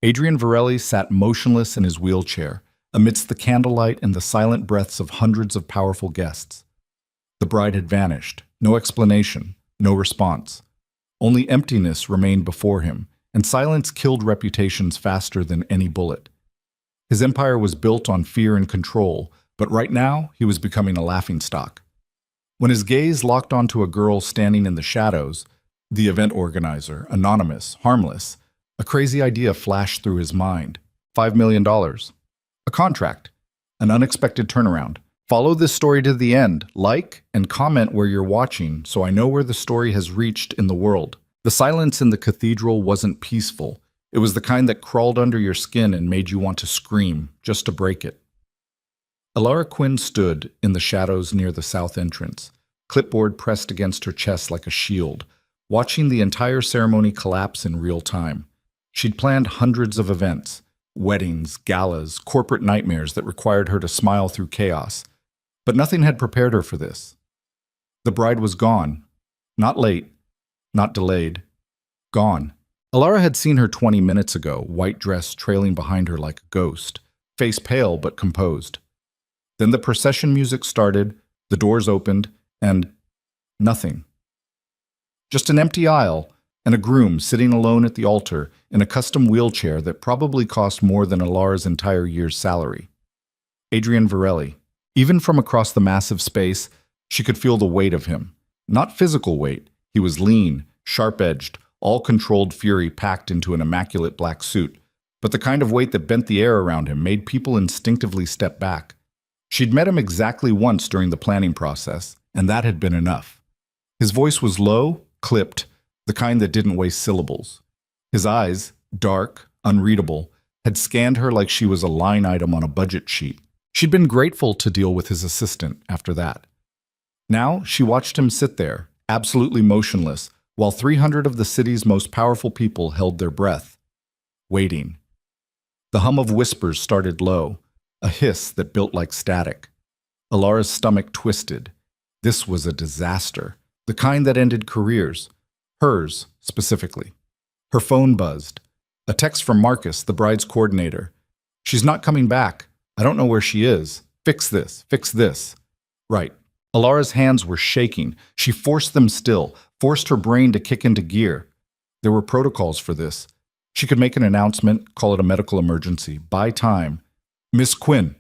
Adrian Varelli sat motionless in his wheelchair, amidst the candlelight and the silent breaths of hundreds of powerful guests. The bride had vanished. No explanation, no response. Only emptiness remained before him, and silence killed reputations faster than any bullet. His empire was built on fear and control, but right now he was becoming a laughingstock. When his gaze locked onto a girl standing in the shadows, the event organizer, anonymous, harmless, a crazy idea flashed through his mind. $5 million. A contract. An unexpected turnaround. Follow this story to the end. Like and comment where you're watching so I know where the story has reached in the world. The silence in the cathedral wasn't peaceful. It was the kind that crawled under your skin and made you want to scream, just to break it. Alara Quinn stood in the shadows near the south entrance, clipboard pressed against her chest like a shield, watching the entire ceremony collapse in real time. She'd planned hundreds of events, weddings, galas, corporate nightmares that required her to smile through chaos. But nothing had prepared her for this. The bride was gone. Not late, not delayed. Gone. Alara had seen her 20 minutes ago, white dress trailing behind her like a ghost, face pale but composed. Then the procession music started, the doors opened, and nothing. Just an empty aisle and a groom sitting alone at the altar in a custom wheelchair that probably cost more than Alara's entire year's salary. Adrian Varelli. Even from across the massive space, she could feel the weight of him. Not physical weight. He was lean, sharp-edged, all-controlled fury packed into an immaculate black suit, but the kind of weight that bent the air around him made people instinctively step back. She'd met him exactly once during the planning process, and that had been enough. His voice was low, clipped, the kind that didn't waste syllables. His eyes, dark, unreadable, had scanned her like she was a line item on a budget sheet. She'd been grateful to deal with his assistant after that. Now she watched him sit there, absolutely motionless, while 300 of the city's most powerful people held their breath, waiting. The hum of whispers started low, a hiss that built like static. Alara's stomach twisted. This was a disaster, the kind that ended careers. Hers, specifically. Her phone buzzed. A text from Marcus, the bride's coordinator. "She's not coming back. I don't know where she is. Fix this, fix this." Right. Alara's hands were shaking. She forced them still, forced her brain to kick into gear. There were protocols for this. She could make an announcement, call it a medical emergency, buy time. "Miss Quinn."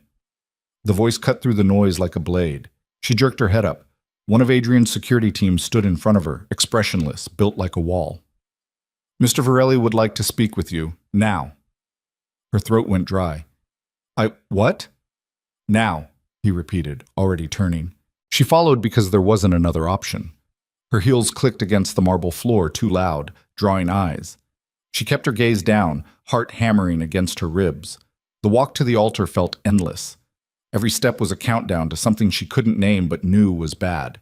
The voice cut through the noise like a blade. She jerked her head up. One of Adrian's security team stood in front of her, expressionless, built like a wall. "Mr. Varelli would like to speak with you, now." Her throat went dry. What?" "Now," he repeated, already turning. She followed because there wasn't another option. Her heels clicked against the marble floor too loud, drawing eyes. She kept her gaze down, heart hammering against her ribs. The walk to the altar felt endless. Every step was a countdown to something she couldn't name but knew was bad.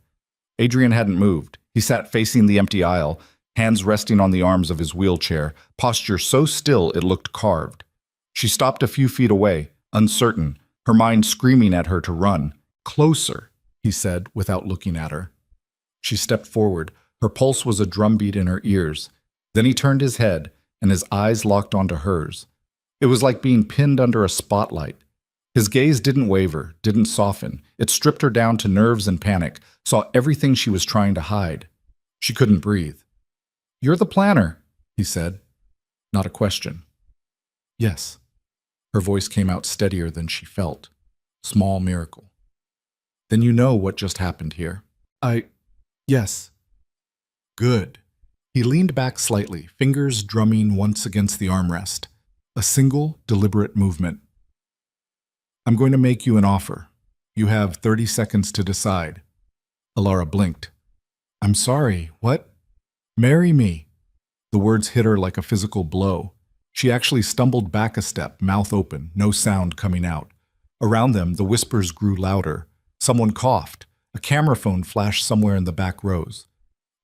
Adrian hadn't moved. He sat facing the empty aisle, hands resting on the arms of his wheelchair, posture so still it looked carved. She stopped a few feet away, uncertain, her mind screaming at her to run. "Closer," he said, without looking at her. She stepped forward. Her pulse was a drumbeat in her ears. Then he turned his head, and his eyes locked onto hers. It was like being pinned under a spotlight. His gaze didn't waver, didn't soften. It stripped her down to nerves and panic, saw everything she was trying to hide. She couldn't breathe. "You're the planner," he said. Not a question. "Yes." Her voice came out steadier than she felt. Small miracle. "Then you know what just happened here." Yes." "Good." He leaned back slightly, fingers drumming once against the armrest. A single, deliberate movement. "I'm going to make you an offer. You have 30 seconds to decide." Alara blinked. "I'm sorry, what?" "Marry me." The words hit her like a physical blow. She actually stumbled back a step, mouth open, no sound coming out. Around them, the whispers grew louder. Someone coughed. A camera phone flashed somewhere in the back rows.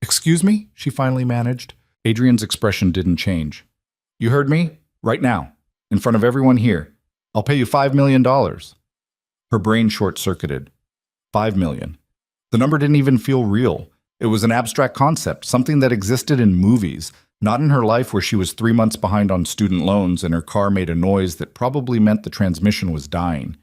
"Excuse me?" she finally managed. Adrian's expression didn't change. "You heard me? Right now. In front of everyone here. I'll pay you $5 million. Her brain short-circuited. 5 million. The number didn't even feel real. It was an abstract concept, something that existed in movies, Not in her life where she was 3 months behind on student loans and her car made a noise that probably meant the transmission was dying.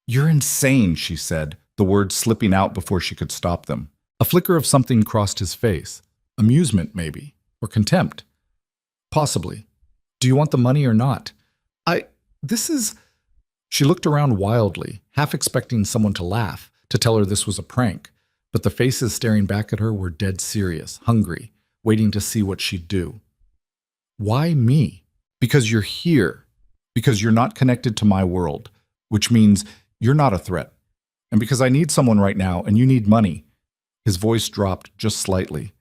"You're insane," she said, the words slipping out before she could stop them. A flicker of something crossed his face. Amusement, maybe. Or contempt. Possibly. "Do you want the money or not?" This is... She looked around wildly, half expecting someone to laugh, to tell her this was a prank. But the faces staring back at her were dead serious, hungry, waiting to see what she'd do. "Why me?" "Because you're here. Because you're not connected to my world. Which means you're not a threat. And because I need someone right now and you need money." His voice dropped just slightly.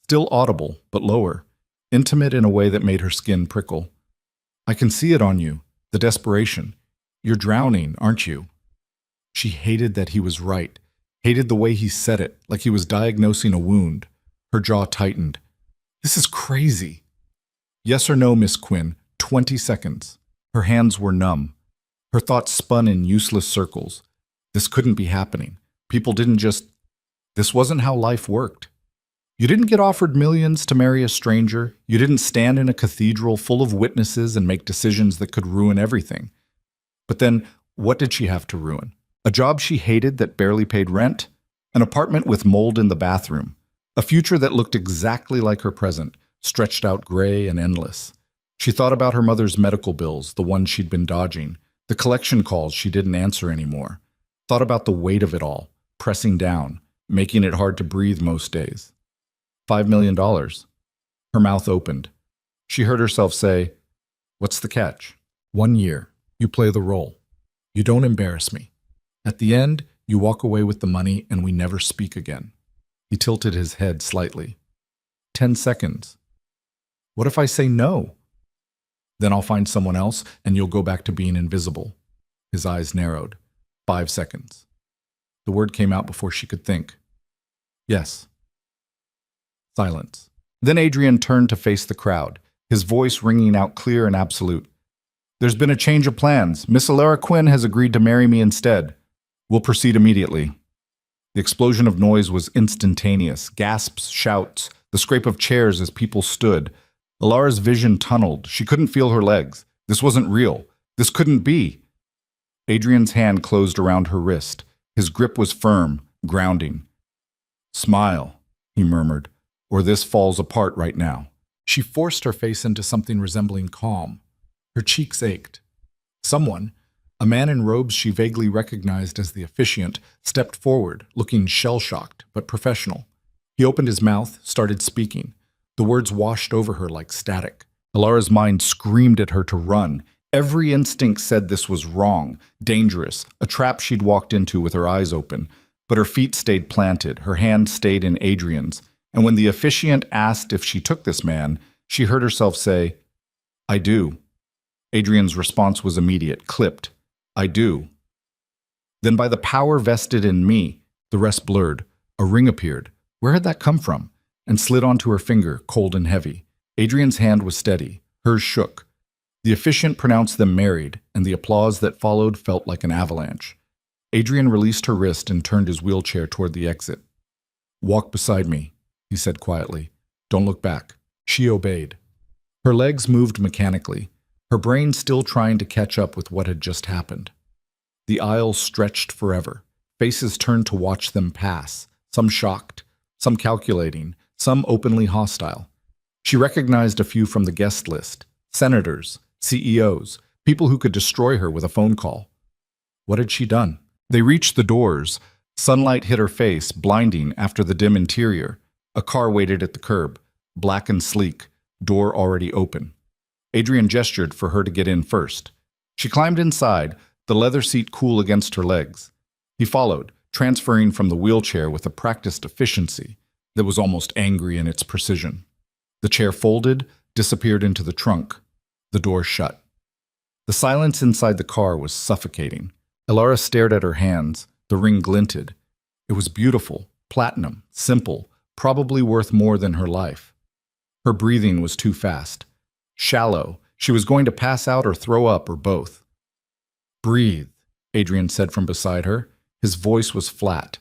Still audible, but lower. Intimate in a way that made her skin prickle. "I can see it on you. The desperation. You're drowning, aren't you?" She hated that he was right. Hated the way he said it, like he was diagnosing a wound. Her jaw tightened. "This is crazy." "Yes or no, Miss Quinn. 20 seconds. Her hands were numb. Her thoughts spun in useless circles. This couldn't be happening. People didn't just... This wasn't how life worked. You didn't get offered millions to marry a stranger. You didn't stand in a cathedral full of witnesses and make decisions that could ruin everything. But then, what did she have to ruin? A job she hated that barely paid rent? An apartment with mold in the bathroom? A future that looked exactly like her present, stretched out gray and endless. She thought about her mother's medical bills, the ones she'd been dodging, the collection calls she didn't answer anymore. Thought about the weight of it all, pressing down, making it hard to breathe most days. $5 million. Her mouth opened. She heard herself say, "What's the catch?" 1 year. You play the role. You don't embarrass me. At the end, you walk away with the money and we never speak again." He tilted his head slightly. 10 seconds. "What if I say no?" "Then I'll find someone else and you'll go back to being invisible." His eyes narrowed. 5 seconds. The word came out before she could think. "Yes." Silence. Then Adrian turned to face the crowd, his voice ringing out clear and absolute. "There's been a change of plans. Miss Alara Quinn has agreed to marry me instead. We'll proceed immediately." The explosion of noise was instantaneous. Gasps, shouts, the scrape of chairs as people stood. Alara's vision tunneled. She couldn't feel her legs. This wasn't real. This couldn't be. Adrian's hand closed around her wrist. His grip was firm, grounding. "Smile," he murmured, "or this falls apart right now." She forced her face into something resembling calm. Her cheeks ached. Someone, a man in robes she vaguely recognized as the officiant, stepped forward, looking shell-shocked but professional. He opened his mouth, started speaking. The words washed over her like static. Alara's mind screamed at her to run. Every instinct said this was wrong, dangerous, a trap she'd walked into with her eyes open. But her feet stayed planted, her hand stayed in Adrian's, and when the officiant asked if she took this man, she heard herself say, "I do." Adrian's response was immediate, clipped. "I do." Then by the power vested in me, the rest blurred. A ring appeared. Where had that come from? And slid onto her finger, cold and heavy. Adrian's hand was steady. Hers shook. The officiant pronounced them married, and the applause that followed felt like an avalanche. Adrian released her wrist and turned his wheelchair toward the exit. "Walk beside me," he said quietly. "Don't look back." She obeyed. Her legs moved mechanically, her brain still trying to catch up with what had just happened. The aisle stretched forever. Faces turned to watch them pass, some shocked, some calculating, some openly hostile. She recognized a few from the guest list: senators, CEOs, people who could destroy her with a phone call. What had she done? They reached the doors. Sunlight hit her face, blinding after the dim interior. A car waited at the curb, black and sleek, door already open. Adrian gestured for her to get in first. She climbed inside, the leather seat cool against her legs. He followed, transferring from the wheelchair with a practiced efficiency that was almost angry in its precision. The chair folded, disappeared into the trunk. The door shut. The silence inside the car was suffocating. Alara stared at her hands. The ring glinted. It was beautiful, platinum, simple, probably worth more than her life. Her breathing was too fast. Shallow. She was going to pass out or throw up or both. "Breathe," Adrian said from beside her. His voice was flat.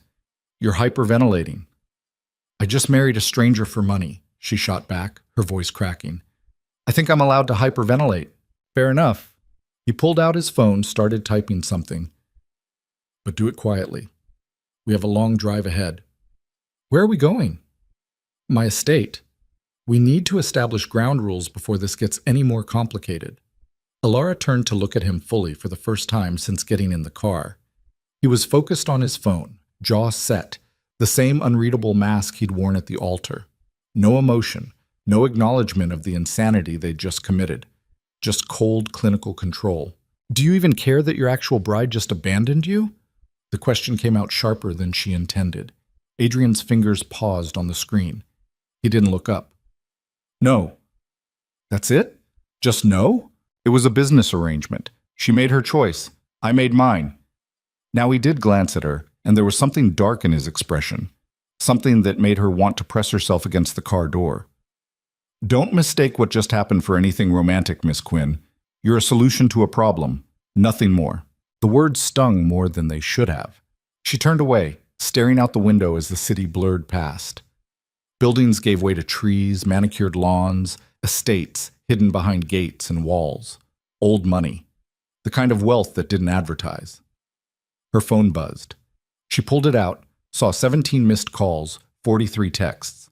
"You're hyperventilating." "I just married a stranger for money," she shot back, her voice cracking. I think I'm allowed to hyperventilate. Fair enough. He pulled out his phone, started typing something. But do it quietly. We have a long drive ahead. Where are we going? My estate. We need to establish ground rules before this gets any more complicated. Alara turned to look at him fully for the first time since getting in the car. He was focused on his phone, jaw set, the same unreadable mask he'd worn at the altar. No emotion, no acknowledgement of the insanity they'd just committed. Just cold clinical control. Do you even care that your actual bride just abandoned you? The question came out sharper than she intended. Adrian's fingers paused on the screen. He didn't look up. No. That's it? Just no? It was a business arrangement. She made her choice. I made mine. Now he did glance at her, and there was something dark in his expression. Something that made her want to press herself against the car door. Don't mistake what just happened for anything romantic, Miss Quinn. You're a solution to a problem. Nothing more. The words stung more than they should have. She turned away, staring out the window as the city blurred past. Buildings gave way to trees, manicured lawns, estates hidden behind gates and walls. Old money. The kind of wealth that didn't advertise. Her phone buzzed. She pulled it out, saw 17 missed calls, 43 texts.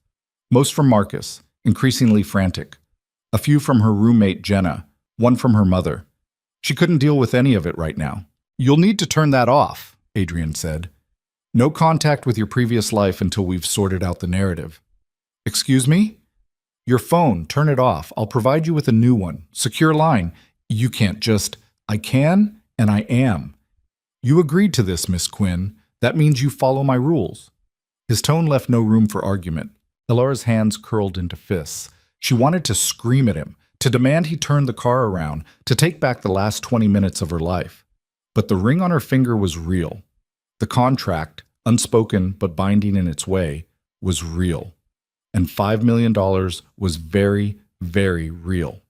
Most from Marcus, increasingly frantic. A few from her roommate Jenna, one from her mother. She couldn't deal with any of it right now. You'll need to turn that off, Adrian said. No contact with your previous life until we've sorted out the narrative. Excuse me? Your phone, turn it off. I'll provide you with a new one. Secure line. You can't just... I can, and I am. You agreed to this, Miss Quinn. That means you follow my rules. His tone left no room for argument. Alara's hands curled into fists. She wanted to scream at him, to demand he turn the car around, to take back the last 20 minutes of her life. But the ring on her finger was real. The contract, unspoken but binding in its way, was real. And $5 million was very, very real.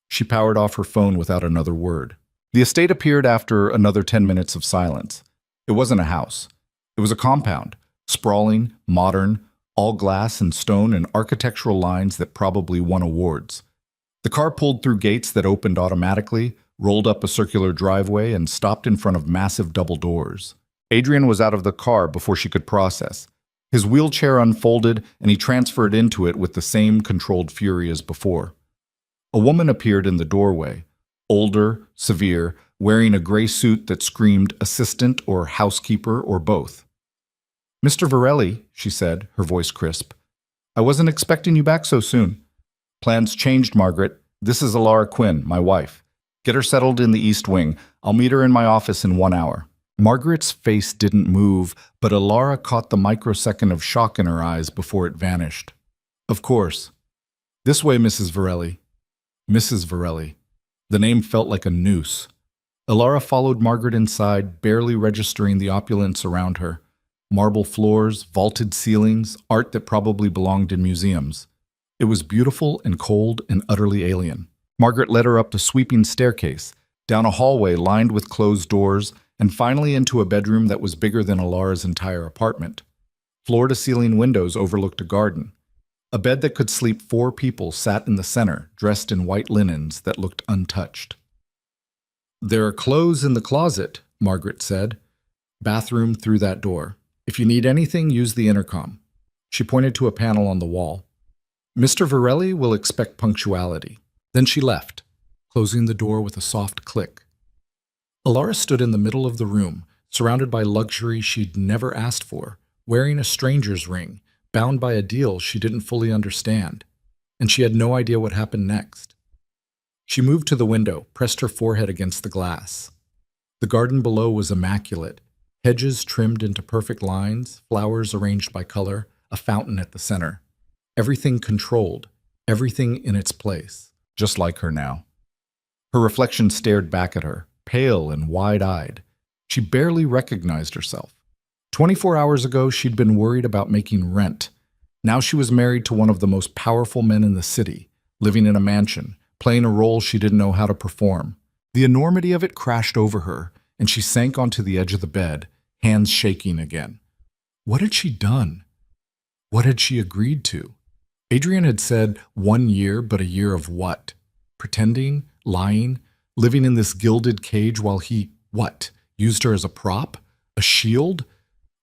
She powered off her phone without another word. The estate appeared after another 10 minutes of silence. It wasn't a house. It was a compound, sprawling, modern, all glass and stone and architectural lines that probably won awards. The car pulled through gates that opened automatically, rolled up a circular driveway, and stopped in front of massive double doors. Adrian was out of the car before she could process. His wheelchair unfolded, and he transferred into it with the same controlled fury as before. A woman appeared in the doorway, older, severe, wearing a gray suit that screamed assistant or housekeeper or both. Mr. Varelli, she said, her voice crisp. I wasn't expecting you back so soon. Plans changed, Margaret. This is Alara Quinn, my wife. Get her settled in the East Wing. I'll meet her in my office in 1 hour. Margaret's face didn't move, but Alara caught the microsecond of shock in her eyes before it vanished. Of course. This way, Mrs. Varelli. Mrs. Varelli. The name felt like a noose. Alara followed Margaret inside, barely registering the opulence around her. Marble floors, vaulted ceilings, art that probably belonged in museums. It was beautiful and cold and utterly alien. Margaret led her up the sweeping staircase, down a hallway lined with closed doors, and finally into a bedroom that was bigger than Alara's entire apartment. Floor-to-ceiling windows overlooked a garden. A bed that could sleep 4 people sat in the center, dressed in white linens that looked untouched. There are clothes in the closet, Margaret said. Bathroom through that door. If you need anything, use the intercom. She pointed to a panel on the wall. Mr. Varelli will expect punctuality. Then she left, closing the door with a soft click. Alara stood in the middle of the room, surrounded by luxury she'd never asked for, wearing a stranger's ring, bound by a deal she didn't fully understand, and she had no idea what happened next. She moved to the window, pressed her forehead against the glass. The garden below was immaculate, hedges trimmed into perfect lines, flowers arranged by color, a fountain at the center. Everything controlled, everything in its place, just like her now. Her reflection stared back at her, pale and wide-eyed. She barely recognized herself. 24 hours ago, she'd been worried about making rent. Now she was married to one of the most powerful men in the city, living in a mansion, playing a role she didn't know how to perform. The enormity of it crashed over her, and she sank onto the edge of the bed, hands shaking again. What had she done? What had she agreed to? Adrian had said 1 year, but a year of what? Pretending, lying, living in this gilded cage while he, what, used her as a prop? A shield?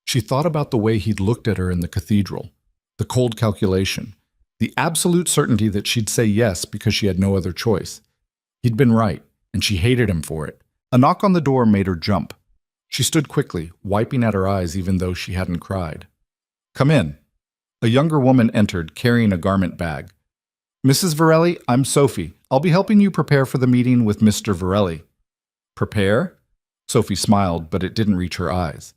She thought about the way he'd looked at her in the cathedral, the cold calculation, the absolute certainty that she'd say yes because she had no other choice. He'd been right, and she hated him for it. A knock on the door made her jump. She stood quickly, wiping at her eyes even though she hadn't cried. "Come in." A younger woman entered, carrying a garment bag. "Mrs. Varelli, I'm Sophie. I'll be helping you prepare for the meeting with Mr. Varelli." "Prepare?" Sophie smiled, but it didn't reach her eyes.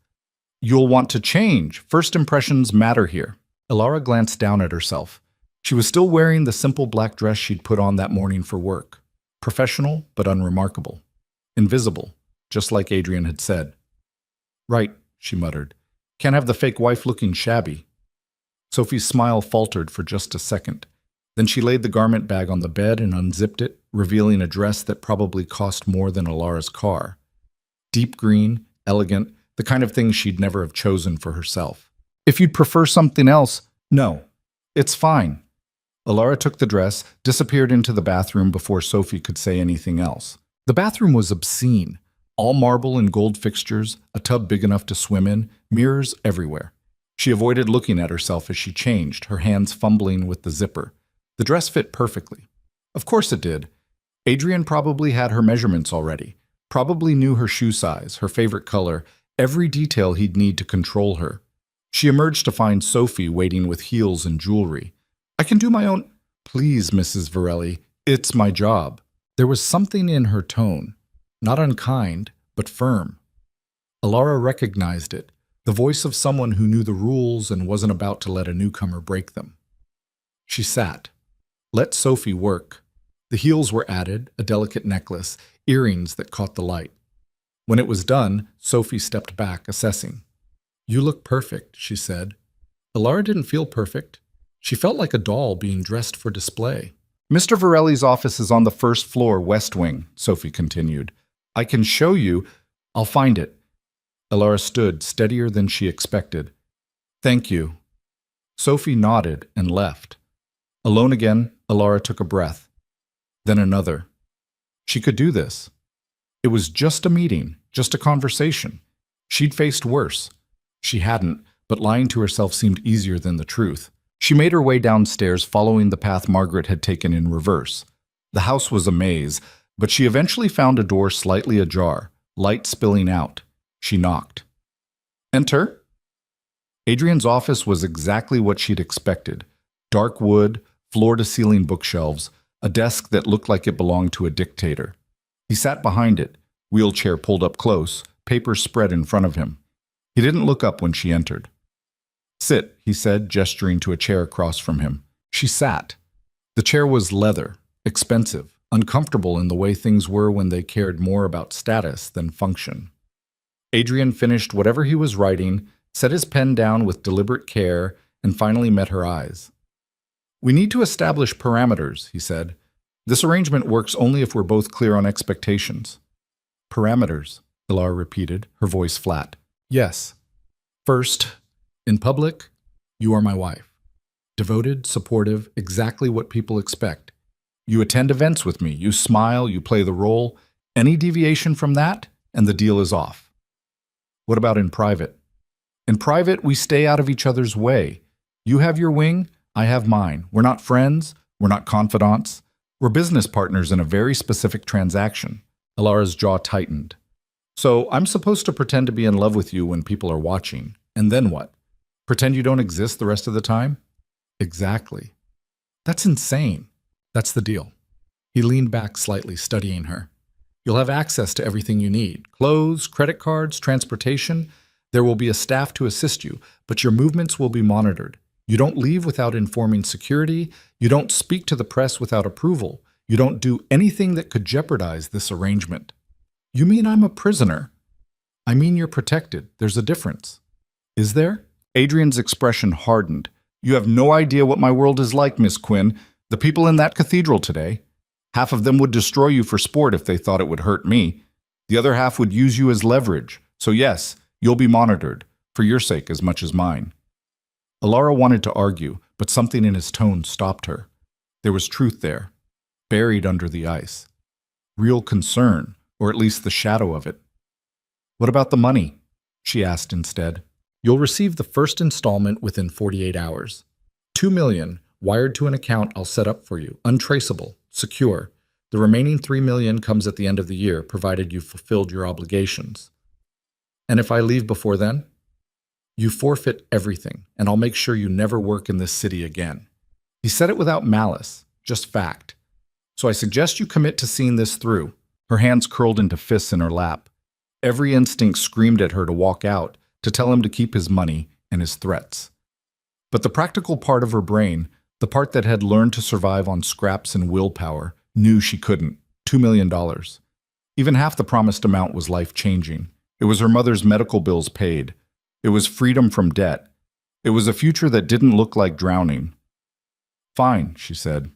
"You'll want to change. First impressions matter here." Elara glanced down at herself. She was still wearing the simple black dress she'd put on that morning for work. Professional, but unremarkable. Invisible, just like Adrian had said. "Right," she muttered. "Can't have the fake wife looking shabby." Sophie's smile faltered for just a second. Then she laid the garment bag on the bed and unzipped it, revealing a dress that probably cost more than Elara's car. Deep green, elegant, the kind of thing she'd never have chosen for herself. "If you'd prefer something else—" "No, it's fine." Elara took the dress, disappeared into the bathroom before Sophie could say anything else. The bathroom was obscene. All marble and gold fixtures, a tub big enough to swim in, mirrors everywhere. She avoided looking at herself as she changed, her hands fumbling with the zipper. The dress fit perfectly. Of course it did. Adrian probably had her measurements already, probably knew her shoe size, her favorite color, every detail he'd need to control her. She emerged to find Sophie waiting with heels and jewelry. "I can do my own—" "Please, Mrs. Varelli, it's my job." There was something in her tone, not unkind, but firm. Elara recognized it, the voice of someone who knew the rules and wasn't about to let a newcomer break them. She sat. Let Sophie work. The heels were added, a delicate necklace, earrings that caught the light. When it was done, Sophie stepped back, assessing. "You look perfect," she said. Elara didn't feel perfect. She felt like a doll being dressed for display. "Mr. Varelli's office is on the first floor, West Wing," Sophie continued. "I can show you. I'll find it." Elara stood, steadier than she expected. "Thank you." Sophie nodded and left. Alone again, Elara took a breath. Then another. She could do this. It was just a meeting, just a conversation. She'd faced worse. She hadn't, but lying to herself seemed easier than the truth. She made her way downstairs, following the path Margaret had taken in reverse. The house was a maze, but she eventually found a door slightly ajar, light spilling out. She knocked. "Enter." Adrian's office was exactly what she'd expected. Dark wood, floor-to-ceiling bookshelves, a desk that looked like it belonged to a dictator. He sat behind it, wheelchair pulled up close, papers spread in front of him. He didn't look up when she entered. "Sit," he said, gesturing to a chair across from him. She sat. The chair was leather, expensive, uncomfortable in the way things were when they cared more about status than function. Adrian finished whatever he was writing, set his pen down with deliberate care, and finally met her eyes. "We need to establish parameters," he said. "This arrangement works only if we're both clear on expectations." "Parameters," Elara repeated, her voice flat. "Yes. First, in public, you are my wife. Devoted, supportive, exactly what people expect. You attend events with me, you smile, you play the role. Any deviation from that, and the deal is off." "What about in private?" "In private, we stay out of each other's way. You have your wing, I have mine. We're not friends, we're not confidants. We're business partners in a very specific transaction." Elara's jaw tightened. "So I'm supposed to pretend to be in love with you when people are watching, and then what? Pretend you don't exist the rest of the time?" "Exactly." "That's insane." "That's the deal." He leaned back slightly, studying her. "You'll have access to everything you need. Clothes, credit cards, transportation. There will be a staff to assist you, but your movements will be monitored. You don't leave without informing security. You don't speak to the press without approval. You don't do anything that could jeopardize this arrangement." "You mean I'm a prisoner?" "I mean you're protected. There's a difference." "Is there?" Adrian's expression hardened. "You have no idea what my world is like, Miss Quinn. The people in that cathedral today. Half of them would destroy you for sport if they thought it would hurt me. The other half would use you as leverage. So yes, you'll be monitored, for your sake as much as mine." Elara wanted to argue, but something in his tone stopped her. There was truth there, buried under the ice. Real concern, or at least the shadow of it. "What about the money?" she asked instead. "You'll receive the first installment within 48 hours. 2 million, wired to an account I'll set up for you, untraceable, secure. The remaining 3 million comes at the end of the year, provided you've fulfilled your obligations. And if I leave before then? You forfeit everything, and I'll make sure you never work in this city again." He said it without malice, just fact. "So I suggest you commit to seeing this through." Her hands curled into fists in her lap. Every instinct screamed at her to walk out, to tell him to keep his money and his threats. But the practical part of her brain, the part that had learned to survive on scraps and willpower, knew she couldn't. $2 million. Even half the promised amount was life-changing. It was her mother's medical bills paid. It was freedom from debt. It was a future that didn't look like drowning. "Fine," she said.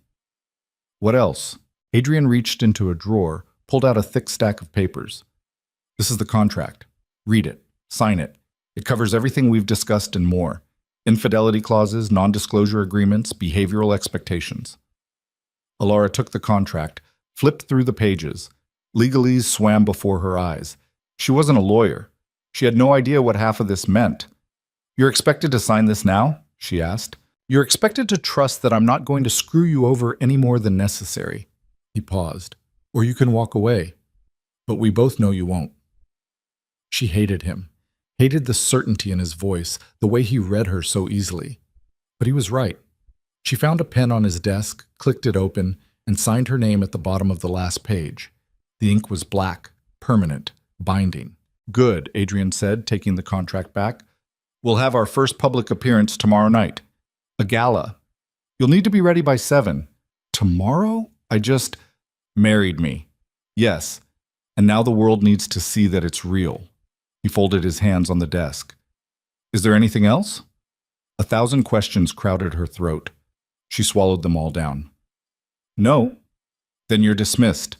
"What else?" Adrian reached into a drawer, pulled out a thick stack of papers. "This is the contract. Read it. Sign it. It covers everything we've discussed and more. Infidelity clauses, non-disclosure agreements, behavioral expectations." Alara took the contract, flipped through the pages. Legalese swam before her eyes. She wasn't a lawyer. She had no idea what half of this meant. "You're expected to sign this now?" she asked. "You're expected to trust that I'm not going to screw you over any more than necessary." He paused. "Or you can walk away. But we both know you won't." She hated him, hated the certainty in his voice, the way he read her so easily. But he was right. She found a pen on his desk, clicked it open, and signed her name at the bottom of the last page. The ink was black, permanent, binding. "Good," Adrian said, taking the contract back. "We'll have our first public appearance tomorrow night. A gala. You'll need to be ready by 7. Tomorrow? I just married me. Yes. And now the world needs to see that it's real." He folded his hands on the desk. "Is there anything else?" 1,000 questions crowded her throat. She swallowed them all down. "No." "Then you're dismissed."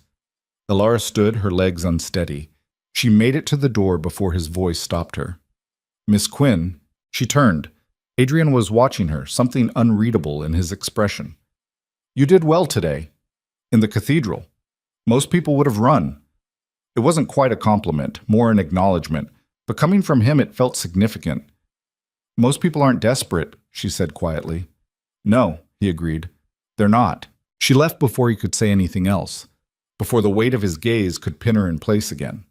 Alara stood, her legs unsteady. She made it to the door before his voice stopped her. "Miss Quinn." She turned. Adrian was watching her, something unreadable in his expression. "You did well today. In the cathedral. Most people would have run." It wasn't quite a compliment, more an acknowledgement, but coming from him it felt significant. "Most people aren't desperate," she said quietly. "No," he agreed. "They're not." She left before he could say anything else, before the weight of his gaze could pin her in place again.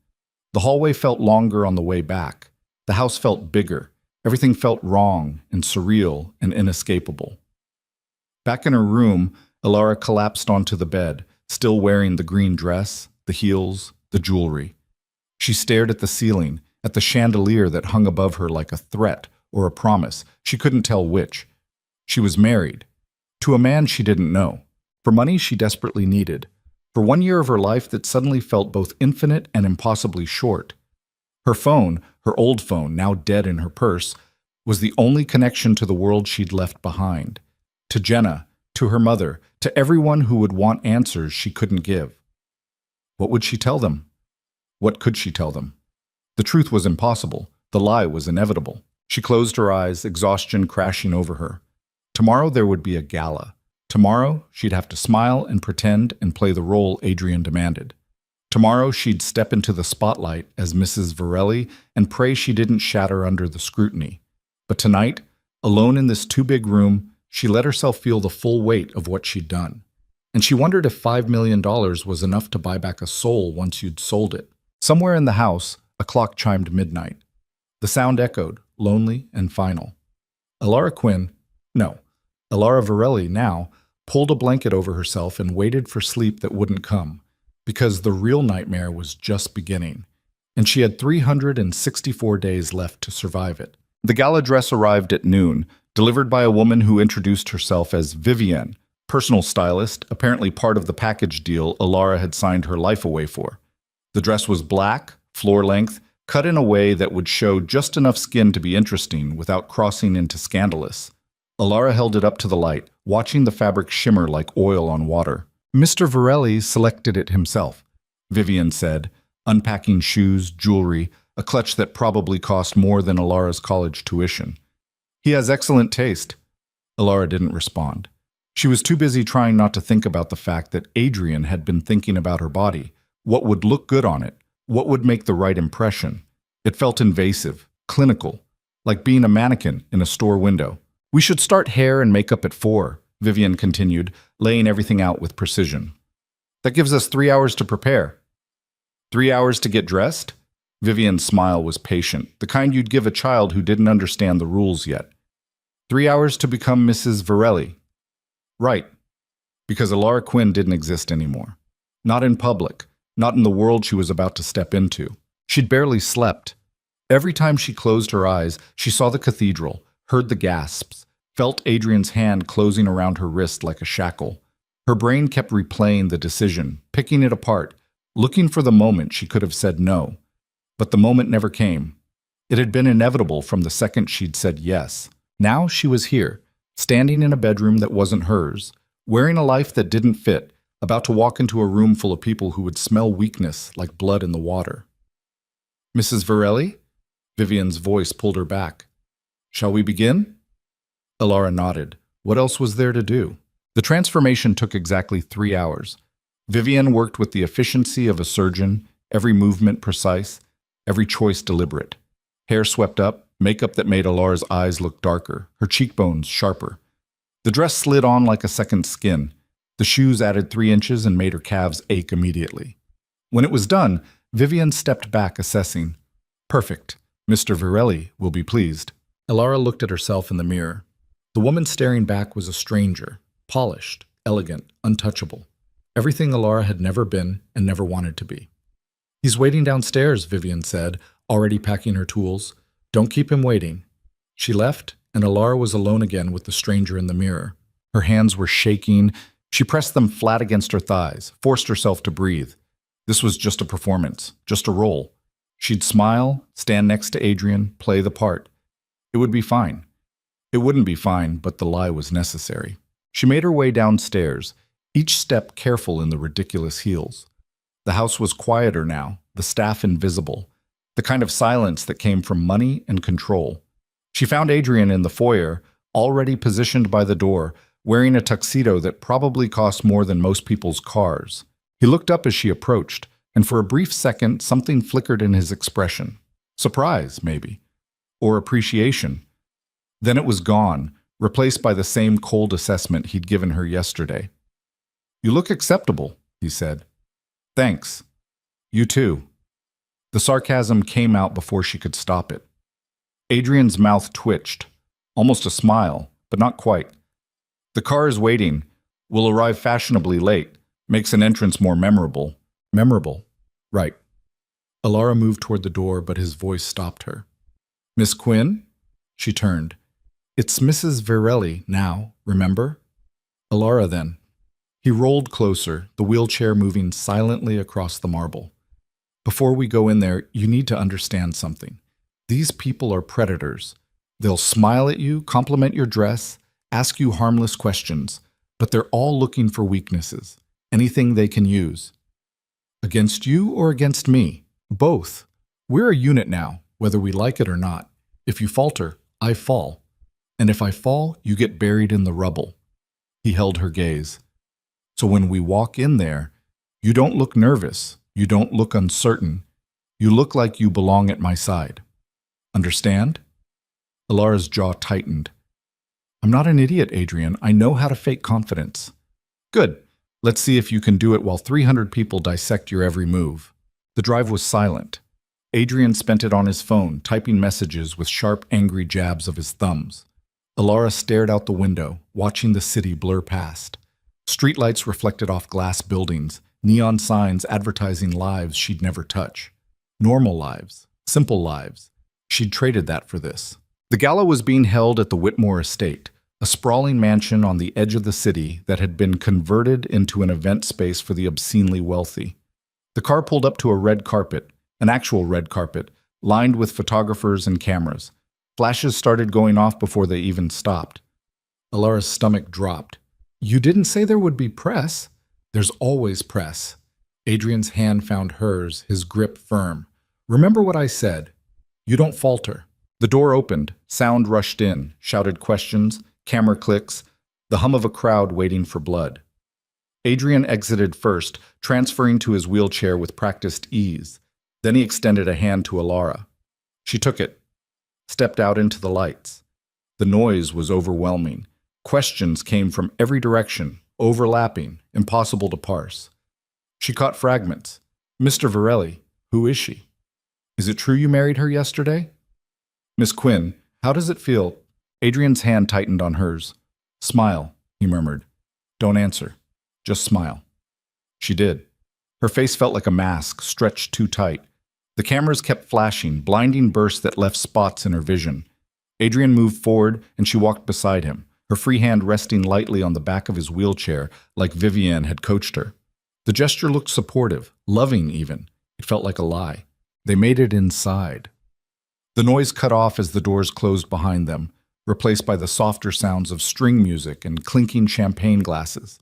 The hallway felt longer on the way back. The house felt bigger. Everything felt wrong and surreal and inescapable. Back in her room, Alara collapsed onto the bed, still wearing the green dress, the heels, the jewelry. She stared at the ceiling, at the chandelier that hung above her like a threat or a promise. She couldn't tell which. She was married. To a man she didn't know. For money she desperately needed. For 1 year of her life that suddenly felt both infinite and impossibly short. Her phone, her old phone, now dead in her purse, was the only connection to the world she'd left behind. To Jenna, to her mother, to everyone who would want answers she couldn't give. What would she tell them? What could she tell them? The truth was impossible. The lie was inevitable. She closed her eyes, exhaustion crashing over her. Tomorrow there would be a gala. Tomorrow she'd have to smile and pretend and play the role Adrian demanded. Tomorrow she'd step into the spotlight as Mrs. Varelli and pray she didn't shatter under the scrutiny. But tonight, alone in this too-big room, she let herself feel the full weight of what she'd done. And she wondered if $5 million was enough to buy back a soul once you'd sold it. Somewhere in the house, a clock chimed midnight. The sound echoed, lonely and final. Alara Varelli now, pulled a blanket over herself and waited for sleep that wouldn't come, because the real nightmare was just beginning, and she had 364 days left to survive it. The gala dress arrived at noon, delivered by a woman who introduced herself as Vivienne, personal stylist, apparently part of the package deal Alara had signed her life away for. The dress was black, floor-length, cut in a way that would show just enough skin to be interesting without crossing into scandalous. Alara held it up to the light, watching the fabric shimmer like oil on water. "Mr. Varelli selected it himself," Vivienne said, unpacking shoes, jewelry, a clutch that probably cost more than Alara's college tuition. "He has excellent taste." Alara didn't respond. She was too busy trying not to think about the fact that Adrian had been thinking about her body, what would look good on it, what would make the right impression. It felt invasive, clinical, like being a mannequin in a store window. We should start hair and makeup at 4, Vivian continued, laying everything out with precision. That gives us 3 hours to prepare. 3 hours to get dressed? Vivian's smile was patient, the kind you'd give a child who didn't understand the rules yet. 3 hours to become Mrs. Varelli. Right, because Alara Quinn didn't exist anymore. Not in public, not in the world she was about to step into. She'd barely slept. Every time she closed her eyes, she saw the cathedral, heard the gasps, felt Adrian's hand closing around her wrist like a shackle. Her brain kept replaying the decision, picking it apart, looking for the moment she could have said no. But the moment never came. It had been inevitable from the second she'd said yes. Now she was here, standing in a bedroom that wasn't hers, wearing a life that didn't fit, about to walk into a room full of people who would smell weakness like blood in the water. Mrs. Varelli? Vivian's voice pulled her back. Shall we begin? Alara nodded. What else was there to do? The transformation took exactly 3 hours. Vivian worked with the efficiency of a surgeon, every movement precise, every choice deliberate. Hair swept up, makeup that made Alara's eyes look darker, her cheekbones sharper. The dress slid on like a second skin. The shoes added 3 inches and made her calves ache immediately. When it was done, Vivian stepped back, assessing. Perfect. Mr. Varelli will be pleased. Alara looked at herself in the mirror. The woman staring back was a stranger, polished, elegant, untouchable. Everything Alara had never been and never wanted to be. He's waiting downstairs, Vivian said, already packing her tools. Don't keep him waiting. She left, and Alara was alone again with the stranger in the mirror. Her hands were shaking. She pressed them flat against her thighs, forced herself to breathe. This was just a performance, just a role. She'd smile, stand next to Adrian, play the part. It would be fine. It wouldn't be fine, but the lie was necessary. She made her way downstairs, each step careful in the ridiculous heels. The house was quieter now, the staff invisible, the kind of silence that came from money and control. She found Adrian in the foyer, already positioned by the door, wearing a tuxedo that probably cost more than most people's cars. He looked up as she approached, and for a brief second something flickered in his expression. Surprise, maybe. Or appreciation. Then it was gone, replaced by the same cold assessment he'd given her yesterday. You look acceptable, he said. Thanks. You too. The sarcasm came out before she could stop it. Adrian's mouth twitched, almost a smile, but not quite. The car is waiting. We'll arrive fashionably late. Makes an entrance more memorable. Memorable. Right. Alara moved toward the door, but his voice stopped her. Miss Quinn? She turned. It's Mrs. Varelli now, remember? Alara, then. He rolled closer, the wheelchair moving silently across the marble. Before we go in there, you need to understand something. These people are predators. They'll smile at you, compliment your dress, ask you harmless questions, but they're all looking for weaknesses, anything they can use. Against you or against me? Both. We're a unit now, whether we like it or not. If you falter, I fall. And if I fall, you get buried in the rubble. He held her gaze. So when we walk in there, you don't look nervous, you don't look uncertain, you look like you belong at my side. Understand? Alara's jaw tightened. I'm not an idiot, Adrian. I know how to fake confidence. Good. Let's see if you can do it while 300 people dissect your every move. The drive was silent. Adrian spent it on his phone, typing messages with sharp, angry jabs of his thumbs. Alara stared out the window, watching the city blur past. Streetlights reflected off glass buildings, neon signs advertising lives she'd never touch. Normal lives, simple lives. She'd traded that for this. The gala was being held at the Whitmore estate, a sprawling mansion on the edge of the city that had been converted into an event space for the obscenely wealthy. The car pulled up to a red carpet, an actual red carpet, lined with photographers and cameras. Flashes started going off before they even stopped. Alara's stomach dropped. You didn't say there would be press. There's always press. Adrian's hand found hers, his grip firm. Remember what I said. You don't falter. The door opened, sound rushed in, shouted questions, camera clicks, the hum of a crowd waiting for blood. Adrian exited first, transferring to his wheelchair with practiced ease. Then he extended a hand to Alara. She took it, stepped out into the lights. The noise was overwhelming. Questions came from every direction, overlapping, impossible to parse. She caught fragments. Mr. Varelli, who is she? Is it true you married her yesterday? Miss Quinn, how does it feel? Adrian's hand tightened on hers. Smile, he murmured. Don't answer. Just smile. She did. Her face felt like a mask, stretched too tight. The cameras kept flashing, blinding bursts that left spots in her vision. Adrian moved forward, and she walked beside him, her free hand resting lightly on the back of his wheelchair, like Vivienne had coached her. The gesture looked supportive, loving even. It felt like a lie. They made it inside. The noise cut off as the doors closed behind them, replaced by the softer sounds of string music and clinking champagne glasses.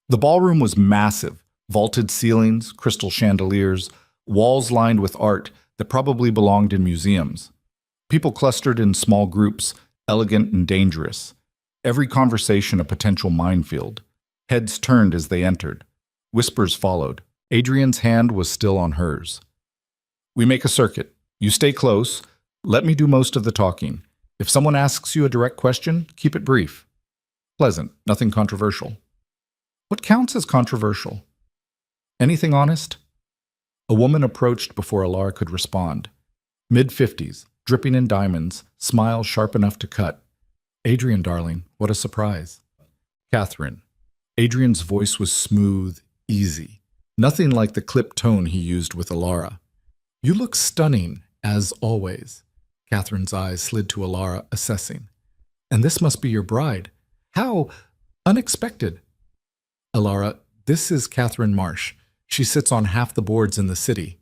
The ballroom was massive, vaulted ceilings, crystal chandeliers, walls lined with art that probably belonged in museums. People clustered in small groups, elegant and dangerous. Every conversation a potential minefield. Heads turned as they entered. Whispers followed. Adrian's hand was still on hers. We make a circuit. You stay close. Let me do most of the talking. If someone asks you a direct question, keep it brief. Pleasant, nothing controversial. What counts as controversial? Anything honest? A woman approached before Alara could respond. Mid-50s, dripping in diamonds, smile sharp enough to cut. Adrian, darling, what a surprise. Catherine. Adrian's voice was smooth, easy. Nothing like the clipped tone he used with Alara. You look stunning, as always. Catherine's eyes slid to Alara, assessing. And this must be your bride. How unexpected. Alara, this is Catherine Marsh. She sits on half the boards in the city.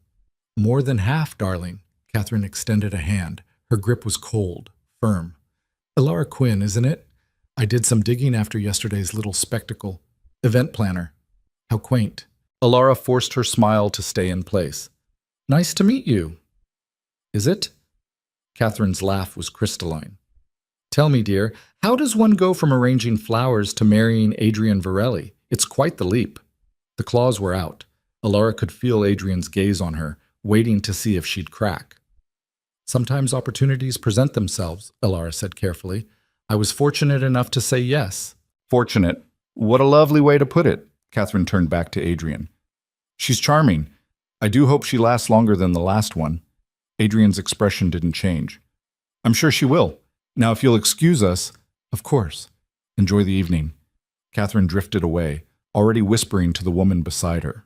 More than half, darling. Catherine extended a hand. Her grip was cold, firm. Alara Quinn, isn't it? I did some digging after yesterday's little spectacle. Event planner. How quaint. Alara forced her smile to stay in place. Nice to meet you. Is it? Catherine's laugh was crystalline. Tell me, dear, how does one go from arranging flowers to marrying Adrian Varelli? It's quite the leap. The claws were out. Alara could feel Adrian's gaze on her, waiting to see if she'd crack. Sometimes opportunities present themselves, Alara said carefully. I was fortunate enough to say yes. Fortunate? What a lovely way to put it. Catherine turned back to Adrian. She's charming. I do hope she lasts longer than the last one. Adrian's expression didn't change. I'm sure she will. Now, if you'll excuse us, of course. Enjoy the evening. Catherine drifted away, already whispering to the woman beside her.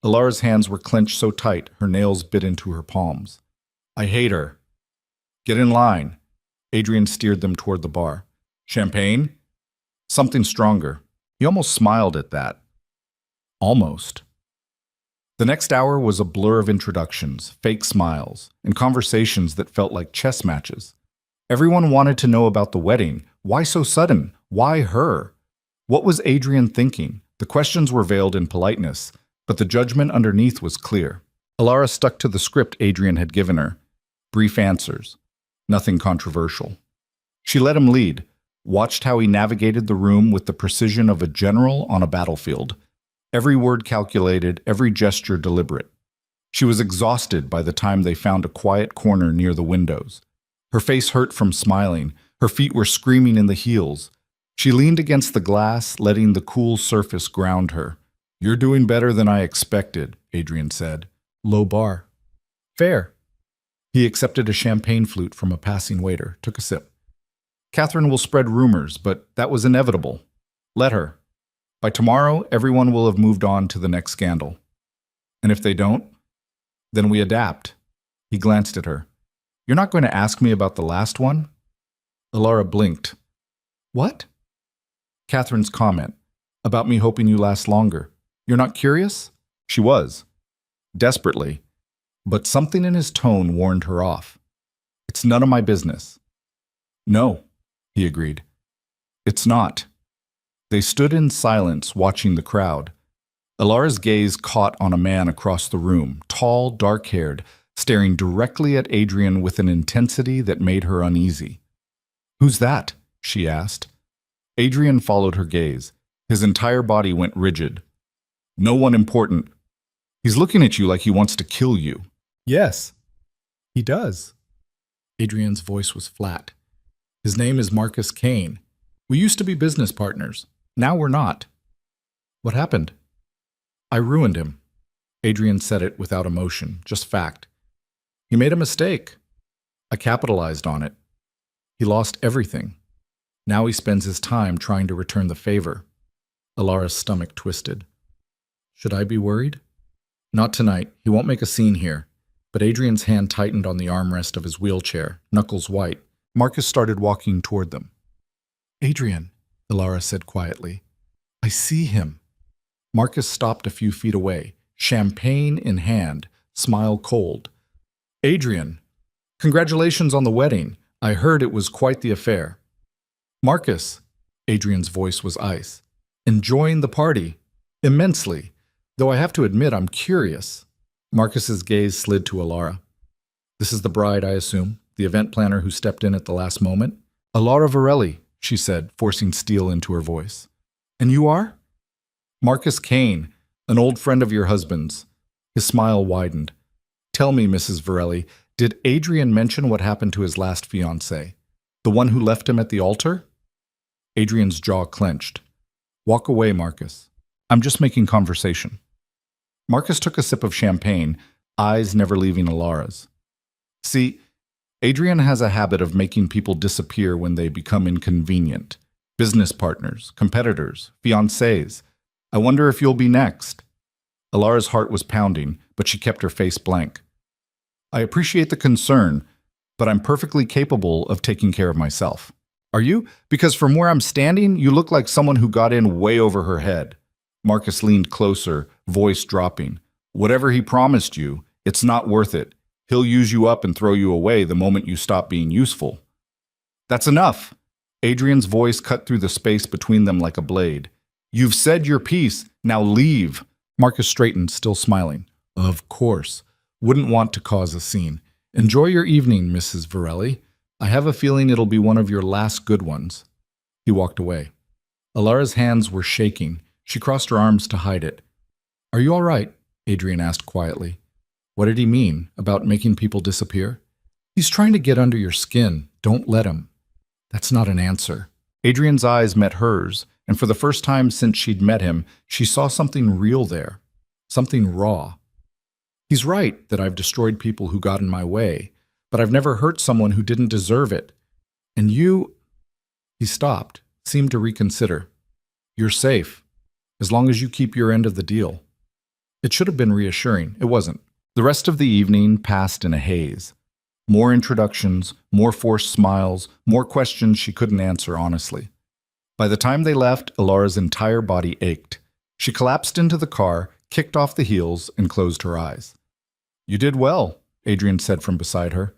Alara's hands were clenched so tight, her nails bit into her palms. I hate her. Get in line. Adrian steered them toward the bar. Champagne? Something stronger. He almost smiled at that. Almost. The next hour was a blur of introductions, fake smiles, and conversations that felt like chess matches. Everyone wanted to know about the wedding. Why so sudden? Why her? What was Adrian thinking? The questions were veiled in politeness, but the judgment underneath was clear. Alara stuck to the script Adrian had given her. Brief answers. Nothing controversial. She let him lead, watched how he navigated the room with the precision of a general on a battlefield. Every word calculated, every gesture deliberate. She was exhausted by the time they found a quiet corner near the windows. Her face hurt from smiling. Her feet were screaming in the heels. She leaned against the glass, letting the cool surface ground her. You're doing better than I expected, Adrian said. Low bar. Fair. He accepted a champagne flute from a passing waiter, took a sip. Catherine will spread rumors, but that was inevitable. Let her. By tomorrow, everyone will have moved on to the next scandal. And if they don't, then we adapt. He glanced at her. You're not going to ask me about the last one? Alara blinked. What? Catherine's comment. About me hoping you last longer. You're not curious? She was. Desperately. But something in his tone warned her off. It's none of my business. No, he agreed. It's not. They stood in silence, watching the crowd. Alara's gaze caught on a man across the room, tall, dark-haired, staring directly at Adrian with an intensity that made her uneasy. Who's that? She asked. Adrian followed her gaze. His entire body went rigid. No one important. He's looking at you like he wants to kill you. Yes, he does. Adrian's voice was flat. His name is Marcus Kane. We used to be business partners. Now we're not. What happened? I ruined him. Adrian said it without emotion, just fact. He made a mistake. I capitalized on it. He lost everything. Now he spends his time trying to return the favor. Alara's stomach twisted. Should I be worried? Not tonight. He won't make a scene here. But Adrian's hand tightened on the armrest of his wheelchair, knuckles white. Marcus started walking toward them. Adrian, Alara said quietly. I see him. Marcus stopped a few feet away, champagne in hand, smile cold. Adrian, congratulations on the wedding. I heard it was quite the affair. Marcus, Adrian's voice was ice. Enjoying the party? Immensely. Though I have to admit I'm curious. Marcus's gaze slid to Alara. This is the bride, I assume, the event planner who stepped in at the last moment? Alara Varelli, she said, forcing steel into her voice. And you are? Marcus Kane, an old friend of your husband's. His smile widened. Tell me, Mrs. Varelli, did Adrian mention what happened to his last fiancée? The one who left him at the altar? Adrian's jaw clenched. Walk away, Marcus. I'm just making conversation. Marcus took a sip of champagne, eyes never leaving Alara's. See, Adrian has a habit of making people disappear when they become inconvenient. Business partners, competitors, fiancés. I wonder if you'll be next. Alara's heart was pounding, but she kept her face blank. I appreciate the concern, but I'm perfectly capable of taking care of myself. Are you? Because from where I'm standing, you look like someone who got in way over her head. Marcus leaned closer, voice dropping. Whatever he promised you, it's not worth it. He'll use you up and throw you away the moment you stop being useful. That's enough. Adrian's voice cut through the space between them like a blade. You've said your piece, now leave. Marcus straightened, still smiling. Of course. Wouldn't want to cause a scene. Enjoy your evening, Mrs. Varelli. I have a feeling it'll be one of your last good ones. He walked away. Alara's hands were shaking. She crossed her arms to hide it. Are you all right? Adrian asked quietly. What did he mean? About making people disappear? He's trying to get under your skin. Don't let him. That's not an answer. Adrian's eyes met hers, and for the first time since she'd met him, she saw something real there. Something raw. He's right that I've destroyed people who got in my way, but I've never hurt someone who didn't deserve it. And you... He stopped, seemed to reconsider. You're safe, as long as you keep your end of the deal. It should have been reassuring. It wasn't. The rest of the evening passed in a haze. More introductions, more forced smiles, more questions she couldn't answer honestly. By the time they left, Alara's entire body ached. She collapsed into the car, kicked off the heels, and closed her eyes. You did well, Adrian said from beside her.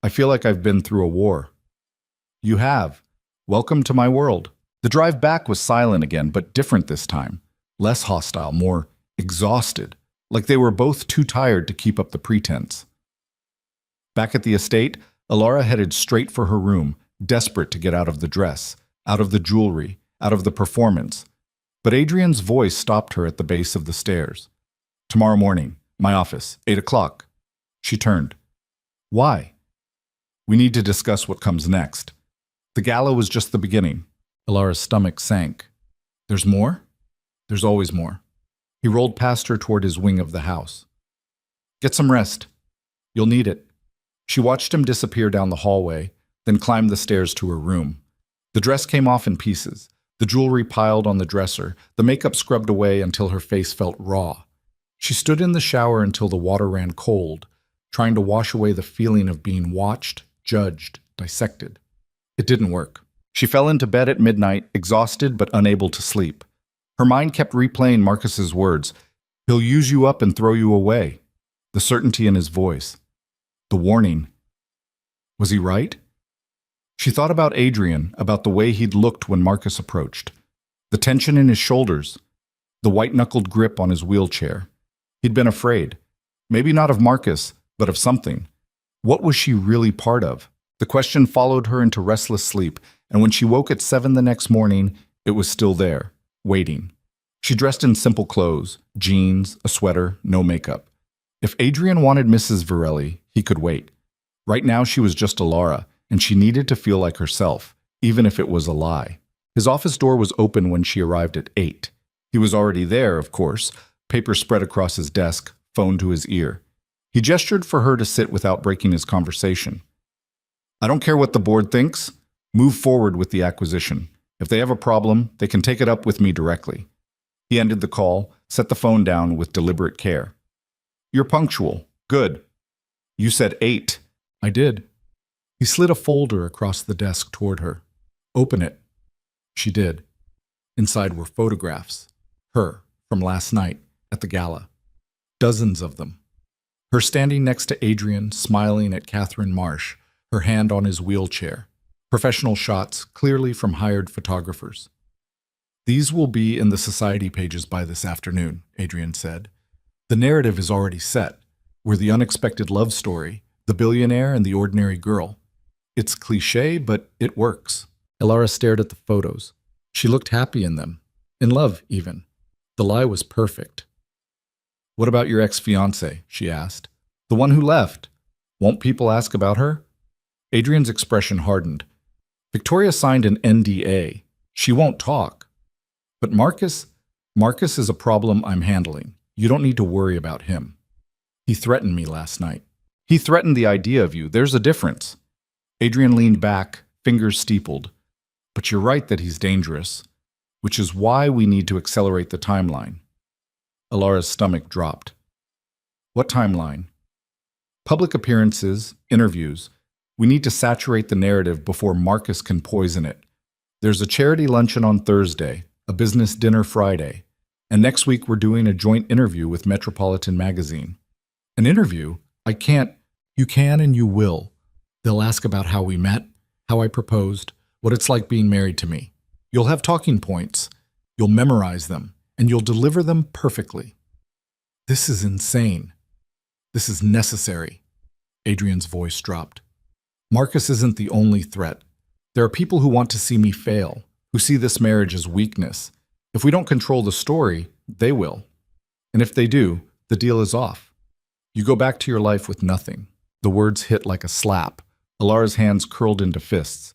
I feel like I've been through a war. You have. Welcome to my world. The drive back was silent again, but different this time. Less hostile, more exhausted, like they were both too tired to keep up the pretense. Back at the estate, Alara headed straight for her room, desperate to get out of the dress, out of the jewelry, out of the performance. But Adrian's voice stopped her at the base of the stairs. Tomorrow morning, my office, 8 o'clock. She turned. Why? We need to discuss what comes next. The gala was just the beginning. Alara's stomach sank. There's more? There's always more. He rolled past her toward his wing of the house. Get some rest. You'll need it. She watched him disappear down the hallway, then climbed the stairs to her room. The dress came off in pieces, the jewelry piled on the dresser, the makeup scrubbed away until her face felt raw. She stood in the shower until the water ran cold, trying to wash away the feeling of being watched, judged, dissected. It didn't work. She fell into bed at midnight, exhausted but unable to sleep. Her mind kept replaying Marcus's words. He'll use you up and throw you away. The certainty in his voice. The warning. Was he right? She thought about Adrian, about the way he'd looked when Marcus approached. The tension in his shoulders. The white-knuckled grip on his wheelchair. He'd been afraid. Maybe not of Marcus, but of something. What was she really part of? The question followed her into restless sleep, and when she woke at 7 the next morning, it was still there, waiting. She dressed in simple clothes, jeans, a sweater, no makeup. If Adrian wanted Mrs. Varelli, he could wait. Right now she was just Alara, and she needed to feel like herself, even if it was a lie. His office door was open when she arrived at 8. He was already there, of course, paper spread across his desk, phone to his ear. He gestured for her to sit without breaking his conversation. I don't care what the board thinks. Move forward with the acquisition. If they have a problem, they can take it up with me directly. He ended the call, set the phone down with deliberate care. You're punctual. Good. You said 8. I did. He slid a folder across the desk toward her. Open it. She did. Inside were photographs. Her, from last night, at the gala. Dozens of them. Her standing next to Adrian, smiling at Catherine Marsh, her hand on his wheelchair. Professional shots, clearly from hired photographers. These will be in the society pages by this afternoon, Adrian said. The narrative is already set. We're the unexpected love story, the billionaire and the ordinary girl. It's cliché, but it works. Alara stared at the photos. She looked happy in them. In love, even. The lie was perfect. What about your ex-fiancée? She asked. The one who left. Won't people ask about her? Adrian's expression hardened. Victoria signed an NDA. She won't talk. But Marcus is a problem I'm handling. You don't need to worry about him. He threatened me last night. He threatened the idea of you. There's a difference. Adrian leaned back, fingers steepled. But you're right that he's dangerous, which is why we need to accelerate the timeline. Alara's stomach dropped. What timeline? Public appearances, interviews. We need to saturate the narrative before Marcus can poison it. There's a charity luncheon on Thursday, a business dinner Friday, and next week we're doing a joint interview with Metropolitan Magazine. An interview? I can't. You can and you will. They'll ask about how we met, how I proposed, what it's like being married to me. You'll have talking points. You'll memorize them, and you'll deliver them perfectly. This is insane. This is necessary. Adrian's voice dropped. Marcus isn't the only threat. There are people who want to see me fail, who see this marriage as weakness. If we don't control the story, they will. And if they do, the deal is off. You go back to your life with nothing. The words hit like a slap. Alara's hands curled into fists.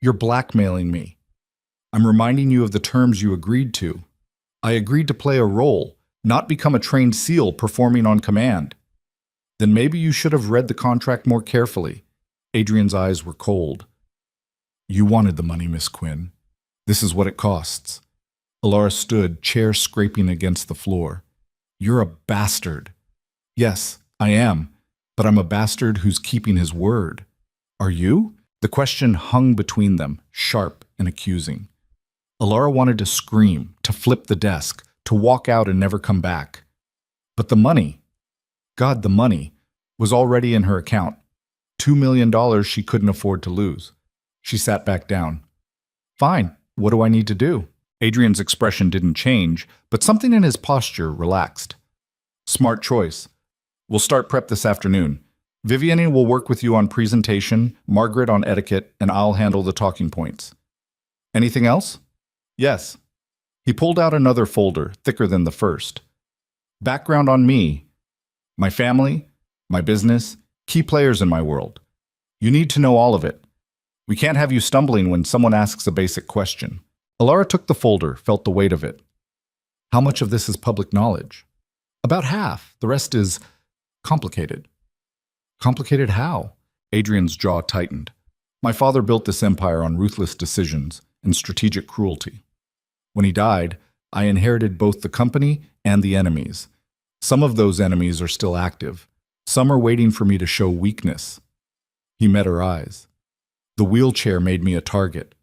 You're blackmailing me. I'm reminding you of the terms you agreed to. I agreed to play a role, not become a trained SEAL performing on command. Then maybe you should have read the contract more carefully. Adrian's eyes were cold. You wanted the money, Miss Quinn. This is what it costs. Alara stood, chair scraping against the floor. You're a bastard. Yes, I am, but I'm a bastard who's keeping his word. Are you? The question hung between them, sharp and accusing. Alara wanted to scream, to flip the desk, to walk out and never come back. But the money, God, the money, was already in her account. $2 million she couldn't afford to lose. She sat back down. Fine, what do I need to do? Adrian's expression didn't change, but something in his posture relaxed. Smart choice. We'll start prep this afternoon. Vivienne will work with you on presentation, Margaret on etiquette, and I'll handle the talking points. Anything else? Yes. He pulled out another folder, thicker than the first. Background on me. My family, my business, key players in my world. You need to know all of it. We can't have you stumbling when someone asks a basic question. Alara took the folder, felt the weight of it. How much of this is public knowledge? About half. The rest is complicated. Complicated how? Adrian's jaw tightened. My father built this empire on ruthless decisions and strategic cruelty. When he died, I inherited both the company and the enemies. Some of those enemies are still active. Some are waiting for me to show weakness. He met her eyes. The wheelchair made me a target.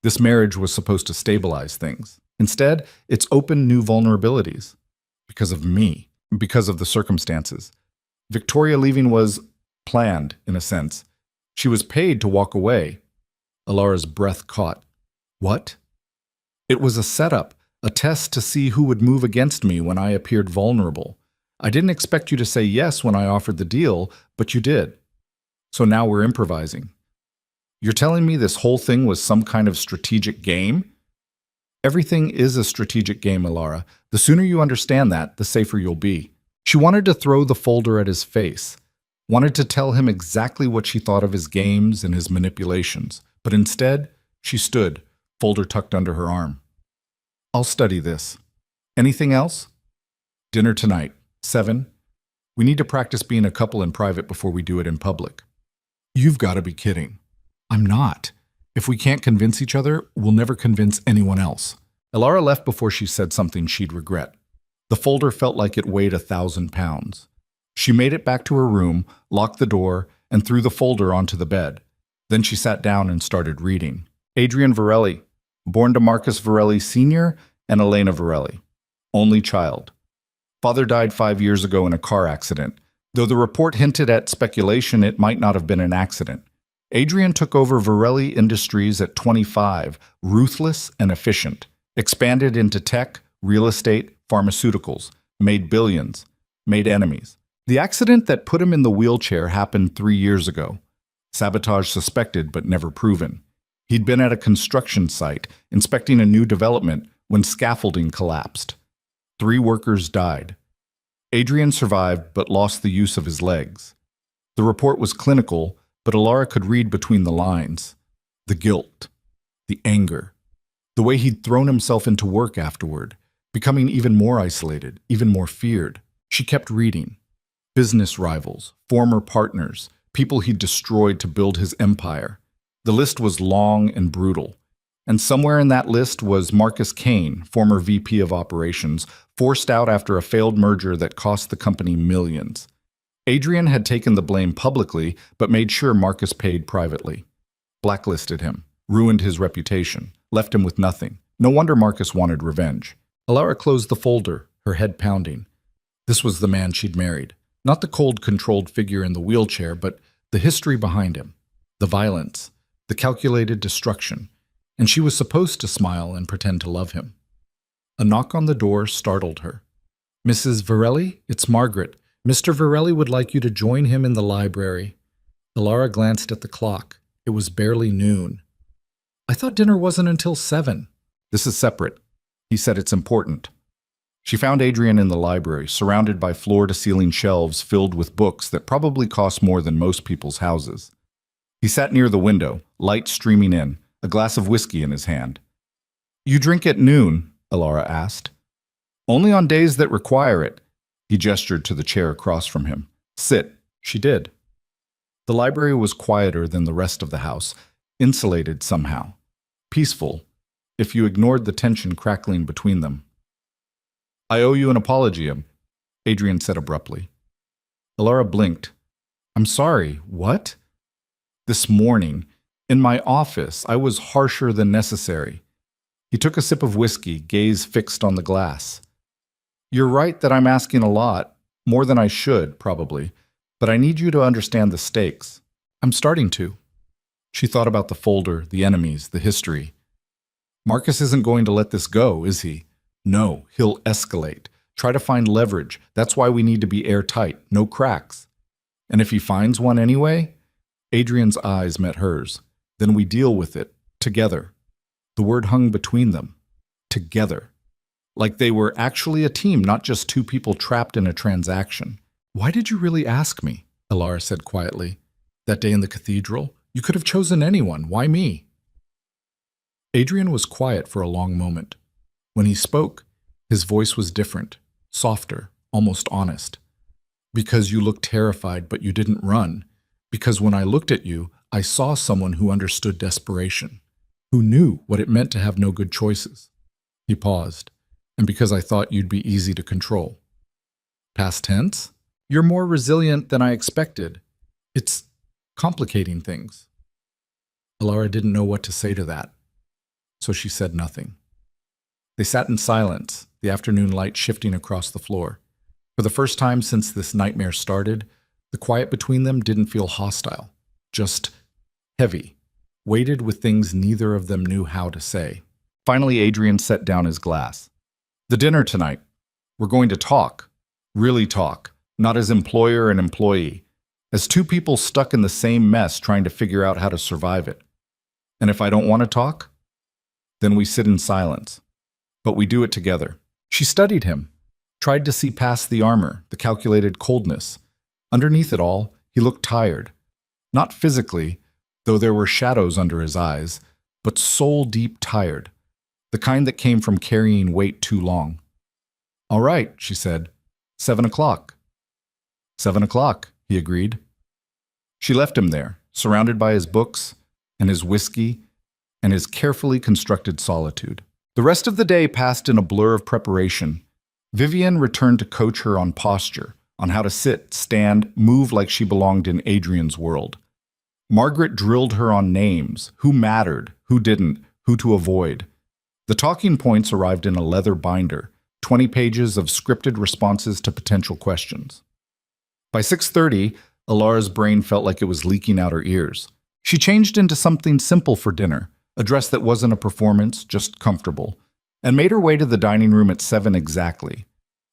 This marriage was supposed to stabilize things. Instead, it's opened new vulnerabilities. Because of me. Because of the circumstances. Victoria leaving was planned, in a sense. She was paid to walk away. Alara's breath caught. What? It was a setup, a test to see who would move against me when I appeared vulnerable. I didn't expect you to say yes when I offered the deal, but you did. So now we're improvising. You're telling me this whole thing was some kind of strategic game? Everything is a strategic game, Alara. The sooner you understand that, the safer you'll be. She wanted to throw the folder at his face, wanted to tell him exactly what she thought of his games and his manipulations, but instead, she stood, folder tucked under her arm. I'll study this. Anything else? Dinner tonight, 7. We need to practice being a couple in private before we do it in public. You've got to be kidding. I'm not. If we can't convince each other, we'll never convince anyone else. Alara left before she said something she'd regret. The folder felt like it weighed 1,000 pounds. She made it back to her room, locked the door, and threw the folder onto the bed. Then she sat down and started reading. Adrian Varelli, born to Marcus Varelli Sr. and Elena Varelli. Only child. Father died 5 years ago in a car accident, though the report hinted at speculation it might not have been an accident. Adrian took over Varelli Industries at 25, ruthless and efficient, expanded into tech, real estate, pharmaceuticals, made billions, made enemies. The accident that put him in the wheelchair happened 3 years ago. Sabotage suspected but never proven. He'd been at a construction site, inspecting a new development, when scaffolding collapsed. 3 workers died. Adrian survived but lost the use of his legs. The report was clinical, but Alara could read between the lines. The guilt, the anger, the way he'd thrown himself into work afterward, becoming even more isolated, even more feared. She kept reading. Business rivals, former partners, people he'd destroyed to build his empire. The list was long and brutal. And somewhere in that list was Marcus Kane, former VP of Operations, forced out after a failed merger that cost the company millions. Adrian had taken the blame publicly, but made sure Marcus paid privately. Blacklisted him, ruined his reputation, left him with nothing. No wonder Marcus wanted revenge. Alara closed the folder, her head pounding. This was the man she'd married. Not the cold, controlled figure in the wheelchair, but the history behind him. The violence, the calculated destruction. And she was supposed to smile and pretend to love him. A knock on the door startled her. Mrs. Varelli, it's Margaret. Mr. Varelli would like you to join him in the library. Alara glanced at the clock. It was barely noon. I thought dinner wasn't until 7. This is separate. He said it's important. She found Adrian in the library, surrounded by floor-to-ceiling shelves filled with books that probably cost more than most people's houses. He sat near the window, light streaming in, a glass of whiskey in his hand. You drink at noon? Alara asked. Only on days that require it. He gestured to the chair across from him. Sit. She did. The library was quieter than the rest of the house, insulated somehow. Peaceful, if you ignored the tension crackling between them. I owe you an apology, Adrian said abruptly. Alara blinked. I'm sorry, what? This morning, in my office, I was harsher than necessary. He took a sip of whiskey, gaze fixed on the glass. You're right that I'm asking a lot, more than I should, probably, but I need you to understand the stakes. I'm starting to. She thought about the folder, the enemies, the history. Marcus isn't going to let this go, is he? No, he'll escalate. Try to find leverage. That's why we need to be airtight, no cracks. And if he finds one anyway? Adrian's eyes met hers. Then we deal with it, together. The word hung between them. Together. Like they were actually a team, not just 2 people trapped in a transaction. Why did you really ask me? Alara said quietly. That day in the cathedral? You could have chosen anyone. Why me? Adrian was quiet for a long moment. When he spoke, his voice was different, softer, almost honest. Because you looked terrified, but you didn't run. Because when I looked at you, I saw someone who understood desperation, who knew what it meant to have no good choices. He paused. And because I thought you'd be easy to control. Past tense? You're more resilient than I expected. It's complicating things. Alara didn't know what to say to that, so she said nothing. They sat in silence, the afternoon light shifting across the floor. For the first time since this nightmare started, the quiet between them didn't feel hostile, just heavy, weighted with things neither of them knew how to say. Finally, Adrian set down his glass. The dinner tonight. We're going to talk. Really talk. Not as employer and employee. As 2 people stuck in the same mess trying to figure out how to survive it. And if I don't want to talk, then we sit in silence. But we do it together. She studied him, tried to see past the armor, the calculated coldness. Underneath it all, he looked tired. Not physically, though there were shadows under his eyes, but soul-deep tired, the kind that came from carrying weight too long. "All right," she said. 7 o'clock. 7 o'clock, he agreed. She left him there, surrounded by his books and his whiskey and his carefully constructed solitude. The rest of the day passed in a blur of preparation. Vivian returned to coach her on posture, on how to sit, stand, move like she belonged in Adrian's world. Margaret drilled her on names, who mattered, who didn't, who to avoid. The talking points arrived in a leather binder, 20 pages of scripted responses to potential questions. By 6:30, Alara's brain felt like it was leaking out her ears. She changed into something simple for dinner, a dress that wasn't a performance, just comfortable, and made her way to the dining room at 7 exactly.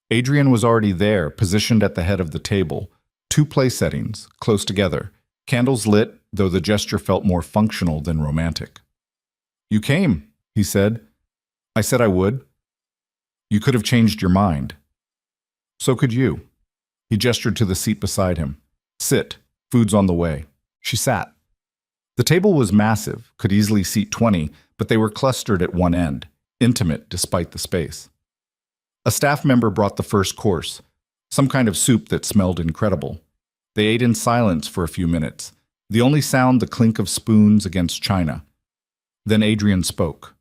Adrian was already there, positioned at the head of the table, 2 place settings, close together, candles lit, though the gesture felt more functional than romantic. "You came," he said. "I said I would. You could have changed your mind." "So could you." He gestured to the seat beside him. "Sit. Food's on the way." She sat. The table was massive, could easily seat 20, but they were clustered at one end, intimate despite the space. A staff member brought the first course, some kind of soup that smelled incredible. They ate in silence for a few minutes, the only sound the clink of spoons against china. Then Adrian spoke.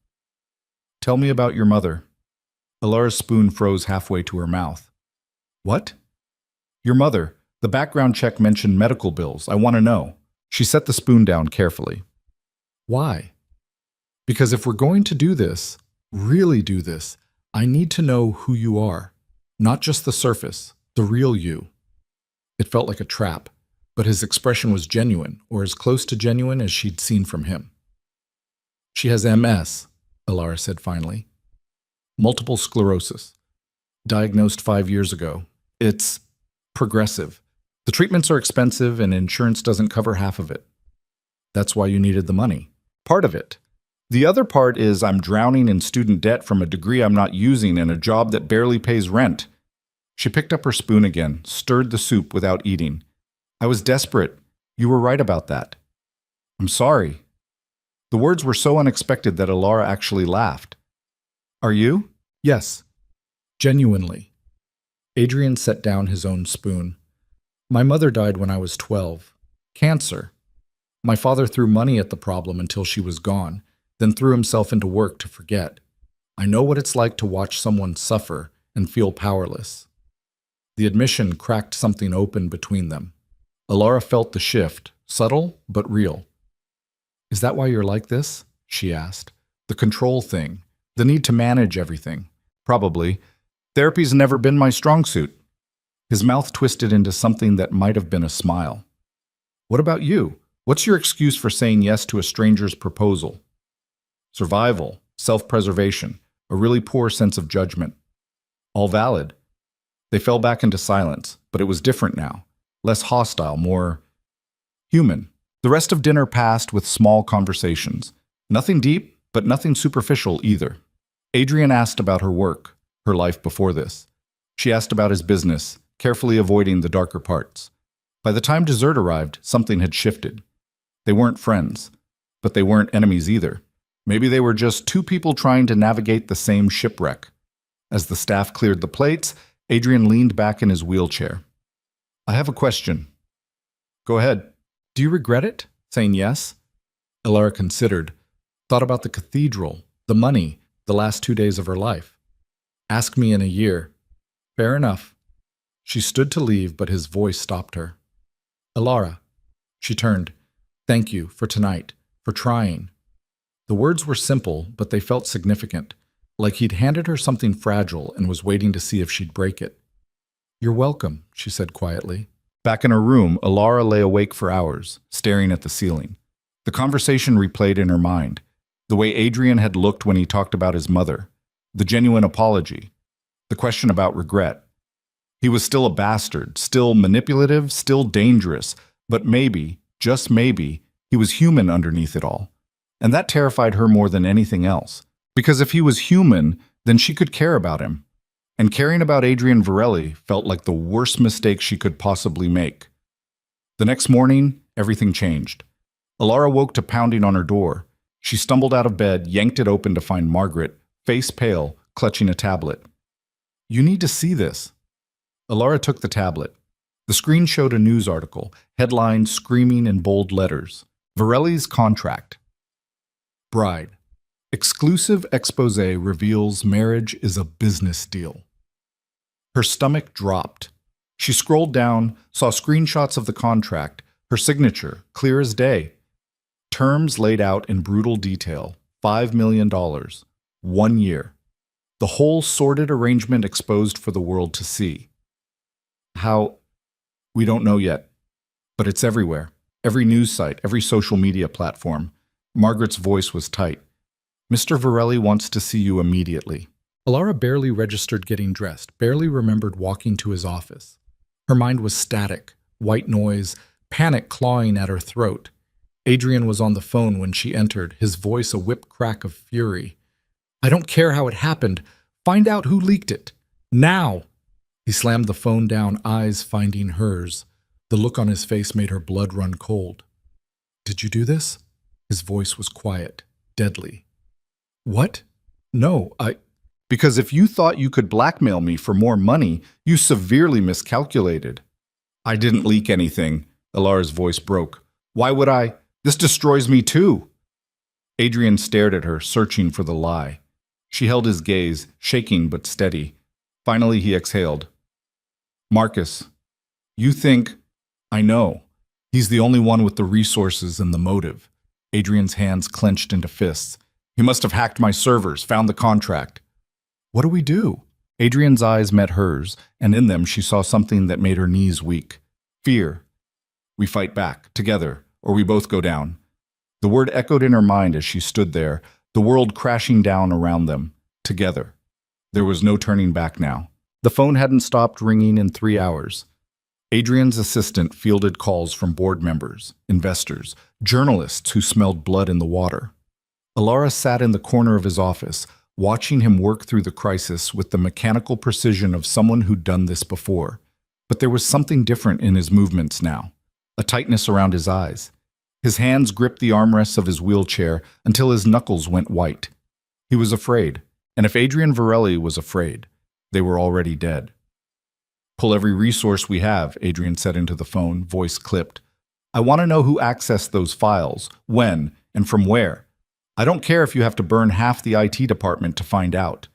"Tell me about your mother." Alara's spoon froze halfway to her mouth. "What?" "Your mother. The background check mentioned medical bills. I want to know." She set the spoon down carefully. "Why?" "Because if we're going to do this, really do this, I need to know who you are. Not just the surface, the real you." It felt like a trap, but his expression was genuine, or as close to genuine as she'd seen from him. "She has MS, Alara said finally. Multiple sclerosis. Diagnosed 5 years ago. It's progressive. The treatments are expensive and insurance doesn't cover half of it. That's why you needed the money. Part of it. The other part is I'm drowning in student debt from a degree I'm not using and a job that barely pays rent." She picked up her spoon again, stirred the soup without eating. "I was desperate. You were right about that." "I'm sorry." The words were so unexpected that Alara actually laughed. "Are you?" "Yes. Genuinely." Adrian set down his own spoon. "My mother died when I was 12. Cancer. My father threw money at the problem until she was gone, then threw himself into work to forget. I know what it's like to watch someone suffer and feel powerless." The admission cracked something open between them. Alara felt the shift, subtle but real. "Is that why you're like this?" she asked. "The control thing, the need to manage everything." "Probably. Therapy's never been my strong suit." His mouth twisted into something that might have been a smile. "What about you? What's your excuse for saying yes to a stranger's proposal?" "Survival, self-preservation, a really poor sense of judgment." "All valid." They fell back into silence, but it was different now. Less hostile, more human. The rest of dinner passed with small conversations. Nothing deep, but nothing superficial either. Adrian asked about her work, her life before this. She asked about his business, carefully avoiding the darker parts. By the time dessert arrived, something had shifted. They weren't friends, but they weren't enemies either. Maybe they were just two people trying to navigate the same shipwreck. As the staff cleared the plates, Adrian leaned back in his wheelchair. "I have a question." "Go ahead." "Do you regret it? Saying yes?" Alara considered, thought about the cathedral, the money, the last 2 days of her life. "Ask me in a year." "Fair enough." She stood to leave, but his voice stopped her. "Alara." She turned. "Thank you for tonight, for trying." The words were simple, but they felt significant, like he'd handed her something fragile and was waiting to see if she'd break it. "You're welcome," she said quietly. Back in her room, Alara lay awake for hours, staring at the ceiling. The conversation replayed in her mind. The way Adrian had looked when he talked about his mother. The genuine apology. The question about regret. He was still a bastard, still manipulative, still dangerous, but maybe, just maybe, he was human underneath it all. And that terrified her more than anything else. Because if he was human, then she could care about him. And caring about Adrian Varelli felt like the worst mistake she could possibly make. The next morning, everything changed. Alara woke to pounding on her door. She stumbled out of bed, yanked it open to find Margaret, face pale, clutching a tablet. "You need to see this." Alara took the tablet. The screen showed a news article, headline screaming in bold letters. Varelli's contract. Bride. Exclusive expose reveals marriage is a business deal. Her stomach dropped. She scrolled down, saw screenshots of the contract, her signature, clear as day. Terms laid out in brutal detail. $5 million. 1 year. The whole sordid arrangement exposed for the world to see. How? We don't know yet. But it's everywhere. Every news site, every social media platform. Margaret's voice was tight. "Mr. Varelli wants to see you immediately." Alara barely registered getting dressed, barely remembered walking to his office. Her mind was static, white noise, panic clawing at her throat. Adrian was on the phone when she entered, his voice a whip crack of fury. "I don't care how it happened. Find out who leaked it. Now!" He slammed the phone down, eyes finding hers. The look on his face made her blood run cold. "Did you do this?" His voice was quiet, deadly. "What? No, Because if you thought you could blackmail me for more money, you severely miscalculated." "I didn't leak anything." Alara's voice broke. "Why would I? This destroys me too." Adrian stared at her, searching for the lie. She held his gaze, shaking but steady. Finally, he exhaled. "Marcus, you think—" "I know. He's the only one with the resources and the motive." Adrian's hands clenched into fists. "He must have hacked my servers, found the contract." "What do we do?" Adrian's eyes met hers, and in them she saw something that made her knees weak. Fear. "We fight back, together, or we both go down." The word echoed in her mind as she stood there, the world crashing down around them. Together. There was no turning back now. The phone hadn't stopped ringing in 3 hours. Adrian's assistant fielded calls from board members, investors, journalists who smelled blood in the water. Alara sat in the corner of his office, watching him work through the crisis with the mechanical precision of someone who'd done this before. But there was something different in his movements now, a tightness around his eyes. His hands gripped the armrests of his wheelchair until his knuckles went white. He was afraid, and if Adrian Varelli was afraid, they were already dead. "Pull every resource we have," Adrian said into the phone, voice clipped. "I want to know who accessed those files, when, and from where. I don't care if you have to burn half the IT department to find out."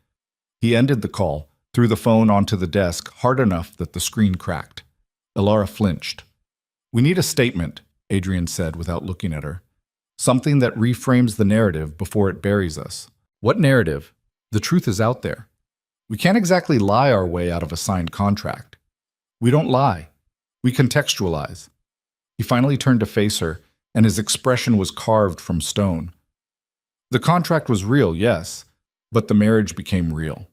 He ended the call, threw the phone onto the desk hard enough that the screen cracked. Alara flinched. "We need a statement," Adrian said without looking at her. "Something that reframes the narrative before it buries us." "What narrative? The truth is out there. We can't exactly lie our way out of a signed contract. We don't lie. We contextualize." He finally turned to face her, and his expression was carved from stone. "The contract was real, yes, but the marriage became real.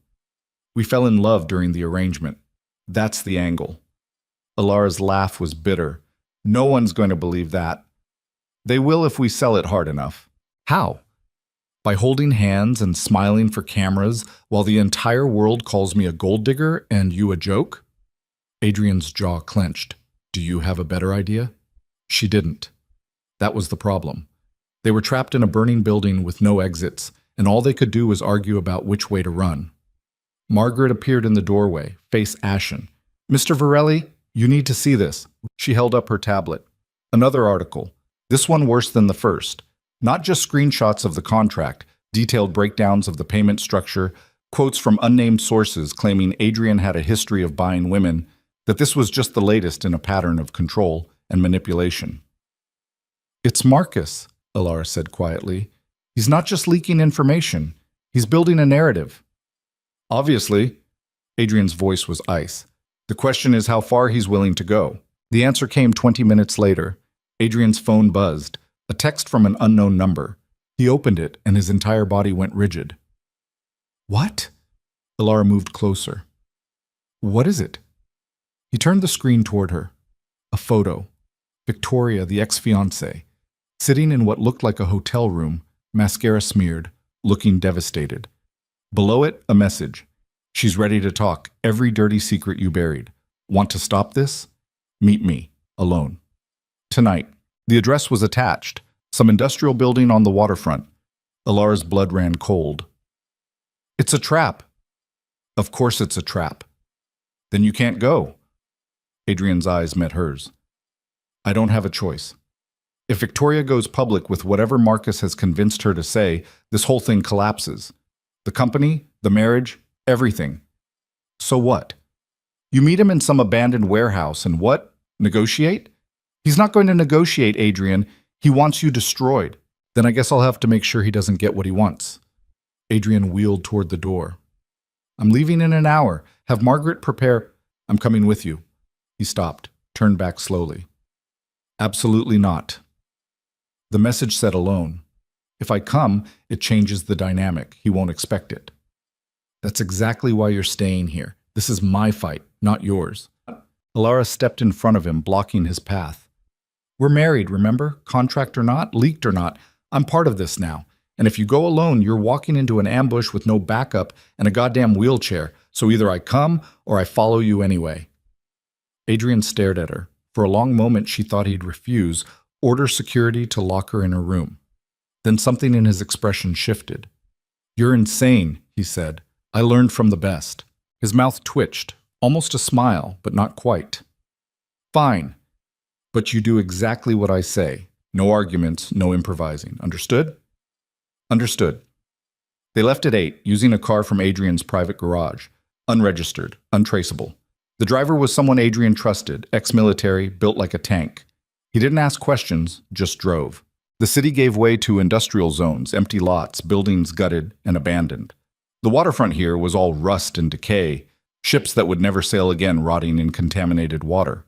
We fell in love during the arrangement. That's the angle." Alara's laugh was bitter. "No one's going to believe that." "They will if we sell it hard enough." "How?" "By holding hands and smiling for cameras while the entire world calls me a gold digger and you a joke?" Adrian's jaw clenched. "Do you have a better idea?" She didn't. That was the problem. They were trapped in a burning building with no exits, and all they could do was argue about which way to run. Margaret appeared in the doorway, face ashen. "Mr. Varelli, you need to see this." She held up her tablet. Another article. This one worse than the first. Not just screenshots of the contract, detailed breakdowns of the payment structure, quotes from unnamed sources claiming Adrian had a history of buying women, that this was just the latest in a pattern of control and manipulation. "It's Marcus," Alara said quietly. "He's not just leaking information. He's building a narrative." "Obviously." Adrian's voice was ice. "The question is how far he's willing to go." The answer came 20 minutes later. Adrian's phone buzzed. A text from an unknown number. He opened it, and his entire body went rigid. "What?" Alara moved closer. "What is it?" He turned the screen toward her. A photo. Victoria, the ex-fiancée, sitting in what looked like a hotel room, mascara smeared, looking devastated. Below it, a message. She's ready to talk. Every dirty secret you buried. Want to stop this? Meet me, alone. Tonight. The address was attached. Some industrial building on the waterfront. Alara's blood ran cold. It's a trap. Of course it's a trap. Then you can't go. Adrian's eyes met hers. I don't have a choice. If Victoria goes public with whatever Marcus has convinced her to say, this whole thing collapses. The company, the marriage, everything. So what? You meet him in some abandoned warehouse and what? Negotiate? He's not going to negotiate, Adrian. He wants you destroyed. Then I guess I'll have to make sure he doesn't get what he wants. Adrian wheeled toward the door. I'm leaving in an hour. Have Margaret prepare. I'm coming with you. He stopped, turned back slowly. Absolutely not. The message said alone. If I come, it changes the dynamic. He won't expect it. That's exactly why you're staying here. This is my fight, not yours. Alara stepped in front of him, blocking his path. We're married, remember? Contract or not, leaked or not. I'm part of this now. And if you go alone, you're walking into an ambush with no backup and a goddamn wheelchair. So either I come or I follow you anyway. Adrian stared at her. For a long moment, she thought he'd refuse, order security to lock her in her room. Then something in his expression shifted. You're insane, he said. I learned from the best. His mouth twitched, almost a smile, but not quite. Fine. But you do exactly what I say. No arguments, no improvising. Understood? Understood. They left at 8, using a car from Adrian's private garage. Unregistered, untraceable. The driver was someone Adrian trusted, ex-military, built like a tank. He didn't ask questions, just drove. The city gave way to industrial zones, empty lots, buildings gutted and abandoned. The waterfront here was all rust and decay, ships that would never sail again rotting in contaminated water.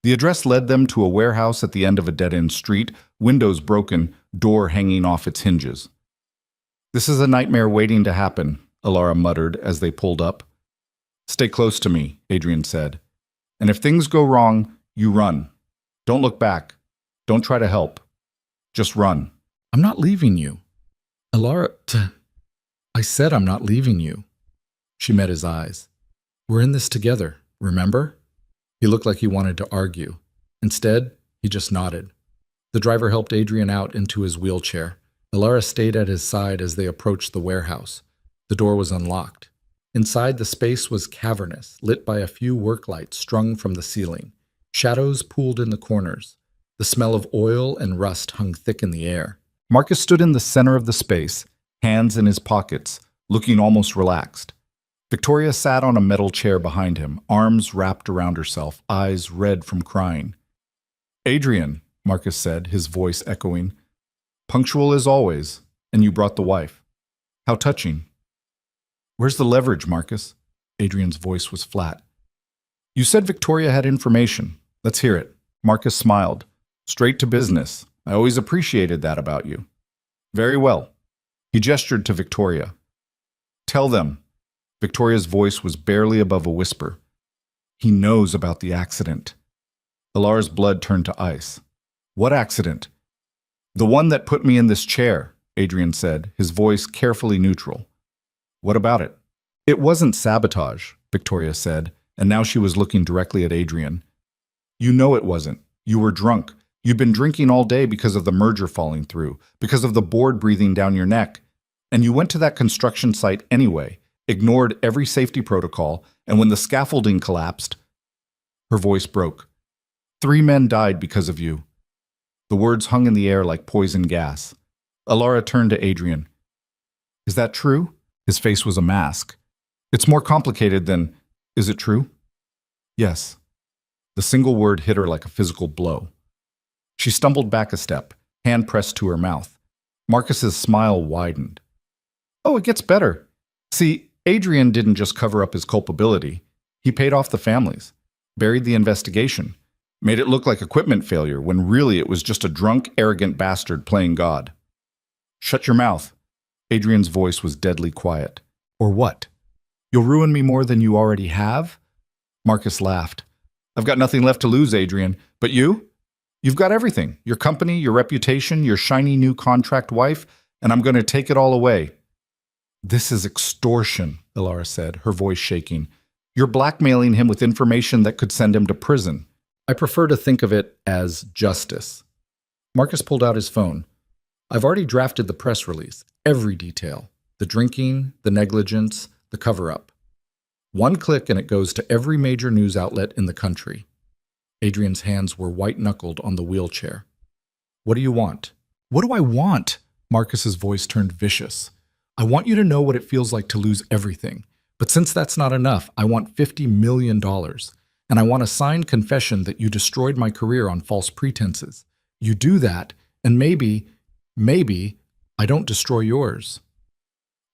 The address led them to a warehouse at the end of a dead-end street, windows broken, door hanging off its hinges. This is a nightmare waiting to happen, Alara muttered as they pulled up. Stay close to me, Adrian said. And if things go wrong, you run. Don't look back. Don't try to help. Just run. I'm not leaving you. Alara, I said I'm not leaving you. She met his eyes. We're in this together, remember? He looked like he wanted to argue. Instead, he just nodded. The driver helped Adrian out into his wheelchair. Alara stayed at his side as they approached the warehouse. The door was unlocked. Inside, the space was cavernous, lit by a few work lights strung from the ceiling. Shadows pooled in the corners. The smell of oil and rust hung thick in the air. Marcus stood in the center of the space, hands in his pockets, looking almost relaxed. Victoria sat on a metal chair behind him, arms wrapped around herself, eyes red from crying. Adrian, Marcus said, his voice echoing. Punctual as always, and you brought the wife. How touching. Where's the leverage, Marcus? Adrian's voice was flat. You said Victoria had information. Let's hear it. Marcus smiled. Straight to business. I always appreciated that about you. Very well. He gestured to Victoria. Tell them. Victoria's voice was barely above a whisper. He knows about the accident. Alara's blood turned to ice. What accident? The one that put me in this chair, Adrian said, his voice carefully neutral. What about it? It wasn't sabotage, Victoria said, and now she was looking directly at Adrian. You know it wasn't. You were drunk. You'd been drinking all day because of the merger falling through, because of the board breathing down your neck. And you went to that construction site anyway, ignored every safety protocol, and when the scaffolding collapsed, her voice broke. 3 men died because of you. The words hung in the air like poison gas. Alara turned to Adrian. Is that true? His face was a mask. It's more complicated than, is it true? Yes. The single word hit her like a physical blow. She stumbled back a step, hand pressed to her mouth. Marcus's smile widened. Oh, it gets better. See, Adrian didn't just cover up his culpability. He paid off the families, buried the investigation, made it look like equipment failure when really it was just a drunk, arrogant bastard playing God. Shut your mouth. Adrian's voice was deadly quiet. Or what? You'll ruin me more than you already have? Marcus laughed. I've got nothing left to lose, Adrian. But you? You've got everything. Your company, your reputation, your shiny new contract wife. and I'm going to take it all away. This is extortion, Ilara said, her voice shaking. You're blackmailing him with information that could send him to prison. I prefer to think of it as justice. Marcus pulled out his phone. I've already drafted the press release, every detail. The drinking, the negligence, the cover-up. One click and it goes to every major news outlet in the country. Adrian's hands were white-knuckled on the wheelchair. What do you want? What do I want? Marcus's voice turned vicious. I want you to know what it feels like to lose everything. But since that's not enough, I want $50 million. And I want a signed confession that you destroyed my career on false pretenses. You do that, and maybe, I don't destroy yours.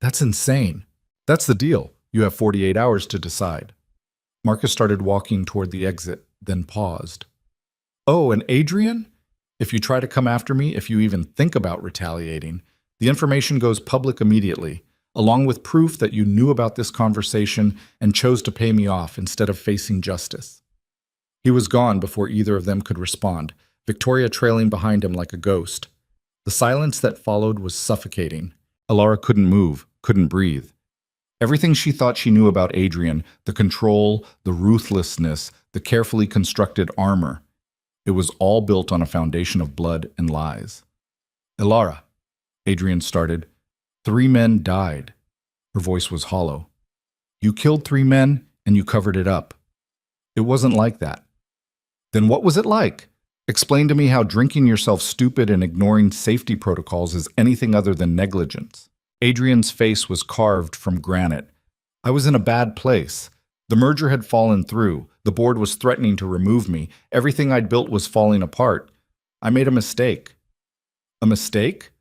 That's insane. That's the deal. You have 48 hours to decide. Marcus started walking toward the exit, then paused. Oh, and Adrian? If you try to come after me, if you even think about retaliating, the information goes public immediately, along with proof that you knew about this conversation and chose to pay me off instead of facing justice. He was gone before either of them could respond, Victoria trailing behind him like a ghost. The silence that followed was suffocating. Ilara couldn't move, couldn't breathe. Everything she thought she knew about Adrian, the control, the ruthlessness, the carefully constructed armor, it was all built on a foundation of blood and lies. Ilara, Adrian started. 3 men died. Her voice was hollow. You killed 3 men and you covered it up. It wasn't like that. Then what was it like? Explain to me how drinking yourself stupid and ignoring safety protocols is anything other than negligence. Adrian's face was carved from granite. I was in a bad place. The merger had fallen through. The board was threatening to remove me. Everything I'd built was falling apart. I made a mistake. A mistake?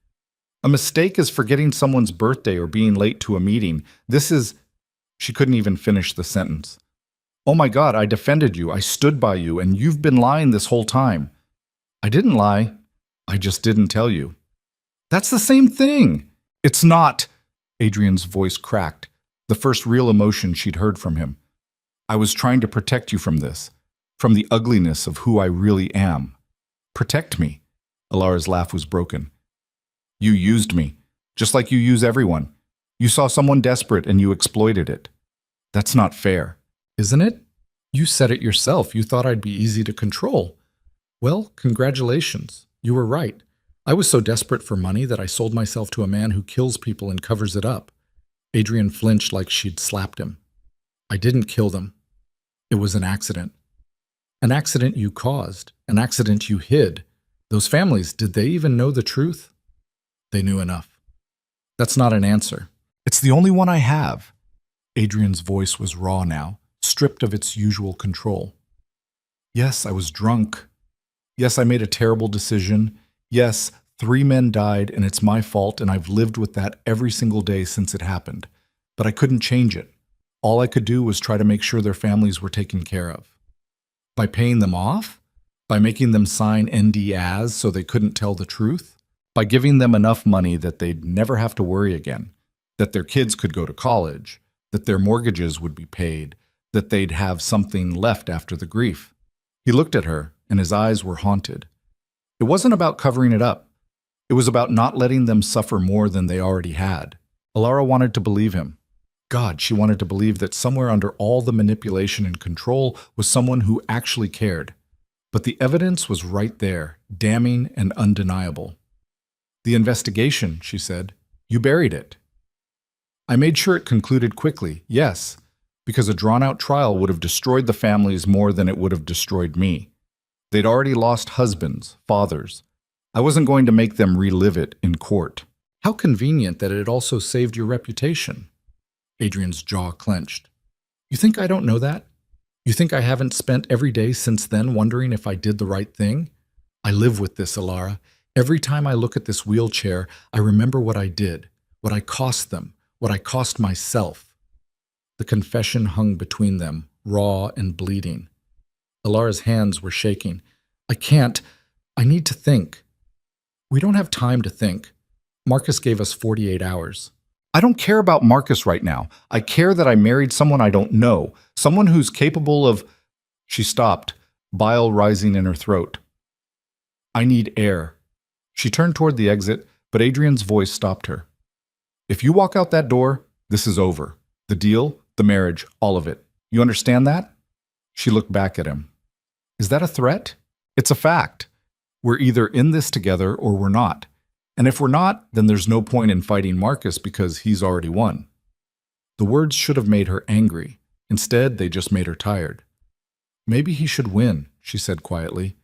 A mistake is forgetting someone's birthday or being late to a meeting. This is... She couldn't even finish the sentence. Oh my God, I defended you. I stood by you, and you've been lying this whole time. I didn't lie. I just didn't tell you. That's the same thing. It's not. Adrian's voice cracked, the first real emotion she'd heard from him. I was trying to protect you from this, from the ugliness of who I really am. Protect me. Ilara's laugh was broken. You used me, just like you use everyone. You saw someone desperate and you exploited it. That's not fair, isn't it? You said it yourself. You thought I'd be easy to control. Well, congratulations. You were right. I was so desperate for money that I sold myself to a man who kills people and covers it up. Adrian flinched like she'd slapped him. I didn't kill them. It was an accident. An accident you caused. An accident you hid. Those families, did they even know the truth? They knew enough. That's not an answer. It's the only one I have. Adrian's voice was raw now, stripped of its usual control. Yes, I was drunk. Yes, I made a terrible decision. Yes, 3 men died and it's my fault and I've lived with that every single day since it happened. But I couldn't change it. All I could do was try to make sure their families were taken care of. By paying them off? By making them sign NDAs so they couldn't tell the truth? By giving them enough money that they'd never have to worry again, that their kids could go to college, that their mortgages would be paid, that they'd have something left after the grief. He looked at her, and his eyes were haunted. It wasn't about covering it up. It was about not letting them suffer more than they already had. Ilara wanted to believe him. God, she wanted to believe that somewhere under all the manipulation and control was someone who actually cared. But the evidence was right there, damning and undeniable. The investigation, she said, you buried it. I made sure it concluded quickly, yes, because a drawn-out trial would have destroyed the families more than it would have destroyed me. They'd already lost husbands, fathers. I wasn't going to make them relive it in court. How convenient that it had also saved your reputation. Adrian's jaw clenched. You think I don't know that? You think I haven't spent every day since then wondering if I did the right thing? I live with this, Ilara. Every time I look at this wheelchair, I remember what I did, what I cost them, what I cost myself. The confession hung between them, raw and bleeding. Ilara's hands were shaking. I need to think. We don't have time to think. Marcus gave us 48 hours. I don't care about Marcus right now. I care that I married someone I don't know, someone who's capable of... She stopped, bile rising in her throat. I need air. She turned toward the exit, but Adrian's voice stopped her. If you walk out that door, this is over. The deal, the marriage, all of it. You understand that? She looked back at him. Is that a threat? It's a fact. We're either in this together or we're not. And if we're not, then there's no point in fighting Marcus because he's already won. The words should have made her angry. Instead, they just made her tired. Maybe he should win, she said quietly.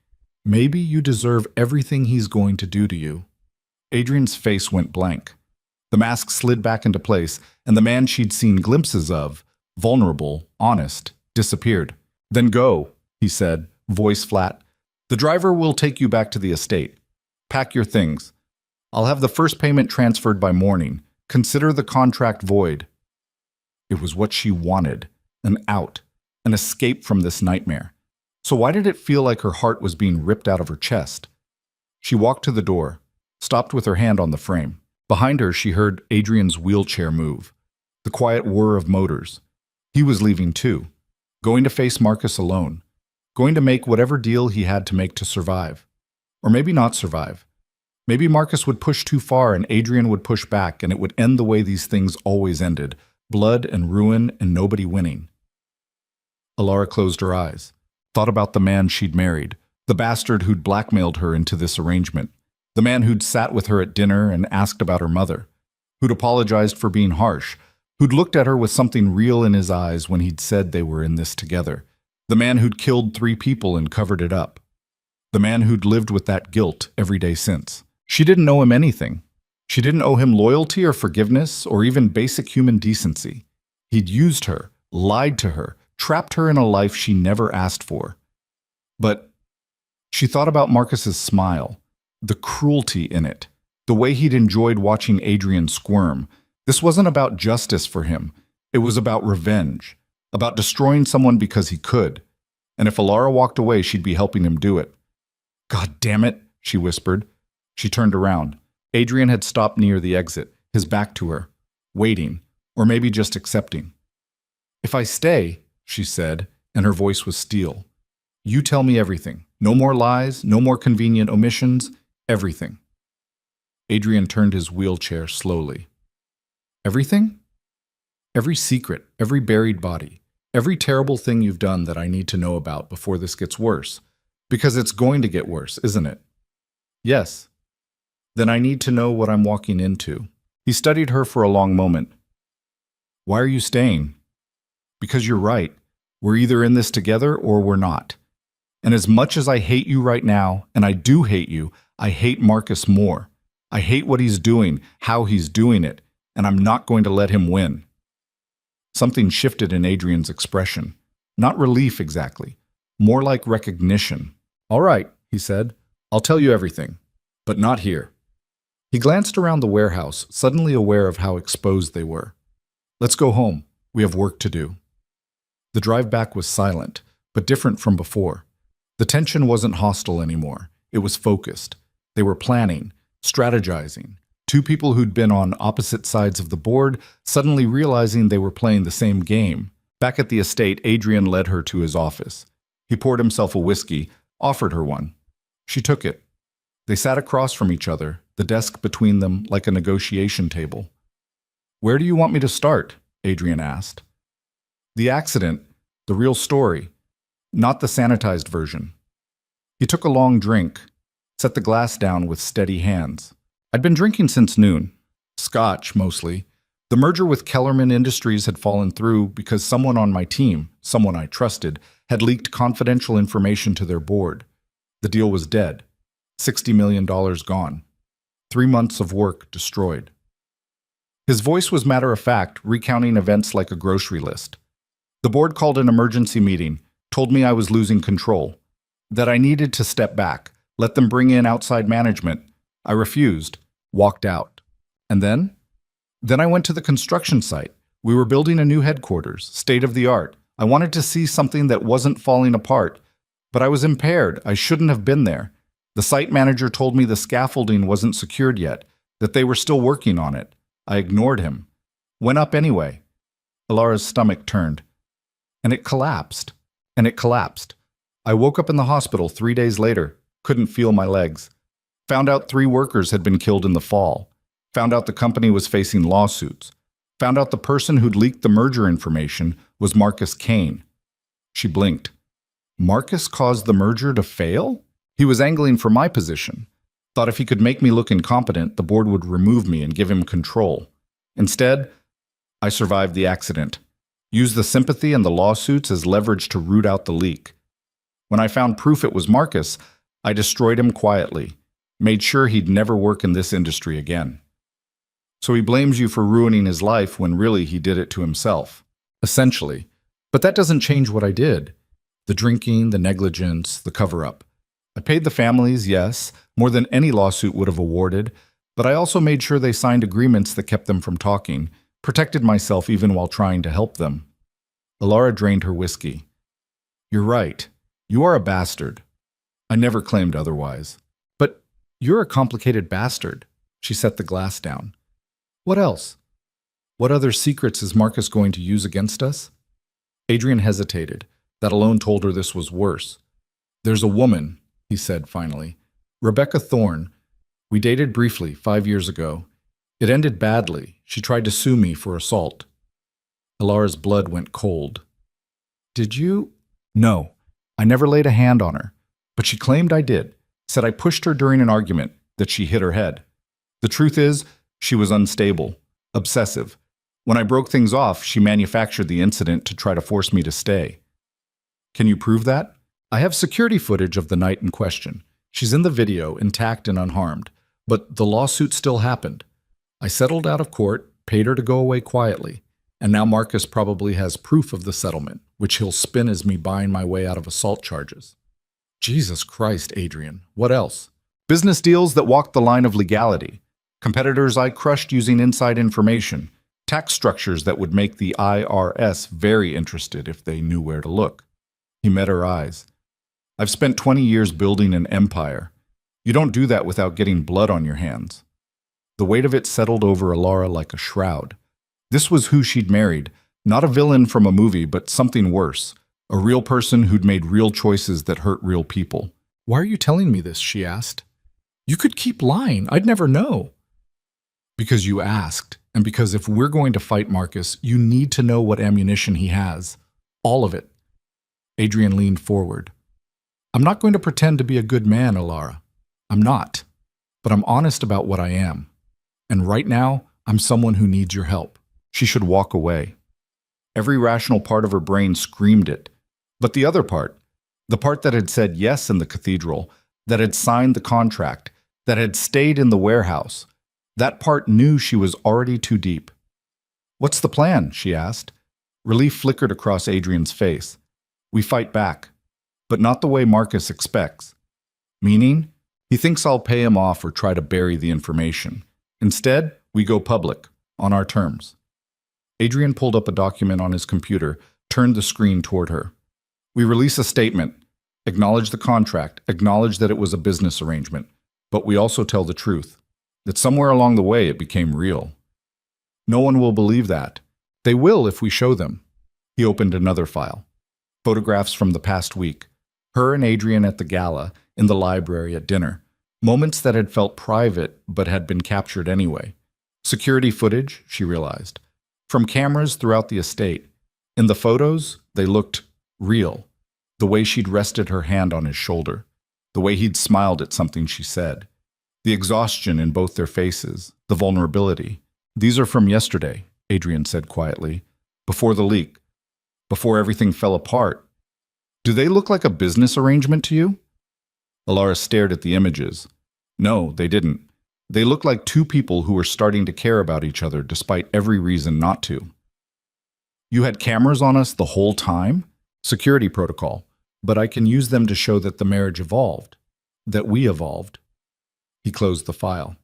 Maybe you deserve everything he's going to do to you. Adrian's face went blank. The mask slid back into place, and the man she'd seen glimpses of, vulnerable, honest, disappeared. Then go, he said, voice flat. The driver will take you back to the estate. Pack your things. I'll have the first payment transferred by morning. Consider the contract void. It was what she wanted, an out, an escape from this nightmare. So why did it feel like her heart was being ripped out of her chest? She walked to the door, stopped with her hand on the frame. Behind her, she heard Adrian's wheelchair move, the quiet whir of motors. He was leaving too, going to face Marcus alone, going to make whatever deal he had to make to survive. Or maybe not survive. Maybe Marcus would push too far and Adrian would push back, and it would end the way these things always ended, blood and ruin and nobody winning. Alara closed her eyes, thought about the man she'd married, the bastard who'd blackmailed her into this arrangement, the man who'd sat with her at dinner and asked about her mother, who'd apologized for being harsh, who'd looked at her with something real in his eyes when he'd said they were in this together, the man who'd killed 3 people and covered it up, the man who'd lived with that guilt every day since. She didn't owe him anything. She didn't owe him loyalty or forgiveness or even basic human decency. He'd used her, lied to her, trapped her in a life she never asked for. But she thought about Marcus's smile, the cruelty in it, the way he'd enjoyed watching Adrian squirm. This wasn't about justice for him. It was about revenge, about destroying someone because he could. And if Alara walked away, she'd be helping him do it. God damn it, she whispered. She turned around. Adrian had stopped near the exit, his back to her, waiting, or maybe just accepting. If I stay, she said, and her voice was steel, you tell me everything. No more lies, no more convenient omissions, everything. Adrian turned his wheelchair slowly. Everything? Every secret, every buried body, every terrible thing you've done that I need to know about before this gets worse. Because it's going to get worse, isn't it? Yes. Then I need to know what I'm walking into. He studied her for a long moment. Why are you staying? Because you're right. We're either in this together or we're not. And as much as I hate you right now, and I do hate you, I hate Marcus more. I hate what he's doing, how he's doing it, and I'm not going to let him win. Something shifted in Adrian's expression. Not relief exactly, more like recognition. All right, he said, I'll tell you everything, but not here. He glanced around the warehouse, suddenly aware of how exposed they were. Let's go home. We have work to do. The drive back was silent, but different from before. The tension wasn't hostile anymore. It was focused. They were planning, strategizing. 2 people who'd been on opposite sides of the board suddenly realizing they were playing the same game. Back at the estate, Adrian led her to his office. He poured himself a whiskey, offered her one. She took it. They sat across from each other, the desk between them like a negotiation table. Where do you want me to start? Adrian asked. The accident, the real story, not the sanitized version. He took a long drink, set the glass down with steady hands. I'd been drinking since noon. Scotch, mostly. The merger with Kellerman Industries had fallen through because someone on my team, someone I trusted, had leaked confidential information to their board. The deal was dead. $60 million gone. 3 months of work destroyed. His voice was matter-of-fact, recounting events like a grocery list. The board called an emergency meeting, told me I was losing control, that I needed to step back, let them bring in outside management. I refused, walked out. And then? Then I went to the construction site. We were building a new headquarters, state-of-the-art. I wanted to see something that wasn't falling apart, but I was impaired. I shouldn't have been there. The site manager told me the scaffolding wasn't secured yet, that they were still working on it. I ignored him. Went up anyway. Alara's stomach turned. And it collapsed. And it collapsed. I woke up in the hospital 3 days later, couldn't feel my legs. Found out 3 workers had been killed in the fall. Found out the company was facing lawsuits. Found out the person who'd leaked the merger information was Marcus Kane. She blinked. Marcus caused the merger to fail? He was angling for my position. Thought if he could make me look incompetent, the board would remove me and give him control. Instead, I survived the accident. Used the sympathy and the lawsuits as leverage to root out the leak. When I found proof it was Marcus, I destroyed him quietly. Made sure he'd never work in this industry again. So he blames you for ruining his life when really he did it to himself. Essentially. But that doesn't change what I did. The drinking, the negligence, the cover-up. I paid the families, yes, more than any lawsuit would have awarded, but I also made sure they signed agreements that kept them from talking, protected myself even while trying to help them. Alara drained her whiskey. You're right. You are a bastard. I never claimed otherwise. But you're a complicated bastard. She set the glass down. What else? What other secrets is Marcus going to use against us? Adrian hesitated. That alone told her this was worse. There's a woman, he said finally. Rebecca Thorne. We dated briefly 5 years ago. It ended badly. She tried to sue me for assault. Alara's blood went cold. Did you? No. I never laid a hand on her. But she claimed I did. Said I pushed her during an argument, that she hit her head. The truth is, she was unstable, obsessive. When I broke things off, she manufactured the incident to try to force me to stay. Can you prove that? I have security footage of the night in question. She's in the video, intact and unharmed. But the lawsuit still happened. I settled out of court, paid her to go away quietly, and now Marcus probably has proof of the settlement, which he'll spin as me buying my way out of assault charges. Jesus Christ, Adrian. What else? Business deals that walked the line of legality. Competitors I crushed using inside information. Tax structures that would make the IRS very interested if they knew where to look. He met her eyes. I've spent 20 years building an empire. You don't do that without getting blood on your hands. The weight of it settled over Alara like a shroud. This was who she'd married, not a villain from a movie, but something worse. A real person who'd made real choices that hurt real people. Why are you telling me this? She asked. You could keep lying. I'd never know. Because you asked, and because if we're going to fight Marcus, you need to know what ammunition he has. All of it. Adrian leaned forward. I'm not going to pretend to be a good man, Alara. I'm not. But I'm honest about what I am. And right now, I'm someone who needs your help. She should walk away. Every rational part of her brain screamed it. But the other part, the part that had said yes in the cathedral, that had signed the contract, that had stayed in the warehouse, that part knew she was already too deep. What's the plan? She asked. Relief flickered across Adrian's face. We fight back, but not the way Marcus expects. Meaning, he thinks I'll pay him off or try to bury the information. Instead, we go public, on our terms. Adrian pulled up a document on his computer, turned the screen toward her. We release a statement, acknowledge the contract, acknowledge that it was a business arrangement, but we also tell the truth, that somewhere along the way it became real. No one will believe that. They will if we show them. He opened another file. Photographs from the past week. Her and Adrian at the gala, in the library at dinner. Moments that had felt private but had been captured anyway. Security footage, she realized. From cameras throughout the estate. In the photos, they looked real. The way she'd rested her hand on his shoulder. The way he'd smiled at something she said. The exhaustion in both their faces. The vulnerability. These are from yesterday, Adrian said quietly. Before the leak. Before everything fell apart. Do they look like a business arrangement to you? Alara stared at the images. No, they didn't. They looked like two people who were starting to care about each other despite every reason not to. You had cameras on us the whole time? Security protocol. But I can use them to show that the marriage evolved. That we evolved. He closed the file.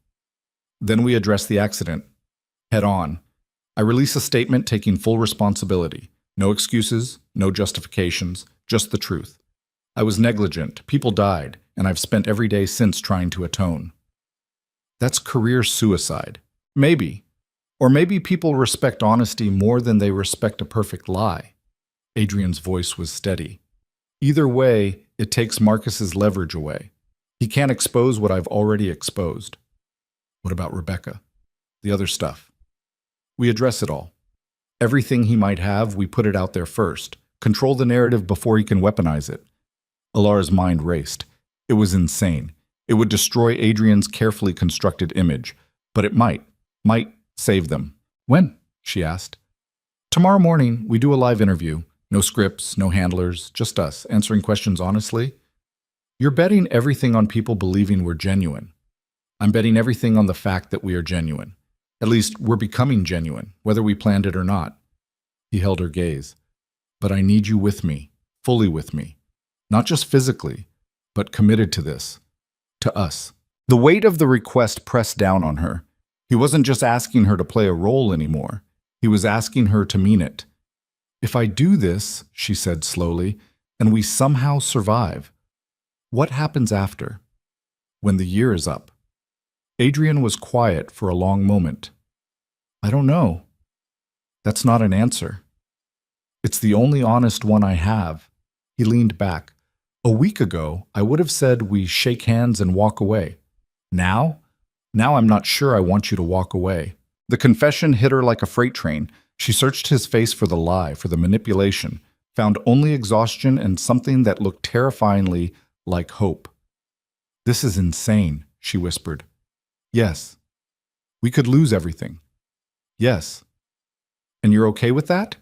Then we address the accident. Head on. I release a statement taking full responsibility. No excuses, no justifications, just the truth. I was negligent, people died, and I've spent every day since trying to atone. That's career suicide. Maybe. Or maybe people respect honesty more than they respect a perfect lie. Adrian's voice was steady. Either way, it takes Marcus's leverage away. He can't expose what I've already exposed. What about Rebecca? The other stuff. We address it all. Everything he might have, we put it out there first. Control the narrative before he can weaponize it. Alara's mind raced. It was insane. It would destroy Adrian's carefully constructed image. But it might save them. When? She asked. Tomorrow morning, we do a live interview. No scripts, no handlers, just us, answering questions honestly. You're betting everything on people believing we're genuine. I'm betting everything on the fact that we are genuine. At least, we're becoming genuine, whether we planned it or not. He held her gaze. But I need you with me, fully with me. Not just physically, but committed to this. To us. The weight of the request pressed down on her. He wasn't just asking her to play a role anymore. He was asking her to mean it. If I do this, she said slowly, and we somehow survive, what happens after? When the year is up? Adrian was quiet for a long moment. I don't know. That's not an answer. It's the only honest one I have. He leaned back. A week ago, I would have said we shake hands and walk away. Now I'm not sure I want you to walk away. The confession hit her like a freight train. She searched his face for the lie, for the manipulation, found only exhaustion and something that looked terrifyingly like hope. This is insane, she whispered. Yes. We could lose everything. Yes. And you're okay with that?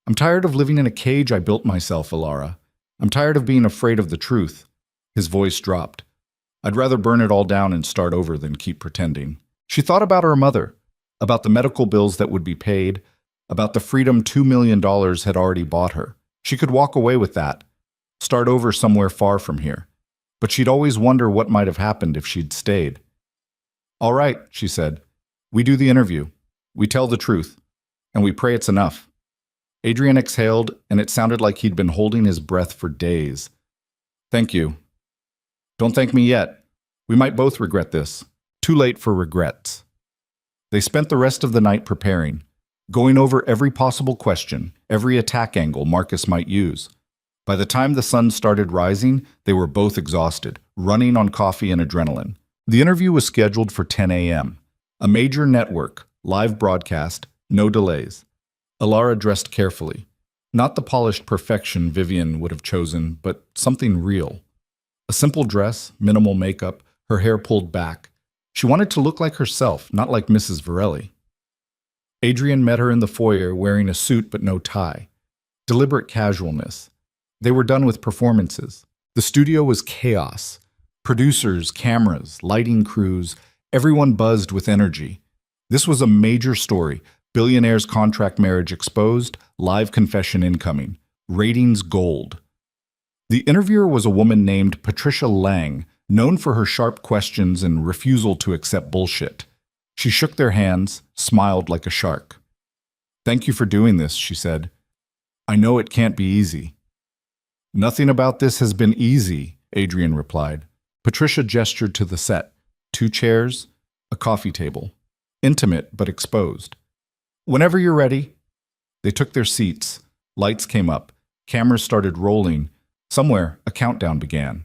I'm tired of living in a cage I built myself, Alara. I'm tired of being afraid of the truth. His voice dropped. I'd rather burn it all down and start over than keep pretending. She thought about her mother, about the medical bills that would be paid, about the freedom $2 million had already bought her. She could walk away with that, start over somewhere far from here. But she'd always wonder what might have happened if she'd stayed. All right, she said. We do the interview. We tell the truth. And we pray it's enough. Adrian exhaled, and it sounded like he'd been holding his breath for days. Thank you. Don't thank me yet. We might both regret this. Too late for regrets. They spent the rest of the night preparing, going over every possible question, every attack angle Marcus might use. By the time the sun started rising, they were both exhausted, running on coffee and adrenaline. The interview was scheduled for 10 a.m. A major network, live broadcast, no delays. Alara dressed carefully. Not the polished perfection Vivian would have chosen, but something real. A simple dress, minimal makeup, her hair pulled back. She wanted to look like herself, not like Mrs. Varelli. Adrian met her in the foyer wearing a suit but no tie. Deliberate casualness. They were done with performances. The studio was chaos. Producers, cameras, lighting crews, everyone buzzed with energy. This was a major story. Billionaire's contract marriage exposed, live confession incoming. Ratings gold. The interviewer was a woman named Patricia Lang, known for her sharp questions and refusal to accept bullshit. She shook their hands, smiled like a shark. Thank you for doing this, she said. I know it can't be easy. Nothing about this has been easy, Adrian replied. Patricia gestured to the set. 2 chairs, a coffee table. Intimate but exposed. Whenever you're ready. They took their seats. Lights came up. Cameras started rolling. Somewhere, a countdown began.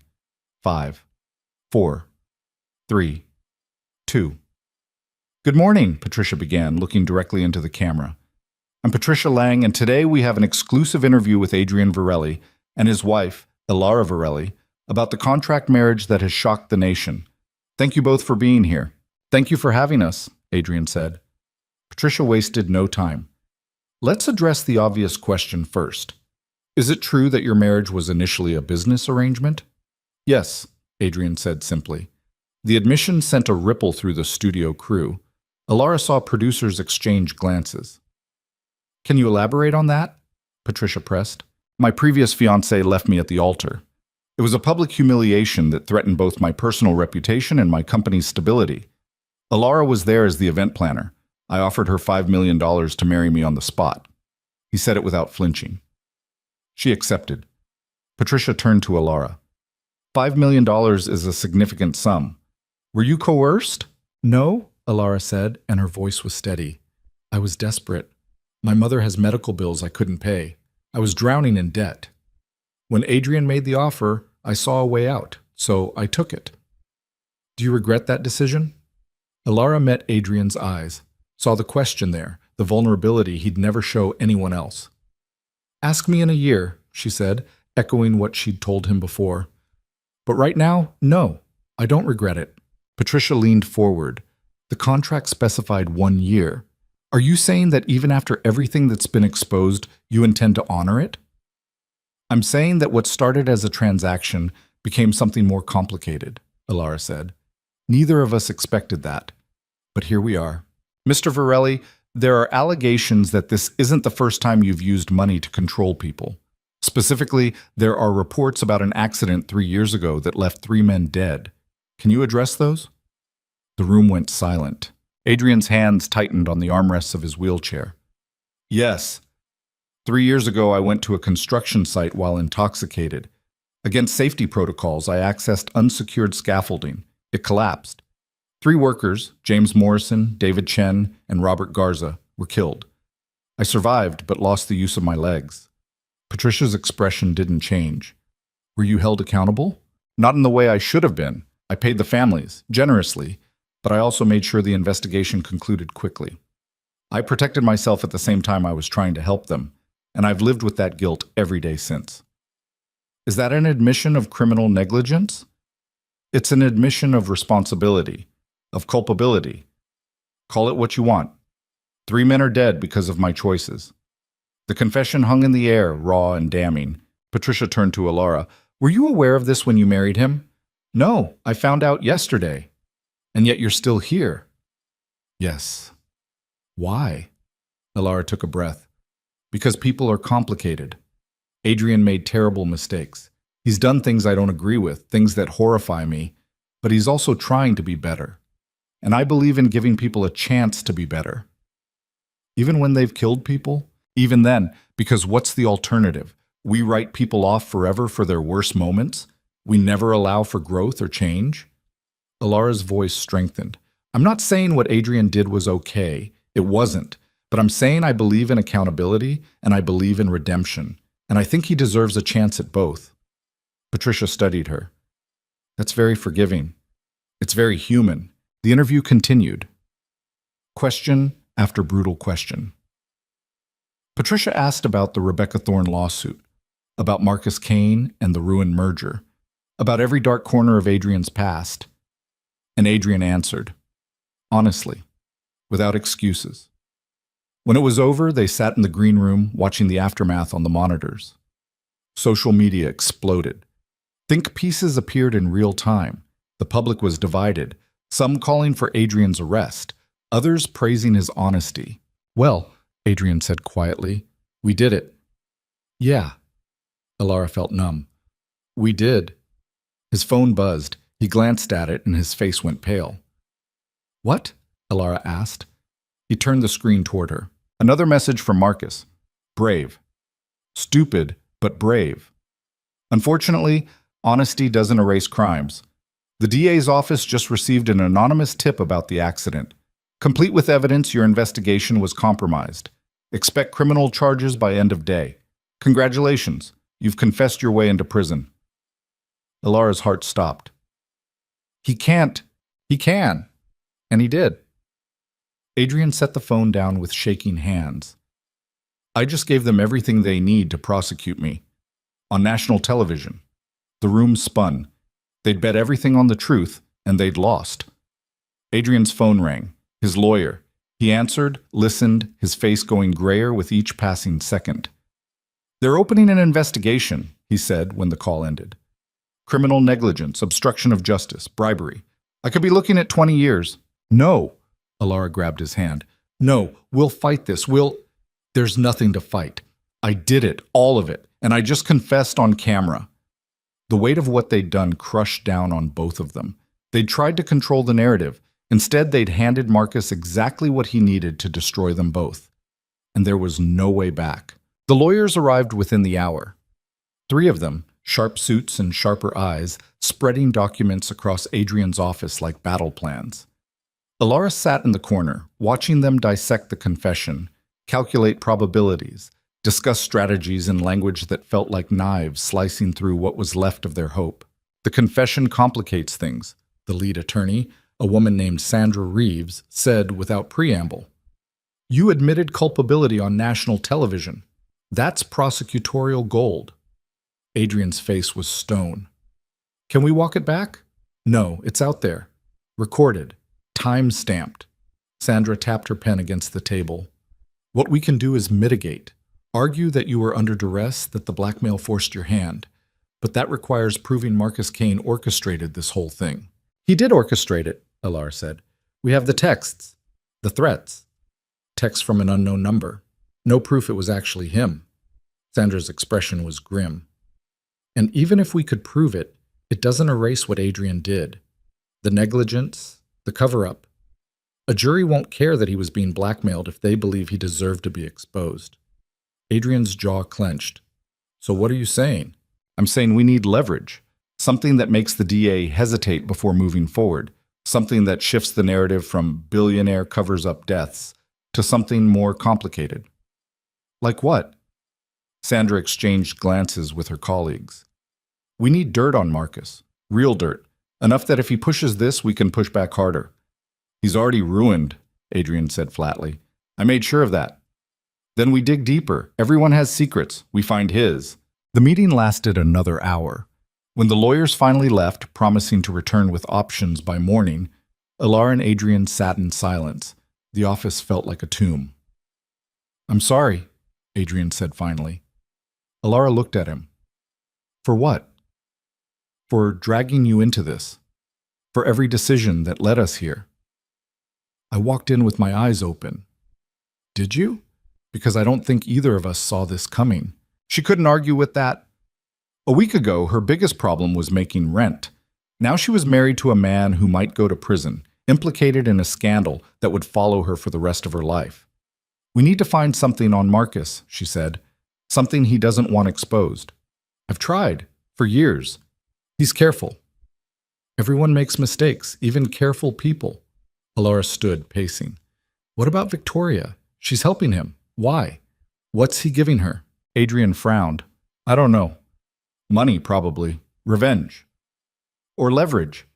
5, 4, 3, 2. Good morning, Patricia began, looking directly into the camera. I'm Patricia Lang, and today we have an exclusive interview with Adrian Varelli and his wife, Alara Varelli, about the contract marriage that has shocked the nation. Thank you both for being here. Thank you for having us, Adrian said. Patricia wasted no time. Let's address the obvious question first. Is it true that your marriage was initially a business arrangement? Yes, Adrian said simply. The admission sent a ripple through the studio crew. Alara saw producers exchange glances. Can you elaborate on that? Patricia pressed. My previous fiancé left me at the altar. It was a public humiliation that threatened both my personal reputation and my company's stability. Alara was there as the event planner. I offered her $5 million to marry me on the spot. He said it without flinching. She accepted. Patricia turned to Alara. $5 million is a significant sum. Were you coerced? No, Alara said, and her voice was steady. I was desperate. My mother has medical bills I couldn't pay. I was drowning in debt. When Adrian made the offer, I saw a way out, so I took it. Do you regret that decision? Ilara met Adrian's eyes, saw the question there, the vulnerability he'd never show anyone else. Ask me in a year, she said, echoing what she'd told him before. But right now, no, I don't regret it. Patricia leaned forward. The contract specified 1 year. Are you saying that even after everything that's been exposed, you intend to honor it? I'm saying that what started as a transaction became something more complicated, Ilara said. Neither of us expected that. But here we are. Mr. Varelli, there are allegations that this isn't the first time you've used money to control people. Specifically, there are reports about an accident 3 years ago that left 3 men dead. Can you address those? The room went silent. Adrian's hands tightened on the armrests of his wheelchair. Yes. 3 years ago, I went to a construction site while intoxicated. Against safety protocols, I accessed unsecured scaffolding. It collapsed. 3 workers, James Morrison, David Chen, and Robert Garza, were killed. I survived, but lost the use of my legs. Patricia's expression didn't change. Were you held accountable? Not in the way I should have been. I paid the families, generously, but I also made sure the investigation concluded quickly. I protected myself at the same time I was trying to help them, and I've lived with that guilt every day since. Is that an admission of criminal negligence? It's an admission of responsibility, of culpability. Call it what you want. 3 men are dead because of my choices. The confession hung in the air, raw and damning. Patricia turned to Ilara. Were you aware of this when you married him? No, I found out yesterday. And yet you're still here. Yes. Why? Ilara took a breath. Because people are complicated. Adrian made terrible mistakes. He's done things I don't agree with, things that horrify me, but he's also trying to be better. And I believe in giving people a chance to be better. Even when they've killed people? Even then, because what's the alternative? We write people off forever for their worst moments? We never allow for growth or change? Ilara's voice strengthened. I'm not saying what Adrian did was okay. It wasn't. But I'm saying I believe in accountability and I believe in redemption. And I think he deserves a chance at both. Patricia studied her. That's very forgiving. It's very human. The interview continued. Question after brutal question. Patricia asked about the Rebecca Thorne lawsuit, about Marcus Kane and the ruined merger, about every dark corner of Adrian's past. And Adrian answered, honestly, without excuses. When it was over, they sat in the green room watching the aftermath on the monitors. Social media exploded. Think pieces appeared in real time. The public was divided, some calling for Adrian's arrest, others praising his honesty. Well, Adrian said quietly, we did it. Yeah. Ilara felt numb. We did. His phone buzzed. He glanced at it and his face went pale. What? Ilara asked. He turned the screen toward her. Another message from Marcus. Brave. Stupid, but brave. Unfortunately, honesty doesn't erase crimes. The DA's office just received an anonymous tip about the accident. Complete with evidence your investigation was compromised. Expect criminal charges by end of day. Congratulations, you've confessed your way into prison. Ilara's heart stopped. He can't. He can. And he did. Adrian set the phone down with shaking hands. I just gave them everything they need to prosecute me. On national television. The room spun. They'd bet everything on the truth, and they'd lost. Adrian's phone rang. His lawyer. He answered, listened, his face going grayer with each passing second. They're opening an investigation, he said when the call ended. Criminal negligence, obstruction of justice, bribery. I could be looking at 20 years. No. Ilara grabbed his hand. No, we'll fight this. There's nothing to fight. I did it, all of it, and I just confessed on camera. The weight of what they'd done crushed down on both of them. They'd tried to control the narrative. Instead, they'd handed Marcus exactly what he needed to destroy them both. And there was no way back. The lawyers arrived within the hour. 3 of them, sharp suits and sharper eyes, spreading documents across Adrian's office like battle plans. Ilara sat in the corner, watching them dissect the confession, calculate probabilities, discuss strategies in language that felt like knives slicing through what was left of their hope. The confession complicates things, the lead attorney, a woman named Sandra Reeves, said without preamble. You admitted culpability on national television. That's prosecutorial gold. Adrian's face was stone. Can we walk it back? No, it's out there. Recorded. Time-stamped. Sandra tapped her pen against the table. What we can do is mitigate. Argue that you were under duress, that the blackmail forced your hand. But that requires proving Marcus Kane orchestrated this whole thing. He did orchestrate it, Alar said. We have the texts. The threats. Text from an unknown number. No proof it was actually him. Sandra's expression was grim. And even if we could prove it, it doesn't erase what Adrian did. The negligence, the cover-up. A jury won't care that he was being blackmailed if they believe he deserved to be exposed. Adrian's jaw clenched. So what are you saying? I'm saying we need leverage. Something that makes the DA hesitate before moving forward. Something that shifts the narrative from billionaire covers up deaths to something more complicated. Like what? Sandra exchanged glances with her colleagues. We need dirt on Marcus. Real dirt. Enough that if he pushes this, we can push back harder. He's already ruined, Adrian said flatly. I made sure of that. Then we dig deeper. Everyone has secrets. We find his. The meeting lasted another hour. When the lawyers finally left, promising to return with options by morning, Alar and Adrian sat in silence. The office felt like a tomb. I'm sorry, Adrian said finally. Alara looked at him. For what? For dragging you into this. For every decision that led us here. I walked in with my eyes open. Did you? Because I don't think either of us saw this coming. She couldn't argue with that. A week ago, her biggest problem was making rent. Now she was married to a man who might go to prison, implicated in a scandal that would follow her for the rest of her life. We need to find something on Marcus, she said. Something he doesn't want exposed. I've tried, for years. He's careful. Everyone makes mistakes, even careful people. Alara stood, pacing. What about Victoria? She's helping him. Why? What's he giving her? Adrian frowned. I don't know. Money, probably. Revenge. Or leverage.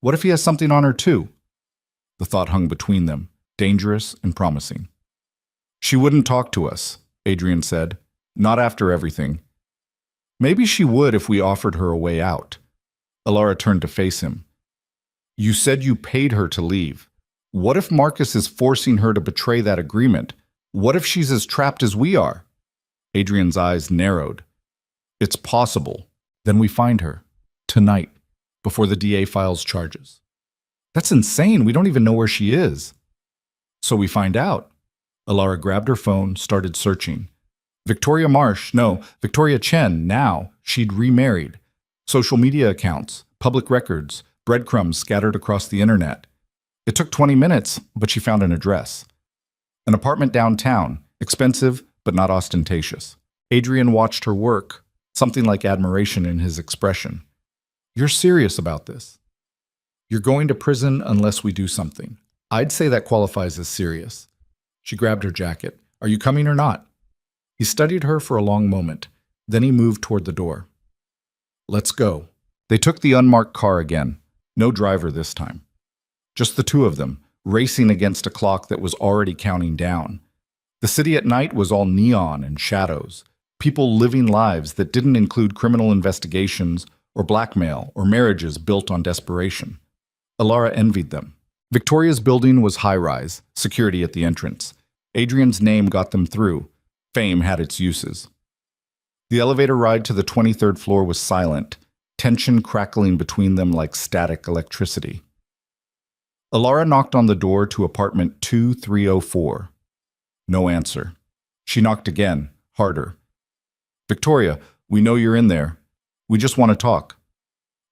What if he has something on her, too? The thought hung between them, dangerous and promising. She wouldn't talk to us, Adrian said. Not after everything. Maybe she would if we offered her a way out. Alara turned to face him. You said you paid her to leave. What if Marcus is forcing her to betray that agreement? What if she's as trapped as we are? Adrian's eyes narrowed. It's possible. Then we find her. Tonight. Before the DA files charges. That's insane. We don't even know where she is. So we find out. Alara grabbed her phone, started searching. Victoria Marsh, no, Victoria Chen, now. She'd remarried. Social media accounts, public records, breadcrumbs scattered across the internet. It took 20 minutes, but she found an address. An apartment downtown, expensive but not ostentatious. Adrian watched her work, something like admiration in his expression. You're serious about this. You're going to prison unless we do something. I'd say that qualifies as serious. She grabbed her jacket. Are you coming or not? He studied her for a long moment. Then he moved toward the door. Let's go. They took the unmarked car again. No driver this time. Just the two of them, racing against a clock that was already counting down. The city at night was all neon and shadows. People living lives that didn't include criminal investigations or blackmail or marriages built on desperation. Alara envied them. Victoria's building was high-rise, security at the entrance. Adrian's name got them through. Fame had its uses. The elevator ride to the 23rd floor was silent, tension crackling between them like static electricity. Alara knocked on the door to apartment 2304. No answer. She knocked again, harder. Victoria, we know you're in there. We just want to talk.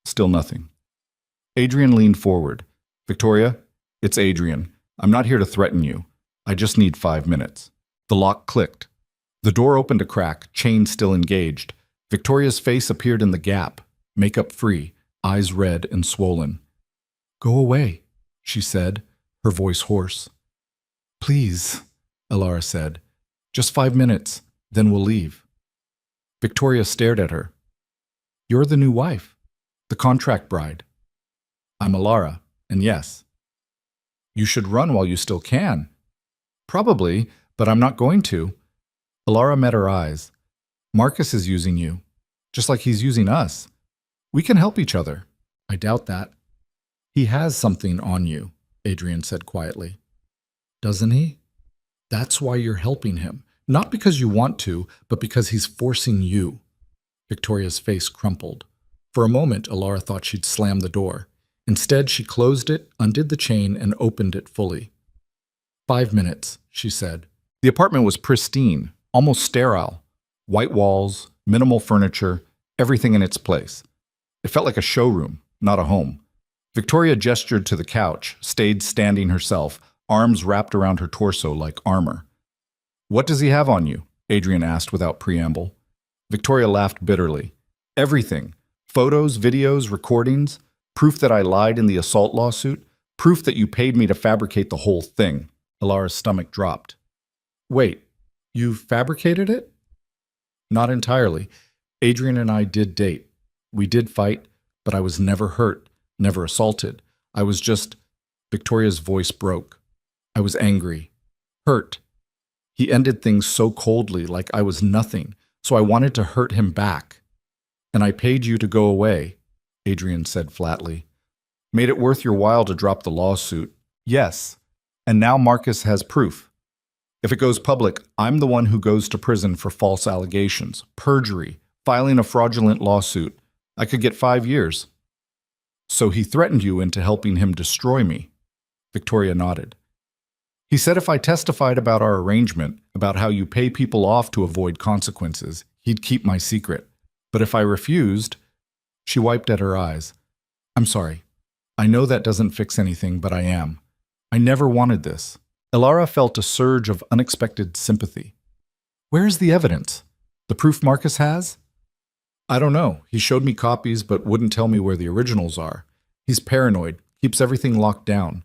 Still nothing. Adrian leaned forward. Victoria, it's Adrian. I'm not here to threaten you. I just need 5 minutes. The lock clicked. The door opened a crack, chain still engaged. Victoria's face appeared in the gap, makeup free, eyes red and swollen. Go away, she said, her voice hoarse. Please, Alara said. Just 5 minutes, then we'll leave. Victoria stared at her. You're the new wife. The contract bride. I'm Alara, and yes. You should run while you still can. Probably, but I'm not going to. Alara met her eyes. Marcus is using you, just like he's using us. We can help each other. I doubt that. He has something on you, Adrian said quietly. Doesn't he? That's why you're helping him. Not because you want to, but because he's forcing you. Victoria's face crumpled. For a moment, Alara thought she'd slam the door. Instead, she closed it, undid the chain, and opened it fully. 5 minutes, she said. The apartment was pristine, almost sterile. White walls, minimal furniture, everything in its place. It felt like a showroom, not a home. Victoria gestured to the couch, stayed standing herself, arms wrapped around her torso like armor. What does he have on you? Adrian asked without preamble. Victoria laughed bitterly. Everything. Photos, videos, recordings, proof that I lied in the assault lawsuit, proof that you paid me to fabricate the whole thing. Alara's stomach dropped. Wait, you fabricated it? Not entirely. Adrian and I did date. We did fight, but I was never hurt, never assaulted. I was just... Victoria's voice broke. I was angry. Hurt. He ended things so coldly, like I was nothing, so I wanted to hurt him back. And I paid you to go away, Adrian said flatly. Made it worth your while to drop the lawsuit. Yes. And now Marcus has proof. If it goes public, I'm the one who goes to prison for false allegations, perjury, filing a fraudulent lawsuit. I could get 5 years. So he threatened you into helping him destroy me. Victoria nodded. He said if I testified about our arrangement, about how you pay people off to avoid consequences, he'd keep my secret. But if I refused... She wiped at her eyes. I'm sorry. I know that doesn't fix anything, but I am. I never wanted this. Alara felt a surge of unexpected sympathy. Where's the evidence? The proof Marcus has? I don't know. He showed me copies, but wouldn't tell me where the originals are. He's paranoid, keeps everything locked down.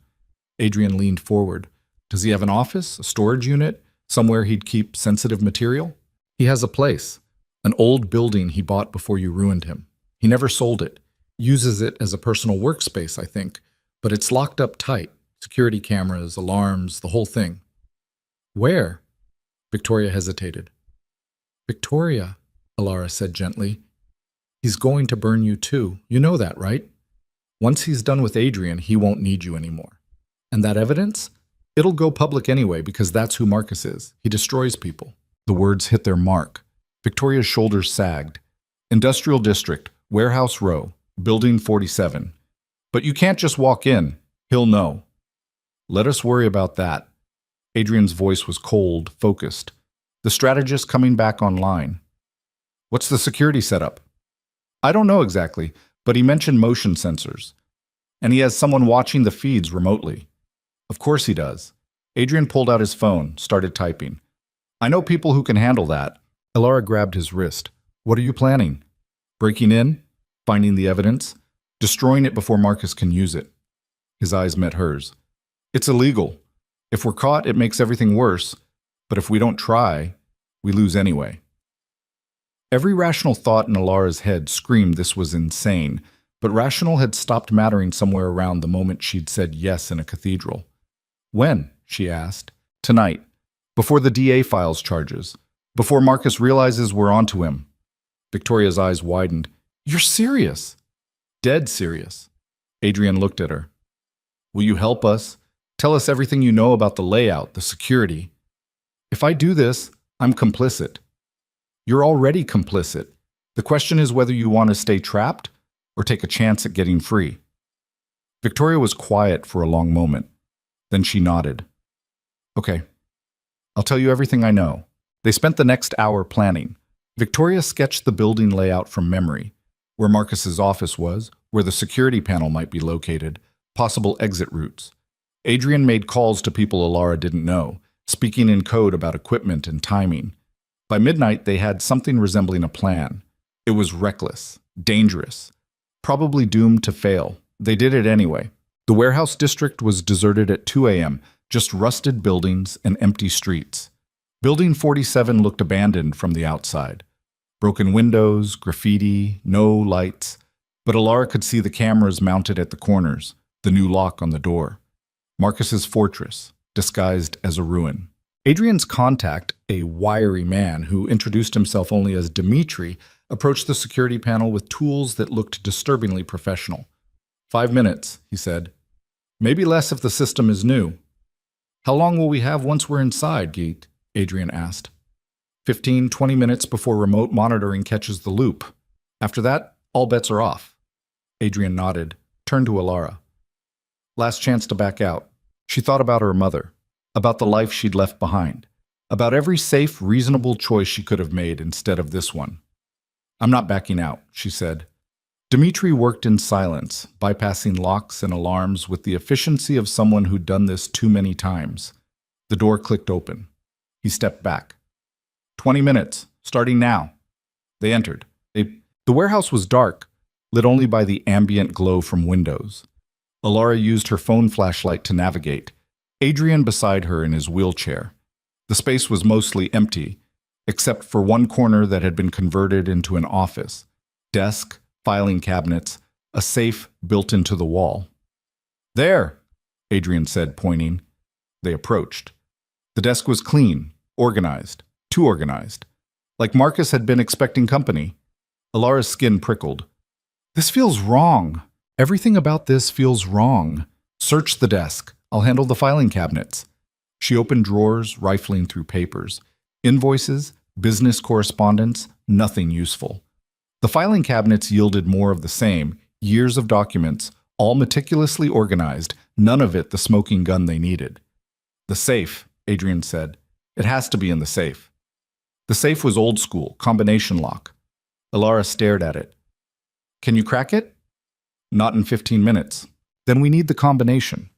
Adrian leaned forward. Does he have an office, a storage unit, somewhere he'd keep sensitive material? He has a place, an old building he bought before you ruined him. He never sold it. Uses it as a personal workspace, I think, but it's locked up tight. Security cameras, alarms, the whole thing. Where? Victoria hesitated. Victoria, Alara said gently. He's going to burn you too. You know that, right? Once he's done with Adrian, he won't need you anymore. And that evidence? It'll go public anyway because that's who Marcus is. He destroys people. The words hit their mark. Victoria's shoulders sagged. Industrial District, Warehouse Row, Building 47. But you can't just walk in. He'll know. Let us worry about that. Adrian's voice was cold, focused. The strategist coming back online. What's the security setup? I don't know exactly, but he mentioned motion sensors. And he has someone watching the feeds remotely. Of course he does. Adrian pulled out his phone, started typing. I know people who can handle that. Alara grabbed his wrist. What are you planning? Breaking in? Finding the evidence? Destroying it before Marcus can use it? His eyes met hers. It's illegal. If we're caught, it makes everything worse. But if we don't try, we lose anyway. Every rational thought in Alara's head screamed this was insane, but rational had stopped mattering somewhere around the moment she'd said yes in a cathedral. When? She asked. Tonight. Before the DA files charges. Before Marcus realizes we're onto him. Victoria's eyes widened. You're serious? Dead serious. Adrian looked at her. Will you help us? Tell us everything you know about the layout, the security. If I do this, I'm complicit. You're already complicit. The question is whether you want to stay trapped or take a chance at getting free. Victoria was quiet for a long moment. Then she nodded. Okay, I'll tell you everything I know. They spent the next hour planning. Victoria sketched the building layout from memory, where Marcus's office was, where the security panel might be located, possible exit routes. Adrian made calls to people Alara didn't know, speaking in code about equipment and timing. By midnight, they had something resembling a plan. It was reckless, dangerous, probably doomed to fail. They did it anyway. The warehouse district was deserted at 2 a.m., just rusted buildings and empty streets. Building 47 looked abandoned from the outside. Broken windows, graffiti, no lights. But Alara could see the cameras mounted at the corners, the new lock on the door. Marcus's fortress, disguised as a ruin. Adrian's contact, a wiry man who introduced himself only as Dimitri, approached the security panel with tools that looked disturbingly professional. 5 minutes, he said. Maybe less if the system is new. How long will we have once we're inside, Geet? Adrian asked. 15, 20 minutes before remote monitoring catches the loop. After that, all bets are off. Adrian nodded, turned to Alara. Last chance to back out. She thought about her mother, about the life she'd left behind, about every safe, reasonable choice she could have made instead of this one. I'm not backing out, she said. Dimitri worked in silence, bypassing locks and alarms with the efficiency of someone who'd done this too many times. The door clicked open. He stepped back. 20 minutes, starting now. They entered. The warehouse was dark, lit only by the ambient glow from windows. Alara used her phone flashlight to navigate, Adrian beside her in his wheelchair. The space was mostly empty, except for one corner that had been converted into an office. Desk, filing cabinets, a safe built into the wall. There, Adrian said, pointing. They approached. The desk was clean, organized, too organized. Like Marcus had been expecting company. Alara's skin prickled. This feels wrong. Everything about this feels wrong. Search the desk. I'll handle the filing cabinets. She opened drawers, rifling through papers. Invoices, business correspondence, nothing useful. The filing cabinets yielded more of the same, years of documents, all meticulously organized, none of it the smoking gun they needed. The safe, Adrian said. It has to be in the safe. The safe was old school, combination lock. Alara stared at it. Can you crack it? Not in 15 minutes. Then we need the combination.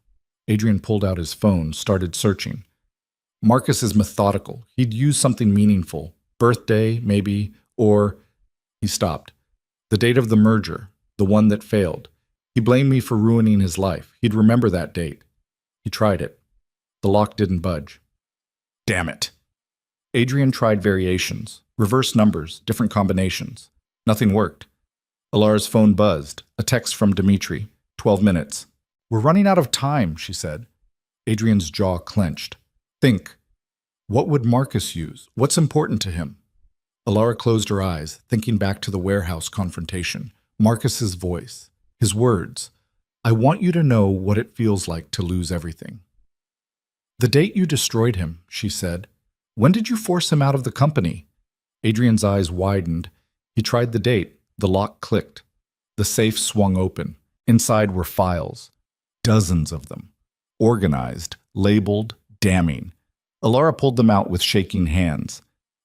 Adrian pulled out his phone, started searching. Marcus is methodical. He'd use something meaningful. Birthday, maybe, or... He stopped. The date of the merger, the one that failed. He blamed me for ruining his life. He'd remember that date. He tried it. The lock didn't budge. Damn it. Adrian tried variations, reverse numbers, different combinations. Nothing worked. Alara's phone buzzed. A text from Dimitri. 12 minutes. We're running out of time, she said. Adrian's jaw clenched. Think. What would Marcus use? What's important to him? Alara closed her eyes, thinking back to the warehouse confrontation. Marcus's voice. His words. I want you to know what it feels like to lose everything. The date you destroyed him, she said. When did you force him out of the company? Adrian's eyes widened. He tried the date. The lock clicked. The safe swung open. Inside were files. Dozens of them. Organized, labeled, damning. Alara pulled them out with shaking hands.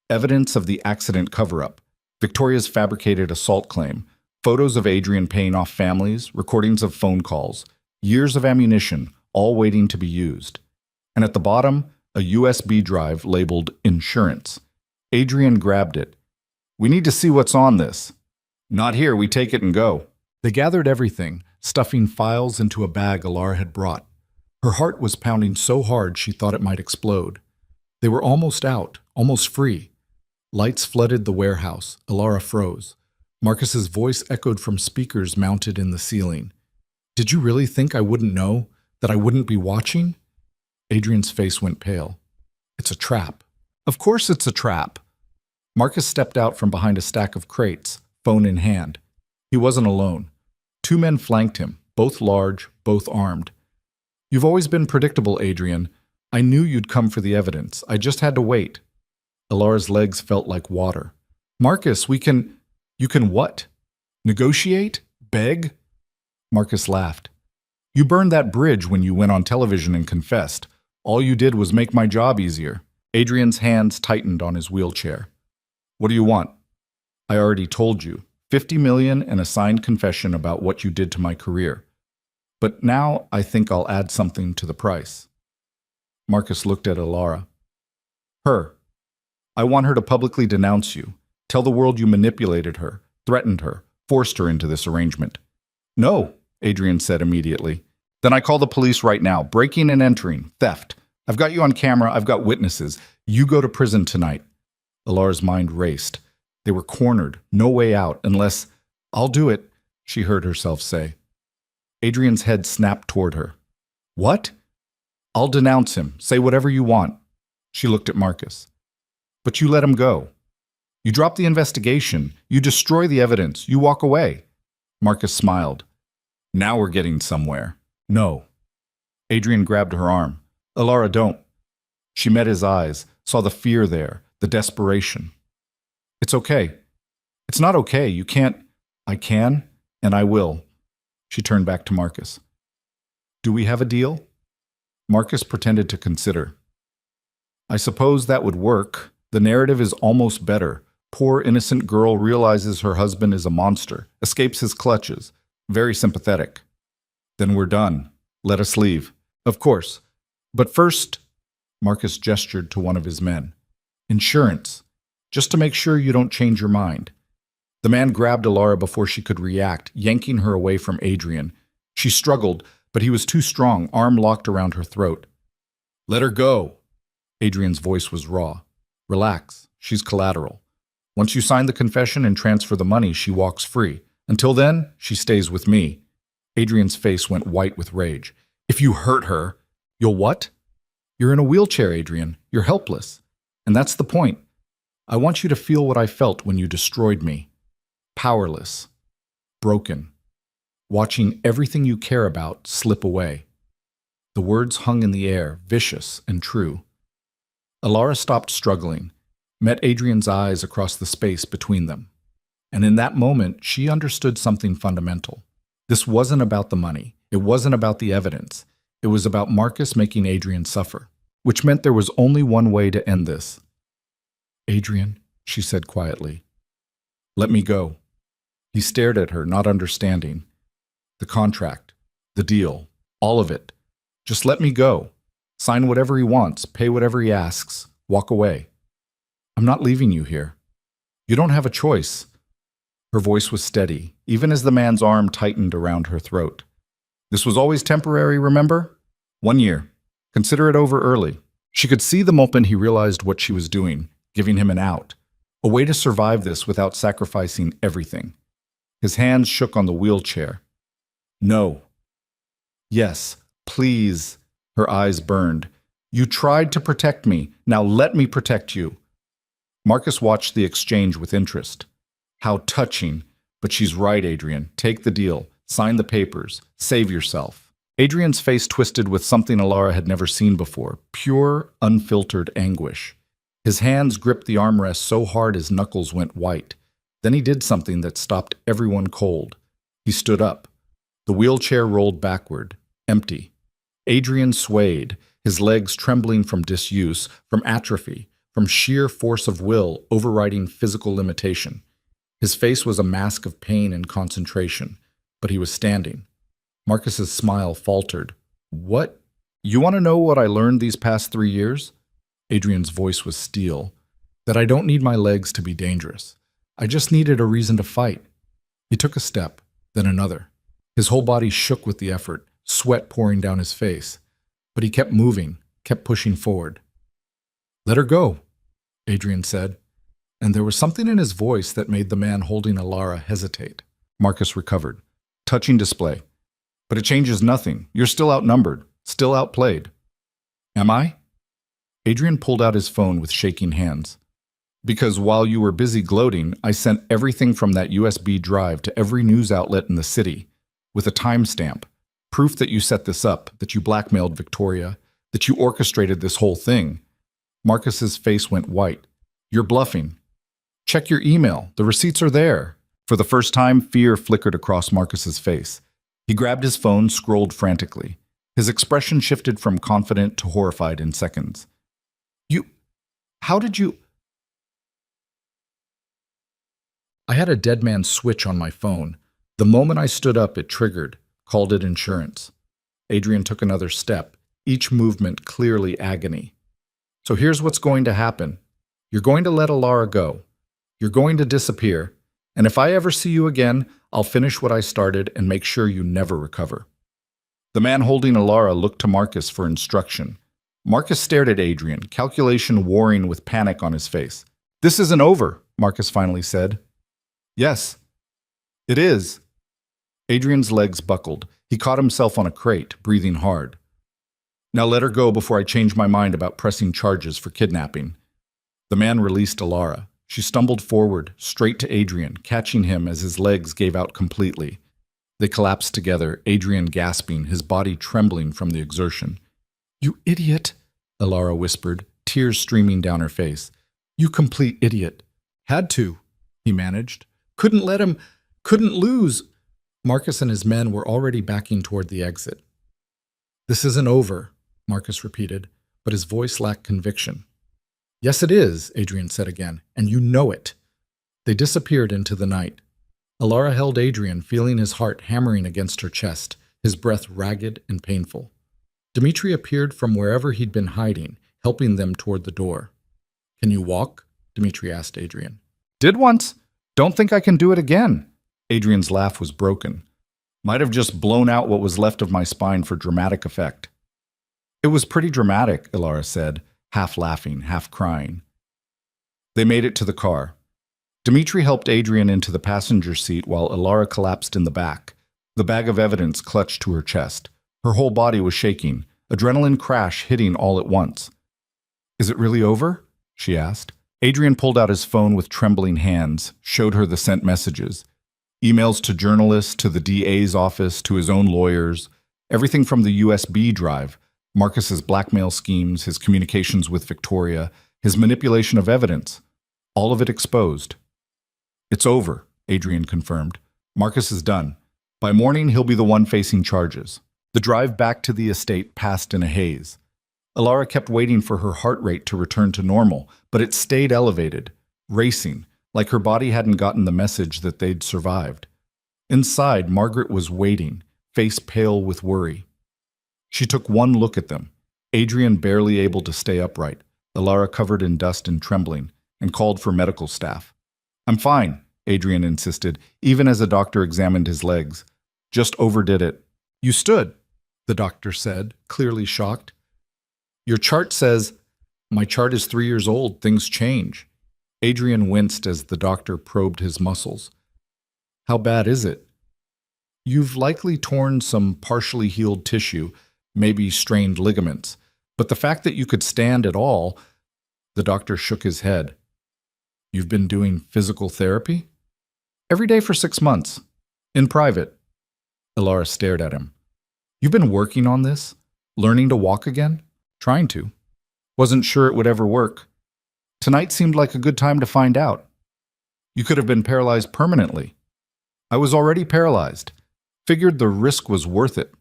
Evidence of the accident cover-up. Victoria's fabricated assault claim. Photos of Adrian paying off families, recordings of phone calls. Years of ammunition, all waiting to be used. And at the bottom, a USB drive labeled insurance. Adrian grabbed it. We need to see what's on this. Not here, we take it and go. They gathered everything, stuffing files into a bag Alara had brought. Her heart was pounding so hard she thought it might explode. They were almost out, almost free. Lights flooded the warehouse. Alara froze. Marcus's voice echoed from speakers mounted in the ceiling. Did you really think I wouldn't know? That I wouldn't be watching? Adrian's face went pale. It's a trap. Of course it's a trap. Marcus stepped out from behind a stack of crates, phone in hand. He wasn't alone. 2 men flanked him, both large, both armed. You've always been predictable, Adrian. I knew you'd come for the evidence. I just had to wait. Alara's legs felt like water. Marcus, You can what? Negotiate? Beg? Marcus laughed. You burned that bridge when you went on television and confessed. All you did was make my job easier. Adrian's hands tightened on his wheelchair. What do you want? I already told you. 50 million and a signed confession about what you did to my career. But now I think I'll add something to the price. Marcus looked at Alara. Her. I want her to publicly denounce you. Tell the world you manipulated her, threatened her, forced her into this arrangement. No, Adrian said immediately. Then I call the police right now. Breaking and entering, theft. I've got you on camera. I've got witnesses. You go to prison tonight. Alara's mind raced. They were cornered. No way out unless... I'll do it. she heard herself say. Adrian's head snapped toward her. What? I'll denounce him. Say whatever you want. She looked at Marcus. But you let him go. You drop the investigation. You destroy the evidence. You walk away. Marcus smiled. Now we're getting somewhere. No. Adrian grabbed her arm. Alara, don't. She met his eyes, saw the fear there, the desperation. It's okay. It's not okay. You can't. I can, and I will. She turned back to Marcus. Do we have a deal? Marcus pretended to consider. I suppose that would work. The narrative is almost better. Poor innocent girl realizes her husband is a monster, escapes his clutches. Very sympathetic. Then we're done. Let us leave. Of course. But first, Marcus gestured to one of his men. Insurance. Just to make sure you don't change your mind. The man grabbed Alara before she could react, yanking her away from Adrian. She struggled, but he was too strong, arm locked around her throat. Let her go. Adrian's voice was raw. Relax. She's collateral. Once you sign the confession and transfer the money, she walks free. Until then, she stays with me. Adrian's face went white with rage. If you hurt her, you'll what? You're in a wheelchair, Adrian. You're helpless. And that's the point. I want you to feel what I felt when you destroyed me. Powerless. Broken. Watching everything you care about slip away. The words hung in the air, vicious and true. Alara stopped struggling, met Adrian's eyes across the space between them. And in that moment, she understood something fundamental. This wasn't about the money. It wasn't about the evidence. It was about Marcus making Adrian suffer, which meant there was only one way to end this. Adrian, she said quietly, let me go. He stared at her, not understanding. The contract, the deal, all of it. Just let me go. Sign whatever he wants, pay whatever he asks, walk away. I'm not leaving you here. You don't have a choice. Her voice was steady, even as the man's arm tightened around her throat. This was always temporary, remember? 1 year. Consider it over early. She could see the moment he realized what she was doing, giving him an out. A way to survive this without sacrificing everything. His hands shook on the wheelchair. No. Yes, please. Her eyes burned. You tried to protect me. Now let me protect you. Marcus watched the exchange with interest. How touching. But she's right, Adrian. Take the deal. Sign the papers. Save yourself. Adrian's face twisted with something Alara had never seen before. Pure, unfiltered anguish. His hands gripped the armrest so hard his knuckles went white. Then he did something that stopped everyone cold. He stood up. The wheelchair rolled backward, empty. Adrian swayed, his legs trembling from disuse, from atrophy, from sheer force of will overriding physical limitation. His face was a mask of pain and concentration, but he was standing. Marcus's smile faltered. What? You want to know what I learned these past 3 years? Adrian's voice was steel. That I don't need my legs to be dangerous. I just needed a reason to fight. He took a step, then another. His whole body shook with the effort, sweat pouring down his face. But he kept moving, kept pushing forward. Let her go, Adrian said. And there was something in his voice that made the man holding Alara hesitate. Marcus recovered. Touching display. But it changes nothing. You're still outnumbered, still outplayed. Am I? Adrian pulled out his phone with shaking hands. Because while you were busy gloating, I sent everything from that USB drive to every news outlet in the city, with a timestamp, proof that you set this up, that you blackmailed Victoria, that you orchestrated this whole thing. Marcus's face went white. You're bluffing. Check your email. The receipts are there. For the first time, fear flickered across Marcus's face. He grabbed his phone, scrolled frantically. His expression shifted from confident to horrified in seconds. How did you... I had a dead man switch on my phone. The moment I stood up, it triggered, called it insurance. Adrian took another step, each movement clearly agony. So here's what's going to happen. You're going to let Alara go. You're going to disappear. And if I ever see you again, I'll finish what I started and make sure you never recover. The man holding Alara looked to Marcus for instruction. Marcus stared at Adrian, calculation warring with panic on his face. This isn't over, Marcus finally said. Yes, it is. Adrian's legs buckled. He caught himself on a crate, breathing hard. Now let her go before I change my mind about pressing charges for kidnapping. The man released Alara. She stumbled forward, straight to Adrian, catching him as his legs gave out completely. They collapsed together, Adrian gasping, his body trembling from the exertion. "You idiot," Alara whispered, tears streaming down her face. "You complete idiot." "Had to," he managed. "Couldn't let him, couldn't lose." Marcus and his men were already backing toward the exit. "This isn't over," Marcus repeated, but his voice lacked conviction. "Yes, it is," Adrian said again, "and you know it." They disappeared into the night. Alara held Adrian, feeling his heart hammering against her chest, his breath ragged and painful. Dmitri appeared from wherever he'd been hiding, helping them toward the door. "Can you walk?" Dmitri asked Adrian. "Did once. Don't think I can do it again." Adrian's laugh was broken. "Might have just blown out what was left of my spine for dramatic effect." "It was pretty dramatic," Alara said, half laughing, half crying. They made it to the car. Dmitri helped Adrian into the passenger seat while Alara collapsed in the back, the bag of evidence clutched to her chest. Her whole body was shaking, adrenaline crash hitting all at once. "Is it really over?" she asked. Adrian pulled out his phone with trembling hands, showed her the sent messages. Emails to journalists, to the DA's office, to his own lawyers, everything from the USB drive, Marcus's blackmail schemes, his communications with Victoria, his manipulation of evidence, all of it exposed. "It's over," Adrian confirmed. "Marcus is done. By morning, he'll be the one facing charges." The drive back to the estate passed in a haze. Alara kept waiting for her heart rate to return to normal, but it stayed elevated, racing, like her body hadn't gotten the message that they'd survived. Inside, Margaret was waiting, face pale with worry. She took one look at them, Adrian barely able to stay upright, Alara covered in dust and trembling, and called for medical staff. "I'm fine," Adrian insisted, even as a doctor examined his legs. "Just overdid it." "You stood," the doctor said, clearly shocked. "Your chart says—" "My chart is 3 years old. Things change." Adrian winced as the doctor probed his muscles. "How bad is it?" "You've likely torn some partially healed tissue, maybe strained ligaments. But the fact that you could stand at all—" The doctor shook his head. "You've been doing physical therapy?" "Every day for 6 months. In private." Alara stared at him. "You've been working on this? Learning to walk again?" "Trying to. Wasn't sure it would ever work. Tonight seemed like a good time to find out. You could have been paralyzed permanently." "I was already paralyzed. Figured the risk was worth it."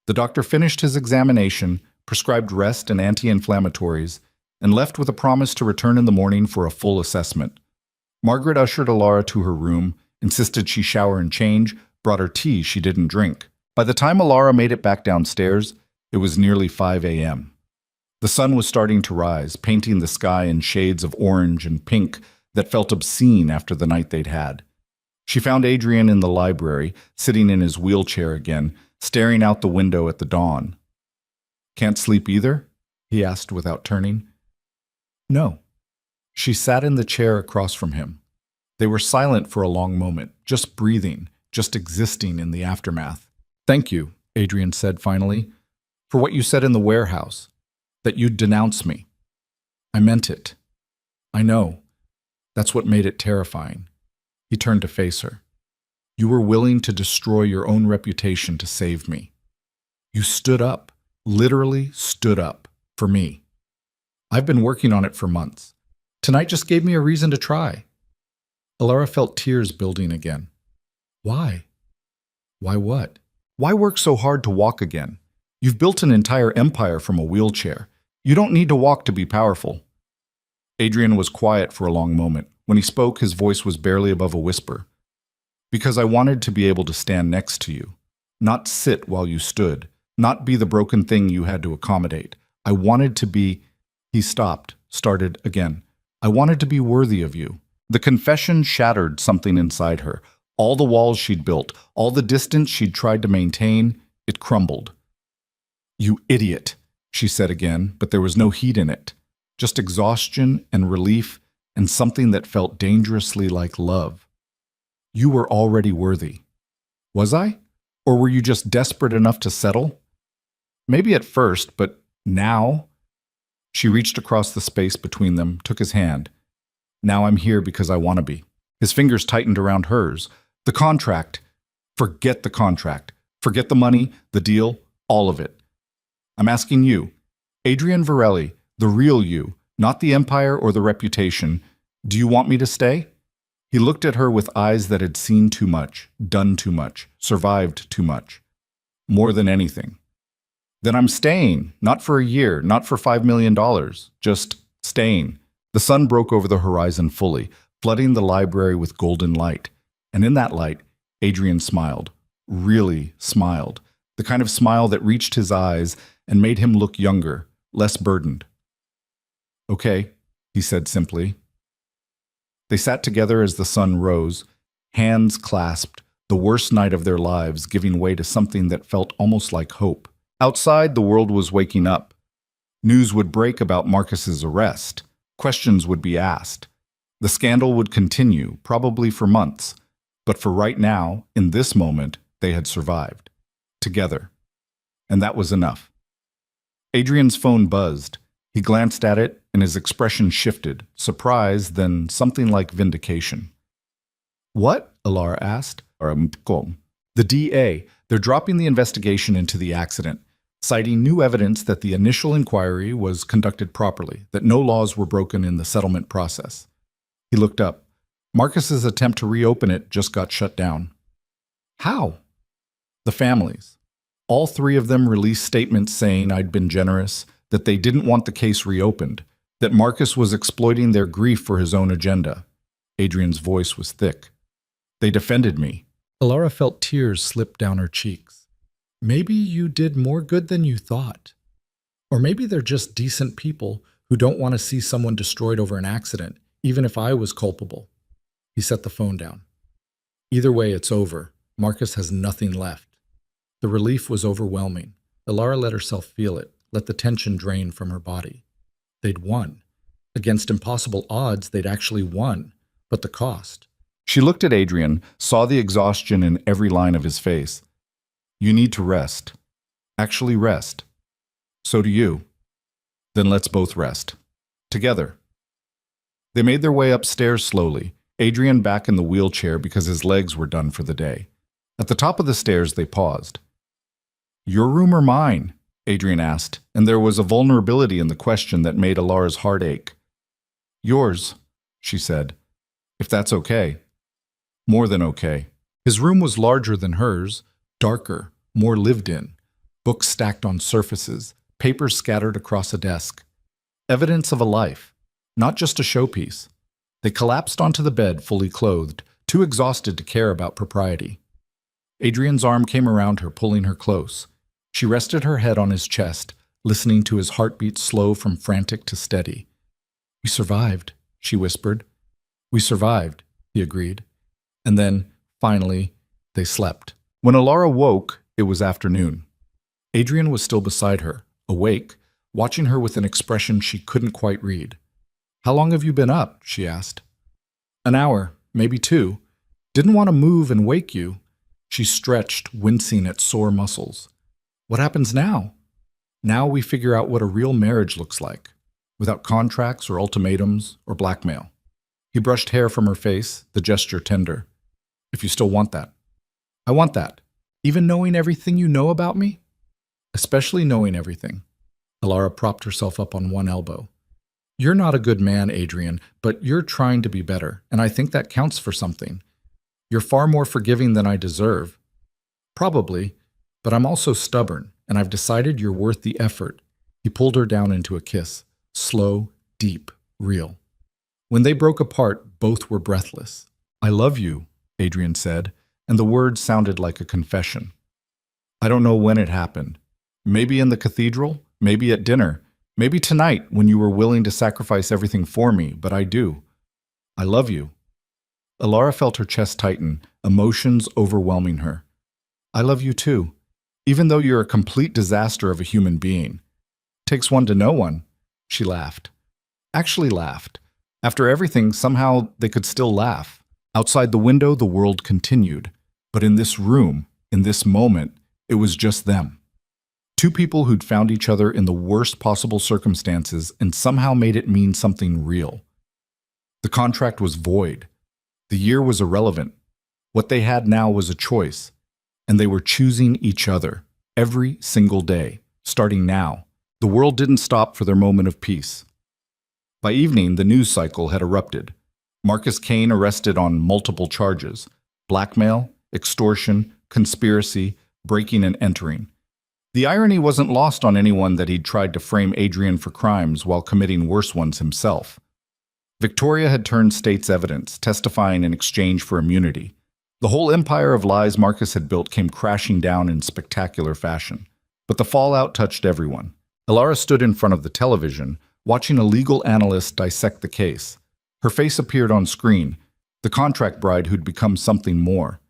The doctor finished his examination, prescribed rest and anti-inflammatories, and left with a promise to return in the morning for a full assessment. Margaret ushered Alara to her room, insisted she shower and change, brought her tea she didn't drink. By the time Alara made it back downstairs, it was nearly 5 a.m. The sun was starting to rise, painting the sky in shades of orange and pink that felt obscene after the night they'd had. She found Adrian in the library, sitting in his wheelchair again, staring out the window at the dawn. "Can't sleep either?" he asked without turning. "No." She sat in the chair across from him. They were silent for a long moment, just breathing, just existing in the aftermath. "Thank you," Adrian said finally, "for what you said in the warehouse, that you'd denounce me. I meant it. I know. That's what made it terrifying." He turned to face her. "You were willing to destroy your own reputation to save me. You stood up, literally stood up, for me. I've been working on it for months. Tonight just gave me a reason to try." Alara felt tears building again. "Why?" "Why what?" "Why work so hard to walk again? You've built an entire empire from a wheelchair. You don't need to walk to be powerful." Adrian was quiet for a long moment. When he spoke, his voice was barely above a whisper. "Because I wanted to be able to stand next to you. Not sit while you stood. Not be the broken thing you had to accommodate. I wanted to be—" He stopped, started again. "I wanted to be worthy of you." The confession shattered something inside her. All the walls she'd built, all the distance she'd tried to maintain, it crumbled. "You idiot," she said again, but there was no heat in it. Just exhaustion and relief and something that felt dangerously like love. "You were already worthy." Was I? Or were you just desperate enough to settle? Maybe at first, but now? She reached across the space between them, took his hand. Now I'm here because I want to be. His fingers tightened around hers. The contract. Forget the contract. Forget the money, the deal, all of it. I'm asking you, Adrian Varelli, the real you, not the empire or the reputation, do you want me to stay? He looked at her with eyes that had seen too much, done too much, survived too much. More than anything. Then I'm staying, not for a year, not for $5 million, just staying. The sun broke over the horizon fully, flooding the library with golden light. And in that light, Adrian smiled, really smiled, the kind of smile that reached his eyes and made him look younger, less burdened. Okay, he said simply. They sat together as the sun rose, hands clasped, the worst night of their lives giving way to something that felt almost like hope. Outside, the world was waking up. News would break about Marcus's arrest. Questions would be asked. The scandal would continue, probably for months. But for right now, in this moment, they had survived. Together. And that was enough. Adrian's phone buzzed. He glanced at it, and his expression shifted, surprise, then something like vindication. What? Alara asked. The DA. They're dropping the investigation into the accident, citing new evidence that the initial inquiry was conducted properly, that no laws were broken in the settlement process. He looked up. Marcus's attempt to reopen it just got shut down. How? The families. All three of them released statements saying I'd been generous, that they didn't want the case reopened, that Marcus was exploiting their grief for his own agenda. Adrian's voice was thick. They defended me. Alara felt tears slip down her cheeks. Maybe you did more good than you thought. Or maybe they're just decent people who don't want to see someone destroyed over an accident, even if I was culpable. He set the phone down. Either way, it's over. Marcus has nothing left. The relief was overwhelming. Alara let herself feel it, let the tension drain from her body. They'd won. Against impossible odds, they'd actually won. But the cost. She looked at Adrian, saw the exhaustion in every line of his face. You need to rest. Actually rest. So do you. Then let's both rest. Together. They made their way upstairs slowly, Adrian back in the wheelchair because his legs were done for the day. At the top of the stairs, they paused. Your room or mine? Adrian asked, and there was a vulnerability in the question that made Alara's heart ache. Yours, she said, if that's okay. More than okay. His room was larger than hers, darker, more lived in. Books stacked on surfaces, papers scattered across a desk. Evidence of a life, not just a showpiece. They collapsed onto the bed fully clothed, too exhausted to care about propriety. Adrian's arm came around her, pulling her close. She rested her head on his chest, listening to his heartbeat slow from frantic to steady. We survived, she whispered. We survived, he agreed. And then, finally, they slept. When Alara woke, it was afternoon. Adrian was still beside her, awake, watching her with an expression she couldn't quite read. How long have you been up? She asked. An hour, maybe 2. Didn't want to move and wake you. She stretched, wincing at sore muscles. What happens now? Now we figure out what a real marriage looks like, without contracts or ultimatums or blackmail. He brushed hair from her face, the gesture tender. If you still want that. I want that. Even knowing everything you know about me? Especially knowing everything. Alara propped herself up on one elbow. You're not a good man, Adrian, but you're trying to be better, and I think that counts for something. You're far more forgiving than I deserve. Probably, but I'm also stubborn, and I've decided you're worth the effort. He pulled her down into a kiss, slow, deep, real. When they broke apart, both were breathless. I love you, Adrian said, and the words sounded like a confession. I don't know when it happened. Maybe in the cathedral, maybe at dinner, maybe tonight when you were willing to sacrifice everything for me, but I do. I love you. Alara felt her chest tighten, emotions overwhelming her. I love you too, even though you're a complete disaster of a human being. Takes one to know one, she laughed. Actually laughed. After everything, somehow they could still laugh. Outside the window, the world continued. But in this room, in this moment, it was just them. Two people who'd found each other in the worst possible circumstances and somehow made it mean something real. The contract was void. The year was irrelevant. What they had now was a choice, and they were choosing each other every single day, starting now. The world didn't stop for their moment of peace. By evening, the news cycle had erupted. Marcus Kane arrested on multiple charges: blackmail, extortion, conspiracy, breaking and entering. The irony wasn't lost on anyone that he'd tried to frame Adrian for crimes while committing worse ones himself. Victoria had turned state's evidence, testifying in exchange for immunity. The whole empire of lies Marcus had built came crashing down in spectacular fashion. But the fallout touched everyone. Elara stood in front of the television, watching a legal analyst dissect the case. Her face appeared on screen, the contract bride who'd become something more.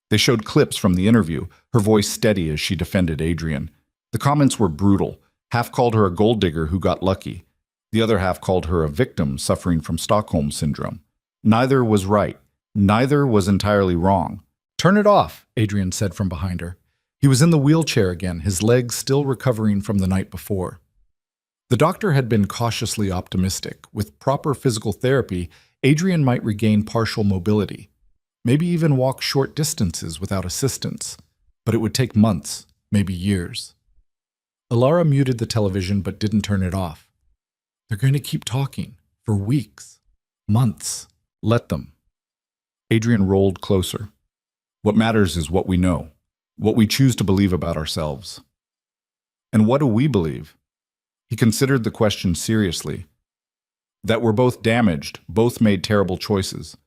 They showed clips from the interview, her voice steady as she defended Adrian. The comments were brutal. Half called her a gold digger who got lucky. The other half called her a victim suffering from Stockholm Syndrome. Neither was right. Neither was entirely wrong. "Turn it off," Adrian said from behind her. He was in the wheelchair again, his legs still recovering from the night before. The doctor had been cautiously optimistic. With proper physical therapy, Adrian might regain partial mobility, maybe even walk short distances without assistance. But it would take months, maybe years. Elara muted the television but didn't turn it off. They're going to keep talking for weeks, months. Let them. Adrian rolled closer. What matters is what we know, what we choose to believe about ourselves. And what do we believe? He considered the question seriously. That we're both damaged, both made terrible choices,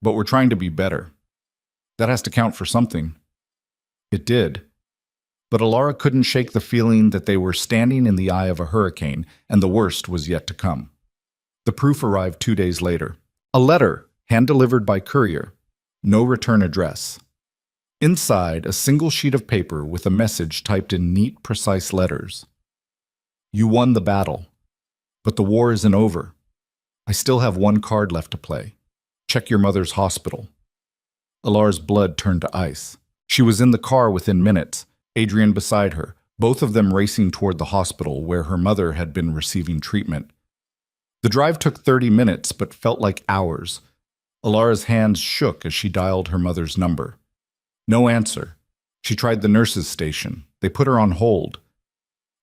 but we're trying to be better. That has to count for something. It did. But Elara couldn't shake the feeling that they were standing in the eye of a hurricane, and the worst was yet to come. The proof arrived 2 days later. A letter, hand-delivered by courier. No return address. Inside, a single sheet of paper with a message typed in neat, precise letters. You won the battle, but the war isn't over. I still have one card left to play. Check your mother's hospital. Elara's blood turned to ice. She was in the car within minutes, Adrian beside her, both of them racing toward the hospital where her mother had been receiving treatment. The drive took 30 minutes, but felt like hours. Elara's hands shook as she dialed her mother's number. No answer. She tried the nurse's station. They put her on hold.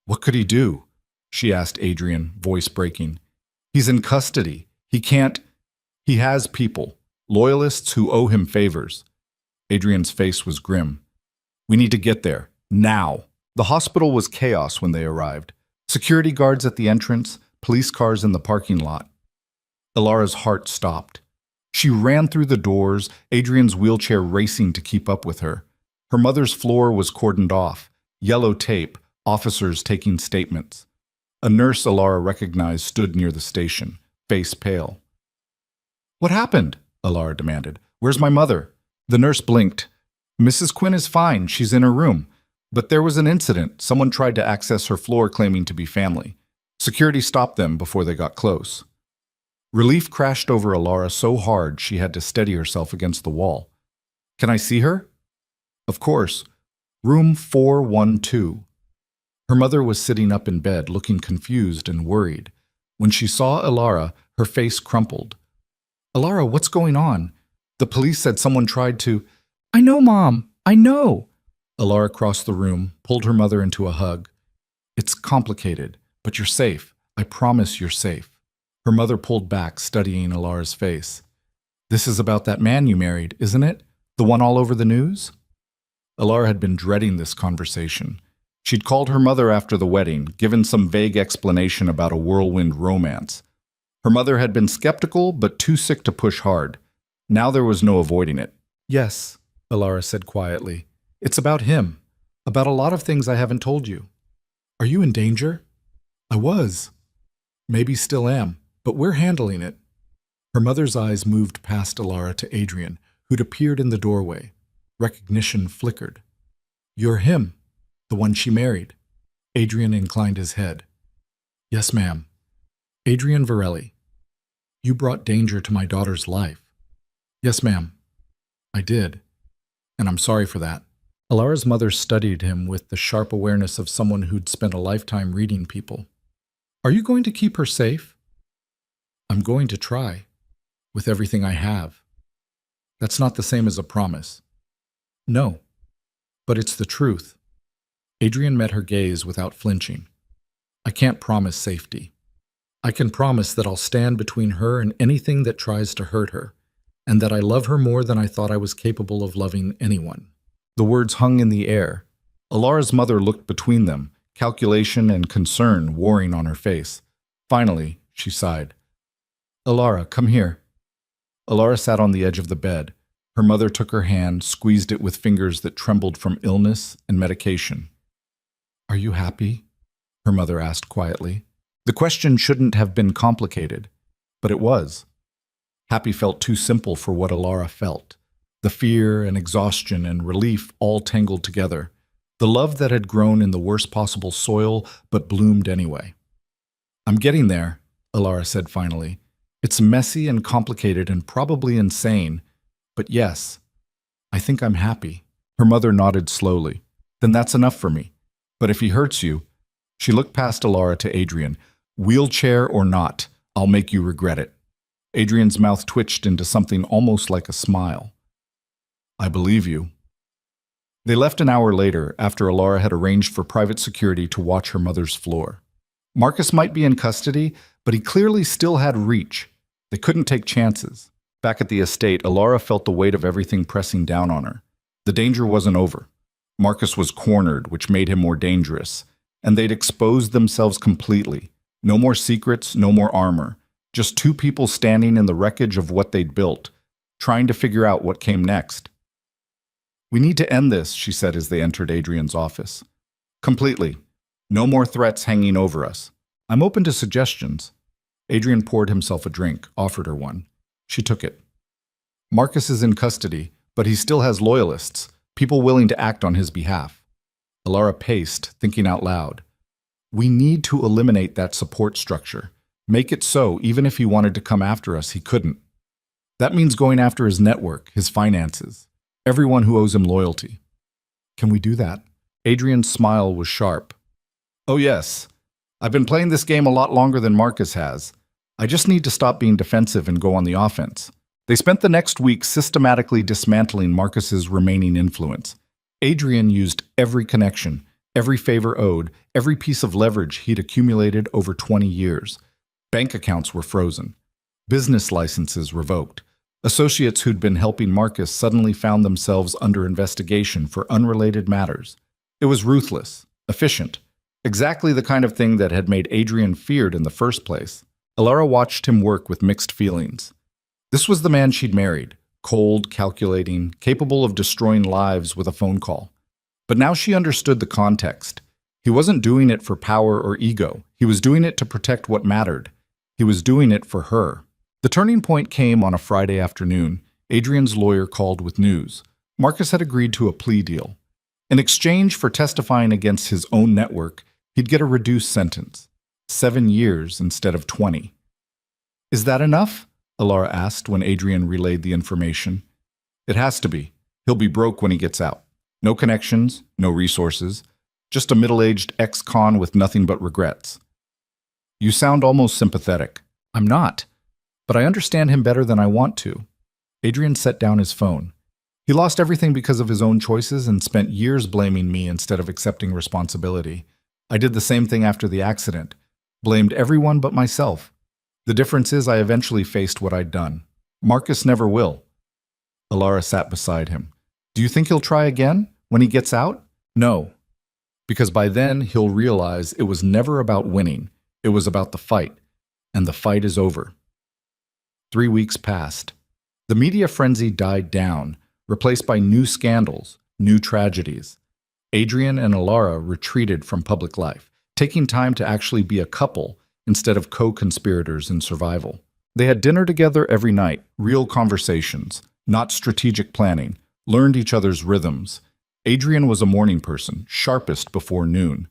What could he do? She asked Adrian, voice breaking. He's in custody. He can't. He has people, loyalists who owe him favors. Adrian's face was grim. We need to get there. Now. The hospital was chaos when they arrived. Security guards at the entrance, police cars in the parking lot. Elara's heart stopped. She ran through the doors, Adrian's wheelchair racing to keep up with her. Her mother's floor was cordoned off. Yellow tape, officers taking statements. A nurse Elara recognized stood near the station, face pale. What happened? Elara demanded. Where's my mother? The nurse blinked. Mrs. Quinn is fine. She's in her room. But there was an incident. Someone tried to access her floor claiming to be family. Security stopped them before they got close. Relief crashed over Elara so hard she had to steady herself against the wall. Can I see her? Of course. Room 412. Her mother was sitting up in bed, looking confused and worried. When she saw Elara, her face crumpled. Elara, what's going on? The police said someone tried to... I know, Mom. I know. Elara crossed the room, pulled her mother into a hug. It's complicated, but you're safe. I promise you're safe. Her mother pulled back, studying Elara's face. This is about that man you married, isn't it? The one all over the news? Elara had been dreading this conversation. She'd called her mother after the wedding, given some vague explanation about a whirlwind romance. Her mother had been skeptical, but too sick to push hard. Now there was no avoiding it. Yes, Elara said quietly. It's about him. About a lot of things I haven't told you. Are you in danger? I was. Maybe still am, but we're handling it. Her mother's eyes moved past Elara to Adrian, who'd appeared in the doorway. Recognition flickered. You're him, the one she married. Adrian inclined his head. Yes, ma'am. Adrian Varelli. You brought danger to my daughter's life. Yes, ma'am. I did. and I'm sorry for that. Alara's mother studied him with the sharp awareness of someone who'd spent a lifetime reading people. Are you going to keep her safe? I'm going to try, with everything I have. That's not the same as a promise. No, but it's the truth. Adrian met her gaze without flinching. I can't promise safety. I can promise that I'll stand between her and anything that tries to hurt her, and that I love her more than I thought I was capable of loving anyone. The words hung in the air. Alara's mother looked between them, calculation and concern warring on her face. Finally, she sighed. Alara, come here. Alara sat on the edge of the bed. Her mother took her hand, squeezed it with fingers that trembled from illness and medication. Are you happy? Her mother asked quietly. The question shouldn't have been complicated, but it was. Happy felt too simple for what Alara felt. The fear and exhaustion and relief all tangled together. The love that had grown in the worst possible soil but bloomed anyway. I'm getting there, Alara said finally. It's messy and complicated and probably insane, but yes, I think I'm happy. Her mother nodded slowly. Then that's enough for me. But if he hurts you, she looked past Alara to Adrian. Wheelchair or not, I'll make you regret it. Adrian's mouth twitched into something almost like a smile. I believe you. They left an hour later after Alara had arranged for private security to watch her mother's floor. Marcus might be in custody, but he clearly still had reach. They couldn't take chances. Back at the estate, Alara felt the weight of everything pressing down on her. The danger wasn't over. Marcus was cornered, which made him more dangerous, and they'd exposed themselves completely. No more secrets, no more armor. Just two people standing in the wreckage of what they'd built, trying to figure out what came next. We need to end this, she said as they entered Adrian's office. Completely. No more threats hanging over us. I'm open to suggestions. Adrian poured himself a drink, offered her one. She took it. Marcus is in custody, but he still has loyalists, people willing to act on his behalf. Alara paced, thinking out loud. We need to eliminate that support structure. Make it so, even if he wanted to come after us, he couldn't. That means going after his network, his finances, everyone who owes him loyalty. Can we do that? Adrian's smile was sharp. Oh yes. I've been playing this game a lot longer than Marcus has. I just need to stop being defensive and go on the offense. They spent the next week systematically dismantling Marcus's remaining influence. Adrian used every connection, every favor owed, every piece of leverage he'd accumulated over 20 years. Bank accounts were frozen. Business licenses revoked. Associates who'd been helping Marcus suddenly found themselves under investigation for unrelated matters. It was ruthless, efficient, exactly the kind of thing that had made Adrian feared in the first place. Alara watched him work with mixed feelings. This was the man she'd married, cold, calculating, capable of destroying lives with a phone call. But now she understood the context. He wasn't doing it for power or ego. He was doing it to protect what mattered. He was doing it for her. The turning point came on a Friday afternoon. Adrian's lawyer called with news. Marcus had agreed to a plea deal. In exchange for testifying against his own network, he'd get a reduced sentence, 7 years instead of 20. Is that enough? Alara asked when Adrian relayed the information. It has to be. He'll be broke when he gets out. No connections, no resources, just a middle-aged ex-con with nothing but regrets. You sound almost sympathetic. I'm not, but I understand him better than I want to. Adrian set down his phone. He lost everything because of his own choices and spent years blaming me instead of accepting responsibility. I did the same thing after the accident. Blamed everyone but myself. The difference is I eventually faced what I'd done. Marcus never will. Alara sat beside him. Do you think he'll try again when he gets out? No, because by then he'll realize it was never about winning. It was about the fight, and the fight is over. 3 weeks passed. The media frenzy died down, replaced by new scandals, new tragedies. Adrian and Alara retreated from public life, taking time to actually be a couple instead of co-conspirators in survival. They had dinner together every night, real conversations, not strategic planning, learned each other's rhythms. Adrian was a morning person, sharpest before noon.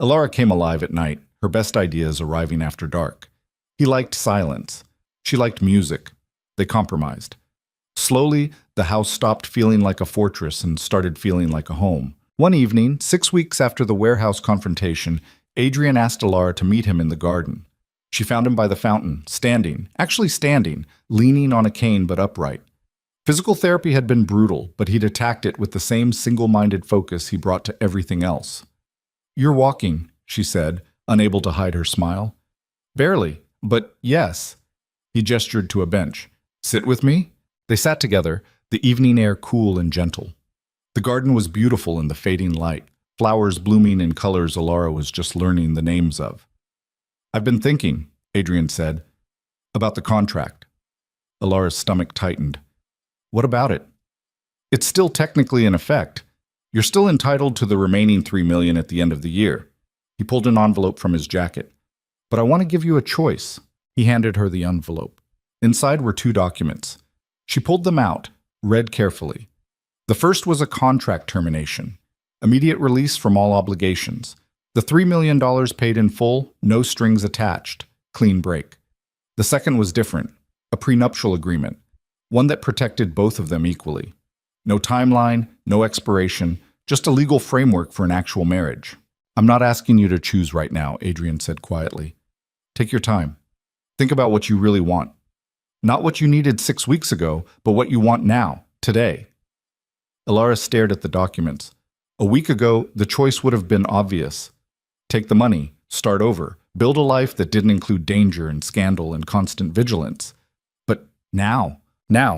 Alara came alive at night, her best ideas arriving after dark. He liked silence. She liked music. They compromised. Slowly, the house stopped feeling like a fortress and started feeling like a home. One evening, 6 weeks after the warehouse confrontation, Adrian asked Alara to meet him in the garden. She found him by the fountain, actually standing, leaning on a cane but upright. Physical therapy had been brutal, but he'd attacked it with the same single-minded focus he brought to everything else. "You're walking," she said, unable to hide her smile. "Barely, but yes." He gestured to a bench. "Sit with me?" They sat together, the evening air cool and gentle. The garden was beautiful in the fading light, flowers blooming in colors Alara was just learning the names of. "I've been thinking," Adrian said, "about the contract." Alara's stomach tightened. "What about it?" "It's still technically in effect. You're still entitled to the remaining $3 million at the end of the year." He pulled an envelope from his jacket. "But I want to give you a choice." He handed her the envelope. Inside were 2 documents. She pulled them out, read carefully. The first was a contract termination, immediate release from all obligations. The $3 million paid in full, no strings attached, clean break. The second was different, a prenuptial agreement, one that protected both of them equally. No timeline, no expiration, just a legal framework for an actual marriage. "I'm not asking you to choose right now," Adrian said quietly. "Take your time. Think about what you really want. Not what you needed 6 weeks ago, but what you want now, today." Alara stared at the documents. A week ago, the choice would have been obvious. Take the money, start over, build a life that didn't include danger and scandal and constant vigilance. But now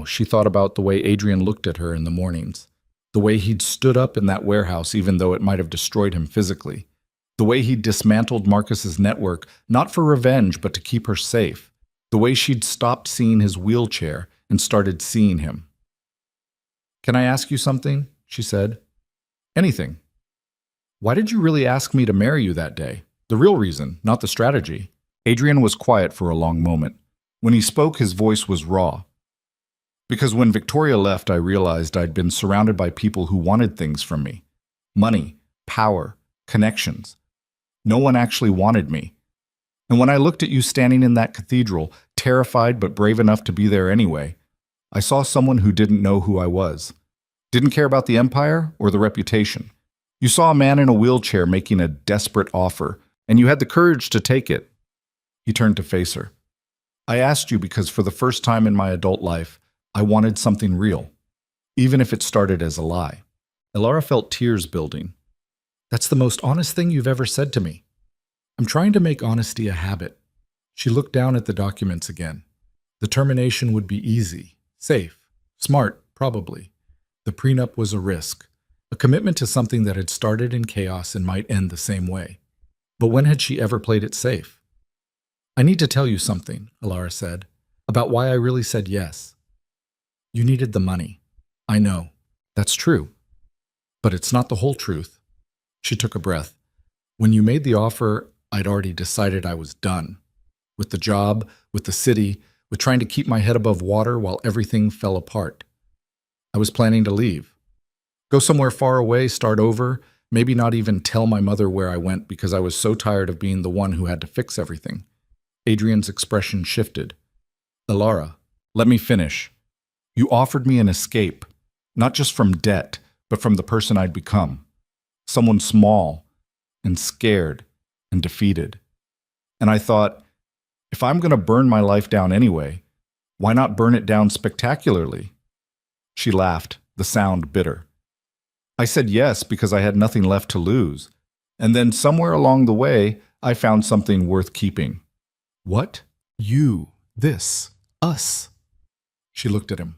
she thought about the way Adrian looked at her in the mornings, the way he'd stood up in that warehouse even though it might have destroyed him physically, the way he'd dismantled Marcus's network, not for revenge but to keep her safe, the way she'd stopped seeing his wheelchair and started seeing him. "Can I ask you something?" she said. "Anything. Why did you really ask me to marry you that day? The real reason, not the strategy." Adrian was quiet for a long moment. When he spoke, his voice was raw. "Because when Victoria left, I realized I'd been surrounded by people who wanted things from me. Money, power, connections. No one actually wanted me. And when I looked at you standing in that cathedral, terrified but brave enough to be there anyway, I saw someone who didn't know who I was. Didn't care about the empire or the reputation. You saw a man in a wheelchair making a desperate offer, and you had the courage to take it." He turned to face her. "I asked you because for the first time in my adult life, I wanted something real, even if it started as a lie." Alara felt tears building. "That's the most honest thing you've ever said to me. I'm trying to make honesty a habit." She looked down at the documents again. The termination would be easy, safe, smart, probably. The prenup was a risk, a commitment to something that had started in chaos and might end the same way. But when had she ever played it safe? "I need to tell you something," Alara said, "about why I really said yes. You needed the money. I know. That's true. But it's not the whole truth." She took a breath. "When you made the offer, I'd already decided I was done. With the job, with the city, with trying to keep my head above water while everything fell apart. I was planning to leave. Go somewhere far away, start over, maybe not even tell my mother where I went because I was so tired of being the one who had to fix everything." Adrian's expression shifted. "Alara, let me finish. You offered me an escape, not just from debt, but from the person I'd become. Someone small and scared and defeated. And I thought, if I'm going to burn my life down anyway, why not burn it down spectacularly?" She laughed, the sound bitter. "I said yes because I had nothing left to lose. And then somewhere along the way, I found something worth keeping." "What? You, this, us?" She looked at him.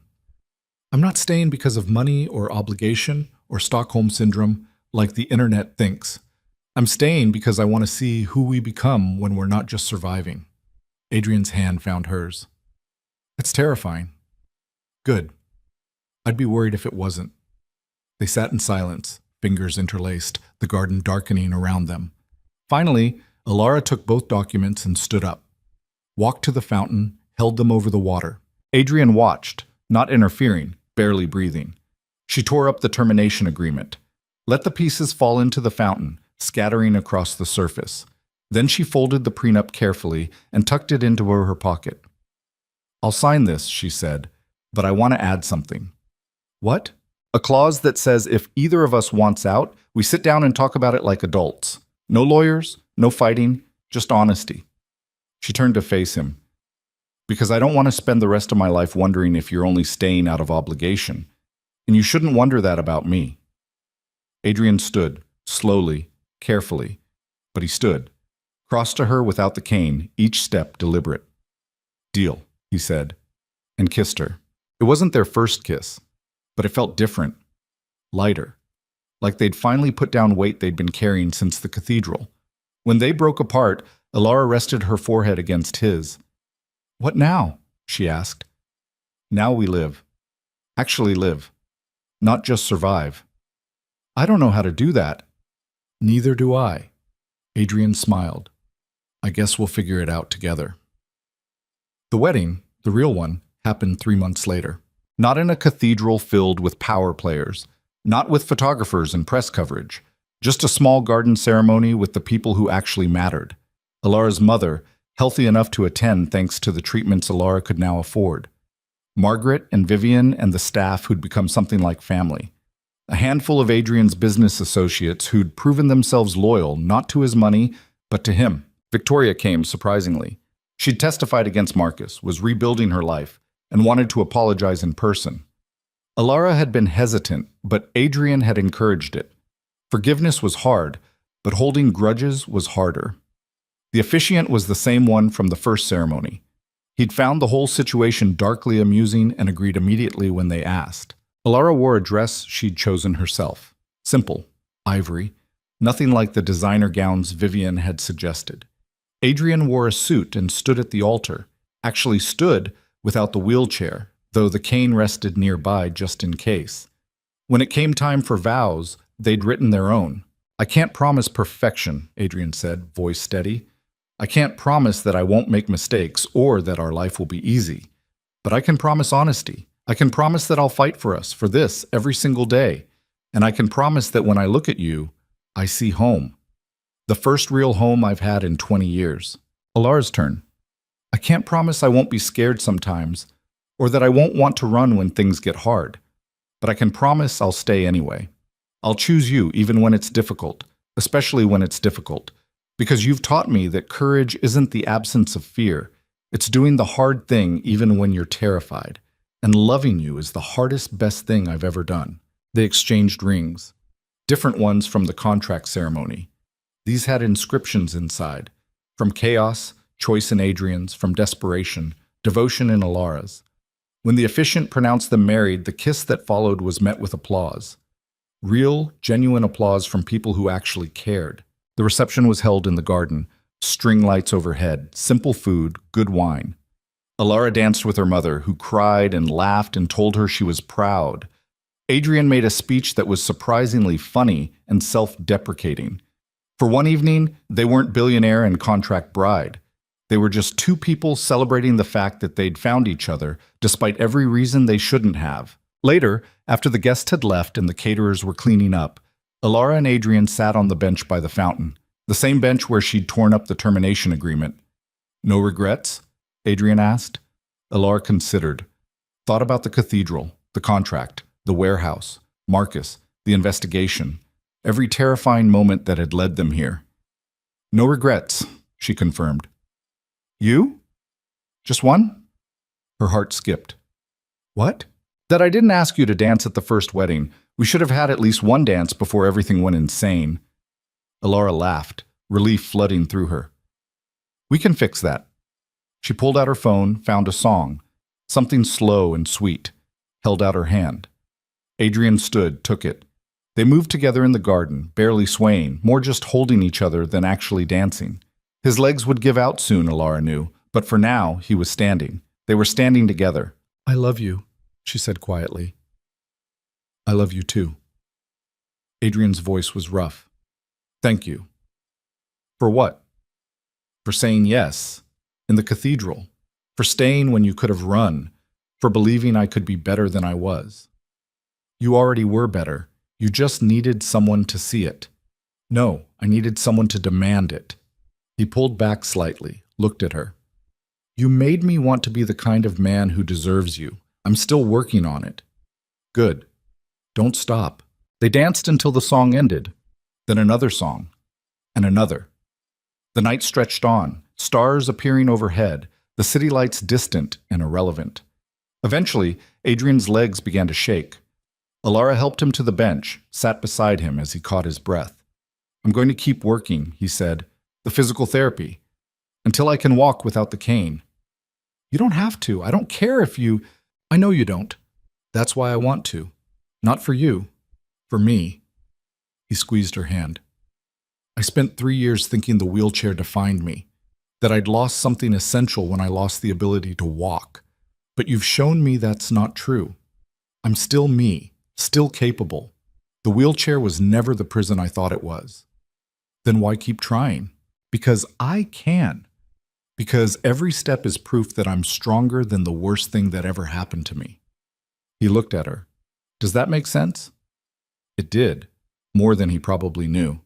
"I'm not staying because of money or obligation or Stockholm Syndrome like the internet thinks. I'm staying because I want to see who we become when we're not just surviving." Adrian's hand found hers. "That's terrifying." "Good. I'd be worried if it wasn't." They sat in silence, fingers interlaced, the garden darkening around them. Finally, Alara took both documents and stood up, walked to the fountain, held them over the water. Adrian watched, not interfering, barely breathing. She tore up the termination agreement, let the pieces fall into the fountain, scattering across the surface. Then she folded the prenup carefully and tucked it into her pocket. "I'll sign this," she said, But I want to add something. What? A clause that says if either of us wants out, we sit down and talk about it like adults. No lawyers, no fighting, just honesty. She turned to face him. Because I don't want to spend the rest of my life wondering if you're only staying out of obligation. And you shouldn't wonder that about me. Adrian stood, slowly, carefully. But he stood, crossed to her without the cane, each step deliberate. Deal, he said, and kissed her. It wasn't their first kiss, but it felt different, lighter, like they'd finally put down weight they'd been carrying since the cathedral. When they broke apart, Alara rested her forehead against his. What now? She asked. Now we live. Actually live. Not just survive. I don't know how to do that. Neither do I. Adrian smiled. I guess we'll figure it out together. The wedding, the real one, happened 3 months later. Not in a cathedral filled with power players, not with photographers and press coverage, just a small garden ceremony with the people who actually mattered. Alara's mother, healthy enough to attend thanks to the treatments Alara could now afford. Margaret and Vivian and the staff who'd become something like family. A handful of Adrian's business associates who'd proven themselves loyal not to his money, but to him. Victoria came, surprisingly. She'd testified against Marcus, was rebuilding her life, and wanted to apologize in person. Alara had been hesitant, but Adrian had encouraged it. Forgiveness was hard, but holding grudges was harder. The officiant was the same one from the first ceremony. He'd found the whole situation darkly amusing and agreed immediately when they asked. Alara wore a dress she'd chosen herself. Simple, ivory, nothing like the designer gowns Vivian had suggested. Adrian wore a suit and stood at the altar, actually stood without the wheelchair, though the cane rested nearby just in case. When it came time for vows, they'd written their own. I can't promise perfection, Adrian said, voice steady. I can't promise that I won't make mistakes or that our life will be easy. But I can promise honesty. I can promise that I'll fight for us, for this, every single day. And I can promise that when I look at you, I see home. The first real home I've had in 20 years. Alara's turn. I can't promise I won't be scared sometimes, or that I won't want to run when things get hard. But I can promise I'll stay anyway. I'll choose you even when it's difficult, especially when it's difficult. Because you've taught me that courage isn't the absence of fear. It's doing the hard thing even when you're terrified. And loving you is the hardest, best thing I've ever done. They exchanged rings. Different ones from the contract ceremony. These had inscriptions inside. From chaos, choice in Adrian's, from desperation, devotion in Alara's. When the officiant pronounced them married, the kiss that followed was met with applause. Real, genuine applause from people who actually cared. The reception was held in the garden, string lights overhead, simple food, good wine. Alara danced with her mother, who cried and laughed and told her she was proud. Adrian made a speech that was surprisingly funny and self-deprecating. For one evening, they weren't billionaire and contract bride. They were just two people celebrating the fact that they'd found each other, despite every reason they shouldn't have. Later, after the guests had left and the caterers were cleaning up, Alara and Adrian sat on the bench by the fountain, the same bench where she'd torn up the termination agreement. No regrets? Adrian asked. Alara considered. Thought about the cathedral, the contract, the warehouse, Marcus, the investigation, every terrifying moment that had led them here. No regrets, she confirmed. You? Just one? Her heart skipped. What? That I didn't ask you to dance at the first wedding. We should have had at least one dance before everything went insane. Alara laughed, relief flooding through her. We can fix that. She pulled out her phone, found a song, something slow and sweet, held out her hand. Adrian stood, took it. They moved together in the garden, barely swaying, more just holding each other than actually dancing. His legs would give out soon, Alara knew, but for now, he was standing. They were standing together. I love you, she said quietly. I love you too. Adrian's voice was rough. Thank you. For what? For saying yes, in the cathedral. For staying when you could have run. For believing I could be better than I was. You already were better. You just needed someone to see it. No, I needed someone to demand it. He pulled back slightly, looked at her. You made me want to be the kind of man who deserves you, I'm still working on it. Good. Don't stop. They danced until the song ended, then another song, and another. The night stretched on, stars appearing overhead, the city lights distant and irrelevant. Eventually, Adrian's legs began to shake. Alara helped him to the bench, sat beside him as he caught his breath. I'm going to keep working, he said, the physical therapy, until I can walk without the cane. You don't have to. I don't care if you... I know you don't. That's why I want to. Not for you. For me. He squeezed her hand. I spent 3 years thinking the wheelchair defined me, that I'd lost something essential when I lost the ability to walk. But you've shown me that's not true. I'm still me, still capable. The wheelchair was never the prison I thought it was. Then why keep trying? Because I can. Because every step is proof that I'm stronger than the worst thing that ever happened to me. He looked at her. Does that make sense? It did, more than he probably knew.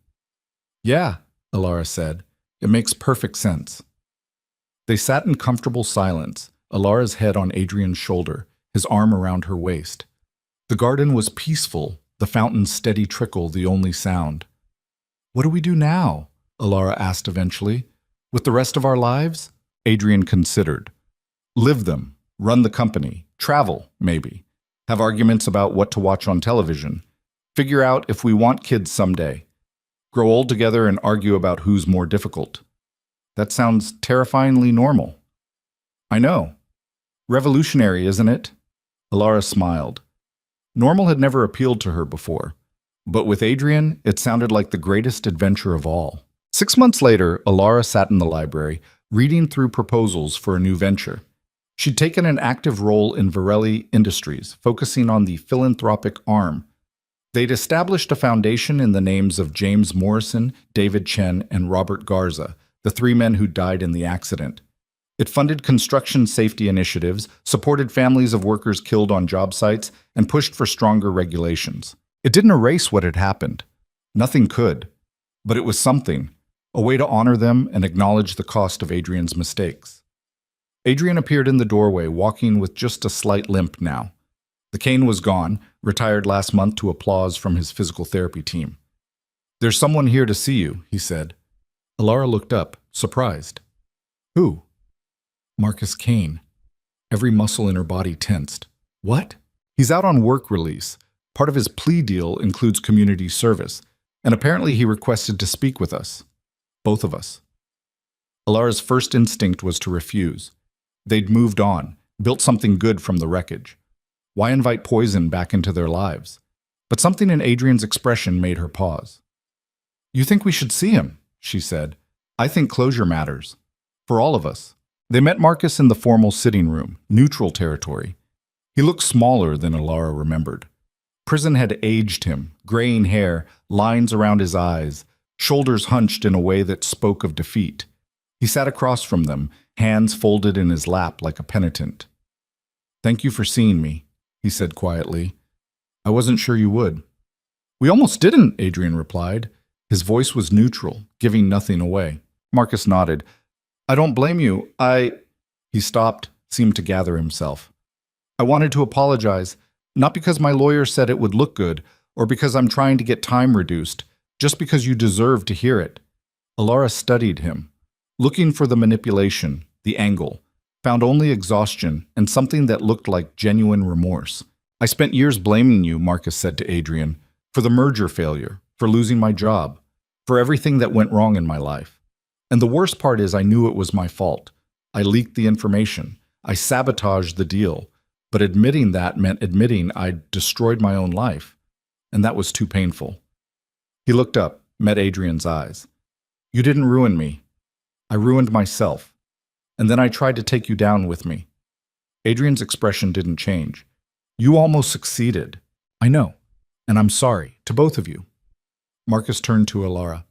Yeah, Alara said. It makes perfect sense. They sat in comfortable silence, Alara's head on Adrian's shoulder, his arm around her waist. The garden was peaceful, the fountain's steady trickle the only sound. What do we do now? Alara asked eventually. With the rest of our lives? Adrian considered. Live them, run the company, travel, maybe. Have arguments about what to watch on television. Figure out if we want kids someday. Grow old together and argue about who's more difficult. That sounds terrifyingly normal. I know. Revolutionary, isn't it? Alara smiled. Normal had never appealed to her before, but with Adrian, it sounded like the greatest adventure of all. 6 months later, Alara sat in the library, reading through proposals for a new venture. She'd taken an active role in Varelli Industries, focusing on the philanthropic arm. They'd established a foundation in the names of James Morrison, David Chen, and Robert Garza, the 3 men who died in the accident. It funded construction safety initiatives, supported families of workers killed on job sites, and pushed for stronger regulations. It didn't erase what had happened. Nothing could. But it was something, a way to honor them and acknowledge the cost of Adrian's mistakes. Adrian appeared in the doorway, walking with just a slight limp now. The cane was gone, retired last month to applause from his physical therapy team. There's someone here to see you, he said. Alara looked up, surprised. Who? Marcus Kane. Every muscle in her body tensed. What? He's out on work release. Part of his plea deal includes community service, and apparently he requested to speak with us. Both of us. Alara's first instinct was to refuse. They'd moved on, built something good from the wreckage. Why invite poison back into their lives? But something in Adrian's expression made her pause. You think we should see him, she said. I think closure matters. For all of us. They met Marcus in the formal sitting room, neutral territory. He looked smaller than Alara remembered. Prison had aged him, graying hair, lines around his eyes, shoulders hunched in a way that spoke of defeat. He sat across from them, hands folded in his lap like a penitent. Thank you for seeing me, he said quietly. I wasn't sure you would. We almost didn't, Adrian replied. His voice was neutral, giving nothing away. Marcus nodded. I don't blame you. He stopped, seemed to gather himself. I wanted to apologize, not because my lawyer said it would look good, or because I'm trying to get time reduced, just because you deserve to hear it. Alara studied him, looking for the manipulation, the angle, found only exhaustion and something that looked like genuine remorse. I spent years blaming you, Marcus said to Adrian, for the merger failure, for losing my job, for everything that went wrong in my life. And the worst part is I knew it was my fault. I leaked the information. I sabotaged the deal. But admitting that meant admitting I'd destroyed my own life. And that was too painful. He looked up, met Adrian's eyes. You didn't ruin me. I ruined myself. And then I tried to take you down with me. Adrian's expression didn't change. You almost succeeded. I know. And I'm sorry, to both of you. Marcus turned to Alara.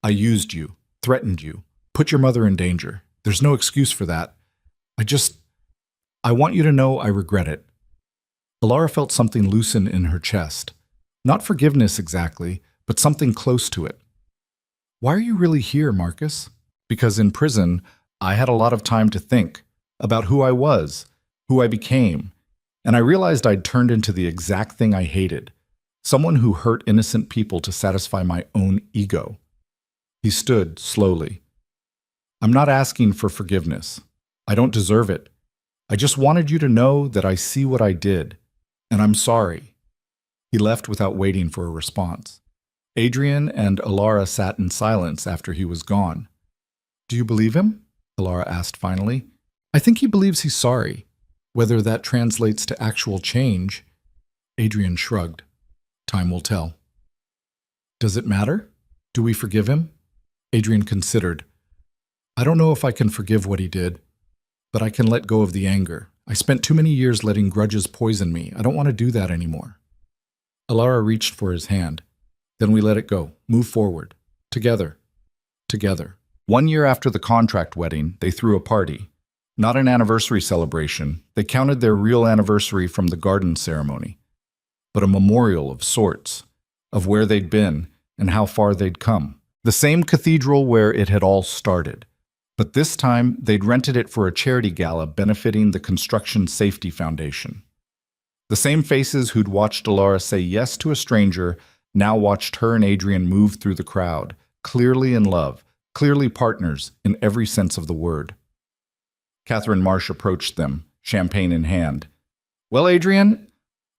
I used you. Threatened you, put your mother in danger. There's no excuse for that. I want you to know I regret it. Alara felt something loosen in her chest. Not forgiveness exactly, but something close to it. Why are you really here, Marcus? Because in prison, I had a lot of time to think about who I was, who I became, and I realized I'd turned into the exact thing I hated, someone who hurt innocent people to satisfy my own ego. He stood slowly. I'm not asking for forgiveness. I don't deserve it. I just wanted you to know that I see what I did, and I'm sorry. He left without waiting for a response. Adrian and Alara sat in silence after he was gone. Do you believe him? Alara asked finally. I think he believes he's sorry. Whether that translates to actual change, Adrian shrugged. Time will tell. Does it matter? Do we forgive him? Adrian considered. I don't know if I can forgive what he did, but I can let go of the anger. I spent too many years letting grudges poison me. I don't want to do that anymore. Alara reached for his hand. Then we let it go. Move forward. Together. Together. 1 year after the contract wedding, they threw a party. Not an anniversary celebration. They counted their real anniversary from the garden ceremony. But a memorial of sorts, of where they'd been and how far they'd come. The same cathedral where it had all started. But this time, they'd rented it for a charity gala benefiting the Construction Safety Foundation. The same faces who'd watched Alara say yes to a stranger now watched her and Adrian move through the crowd, clearly in love, clearly partners in every sense of the word. Catherine Marsh approached them, champagne in hand. Well, Adrian,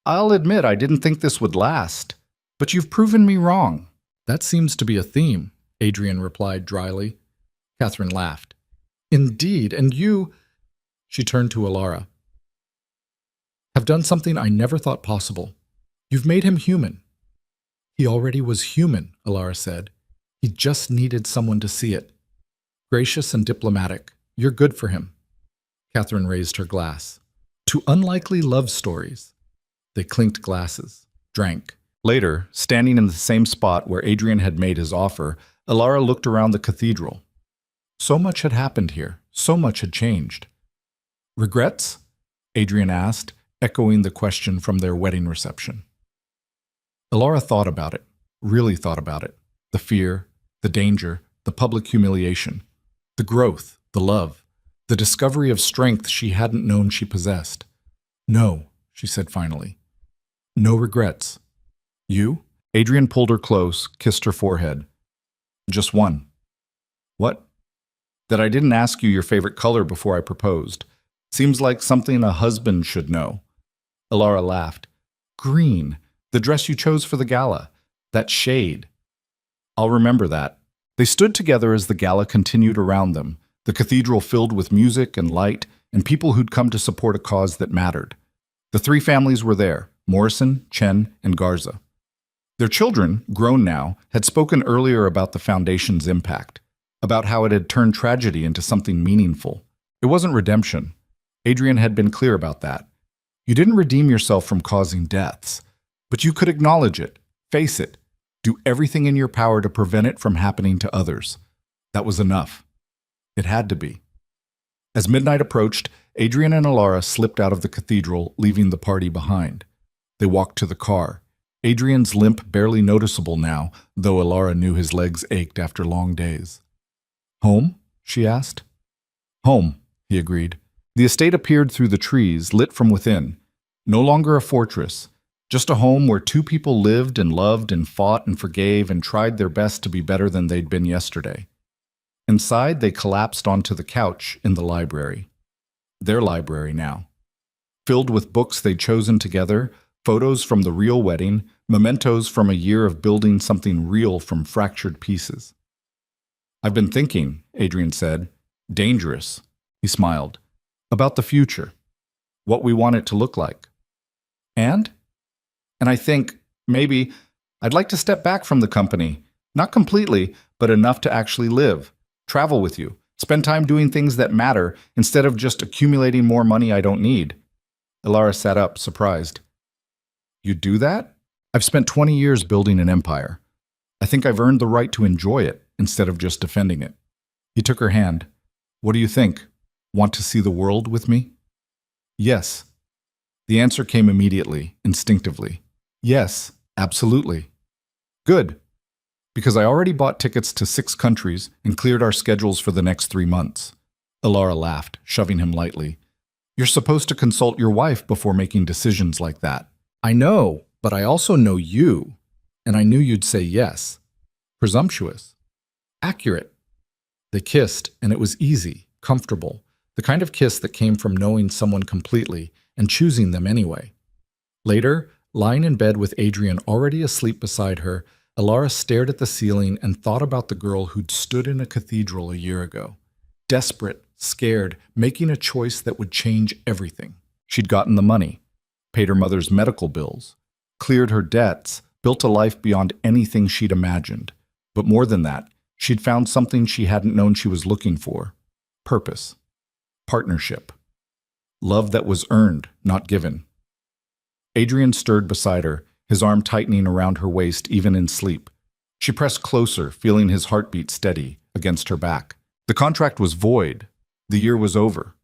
I'll admit I didn't think this would last, but you've proven me wrong. That seems to be a theme, Adrian replied dryly. Catherine laughed. Indeed, and you, she turned to Alara, have done something I never thought possible. You've made him human. He already was human, Alara said. He just needed someone to see it. Gracious and diplomatic. You're good for him. Catherine raised her glass. To unlikely love stories. They clinked glasses, drank. Later, standing in the same spot where Adrian had made his offer, Alara looked around the cathedral. So much had happened here. So much had changed. Regrets? Adrian asked, echoing the question from their wedding reception. Alara thought about it, really thought about it. The fear, the danger, the public humiliation, the growth, the love, the discovery of strength she hadn't known she possessed. No, she said finally. No regrets. You? Adrian pulled her close, kissed her forehead. Just one. What? That I didn't ask you your favorite color before I proposed. Seems like something a husband should know. Alara laughed. Green. The dress you chose for the gala. That shade. I'll remember that. They stood together as the gala continued around them, the cathedral filled with music and light and people who'd come to support a cause that mattered. The three families were there, Morrison, Chen, and Garza. Their children, grown now, had spoken earlier about the foundation's impact, about how it had turned tragedy into something meaningful. It wasn't redemption. Adrian had been clear about that. You didn't redeem yourself from causing deaths. But you could acknowledge it, face it, do everything in your power to prevent it from happening to others. That was enough. It had to be. As midnight approached, Adrian and Alara slipped out of the cathedral, leaving the party behind. They walked to the car. Adrian's limp barely noticeable now, though Alara knew his legs ached after long days. Home? She asked. Home, he agreed. The estate appeared through the trees, lit from within. No longer a fortress. Just a home where two people lived and loved and fought and forgave and tried their best to be better than they'd been yesterday. Inside, they collapsed onto the couch in the library. Their library now. Filled with books they'd chosen together, photos from the real wedding, mementos from a year of building something real from fractured pieces. I've been thinking, Adrian said. Dangerous. He smiled. About the future. What we want it to look like. And I think, maybe, I'd like to step back from the company. Not completely, but enough to actually live. Travel with you. Spend time doing things that matter instead of just accumulating more money I don't need. Alara sat up, surprised. You do that? I've spent 20 years building an empire. I think I've earned the right to enjoy it instead of just defending it. He took her hand. What do you think? Want to see the world with me? Yes. The answer came immediately, instinctively. Yes, absolutely. Good. Because I already bought tickets to 6 countries and cleared our schedules for the next 3 months. Alara laughed, shoving him lightly. You're supposed to consult your wife before making decisions like that. I know, but I also know you, and I knew you'd say yes. Presumptuous. Accurate. They kissed, and it was easy, comfortable, the kind of kiss that came from knowing someone completely and choosing them anyway. Later, lying in bed with Adrian already asleep beside her, Alara stared at the ceiling and thought about the girl who'd stood in a cathedral a year ago. Desperate, scared, making a choice that would change everything. She'd gotten the money, paid her mother's medical bills, cleared her debts, built a life beyond anything she'd imagined. But more than that, she'd found something she hadn't known she was looking for. Purpose. Partnership. Love that was earned, not given. Adrian stirred beside her, his arm tightening around her waist even in sleep. She pressed closer, feeling his heartbeat steady against her back. The contract was void. The year was over.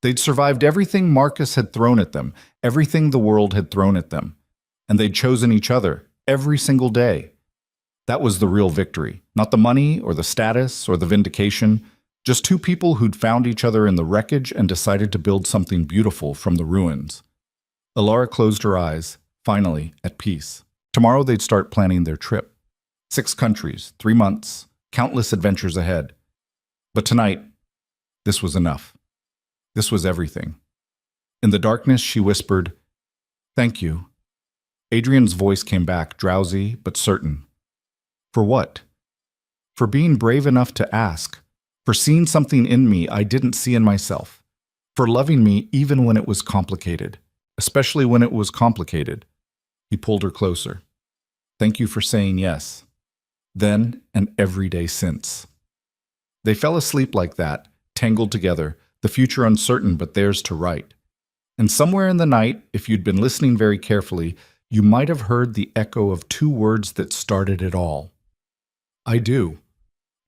They'd survived everything Marcus had thrown at them, everything the world had thrown at them. And they'd chosen each other every single day. That was the real victory, not the money or the status or the vindication, just two people who'd found each other in the wreckage and decided to build something beautiful from the ruins. Alara closed her eyes, finally at peace. Tomorrow they'd start planning their trip. 6 countries, 3 months, countless adventures ahead. But tonight, this was enough. This was everything. In the darkness, she whispered, "Thank you." Adrian's voice came back, drowsy but certain. For what? For being brave enough to ask. For seeing something in me I didn't see in myself. For loving me even when it was complicated. Especially when it was complicated. He pulled her closer. Thank you for saying yes. Then and every day since. They fell asleep like that, tangled together, the future uncertain but theirs to write. And somewhere in the night, if you'd been listening very carefully, you might have heard the echo of 2 words that started it all. I do.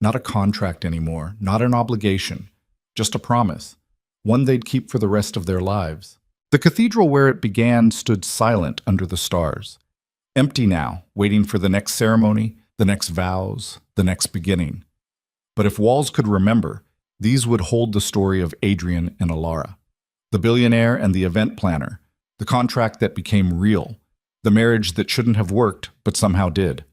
Not a contract anymore, not an obligation, just a promise, one they'd keep for the rest of their lives. The cathedral where it began stood silent under the stars, empty now, waiting for the next ceremony, the next vows, the next beginning. But if walls could remember, these would hold the story of Adrian and Alara, the billionaire and the event planner, the contract that became real, the marriage that shouldn't have worked but somehow did.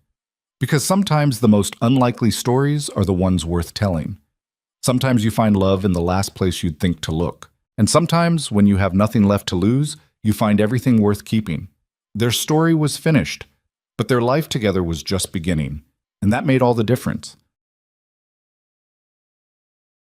Because sometimes the most unlikely stories are the ones worth telling. Sometimes you find love in the last place you'd think to look. And sometimes, when you have nothing left to lose, you find everything worth keeping. Their story was finished, but their life together was just beginning. And that made all the difference.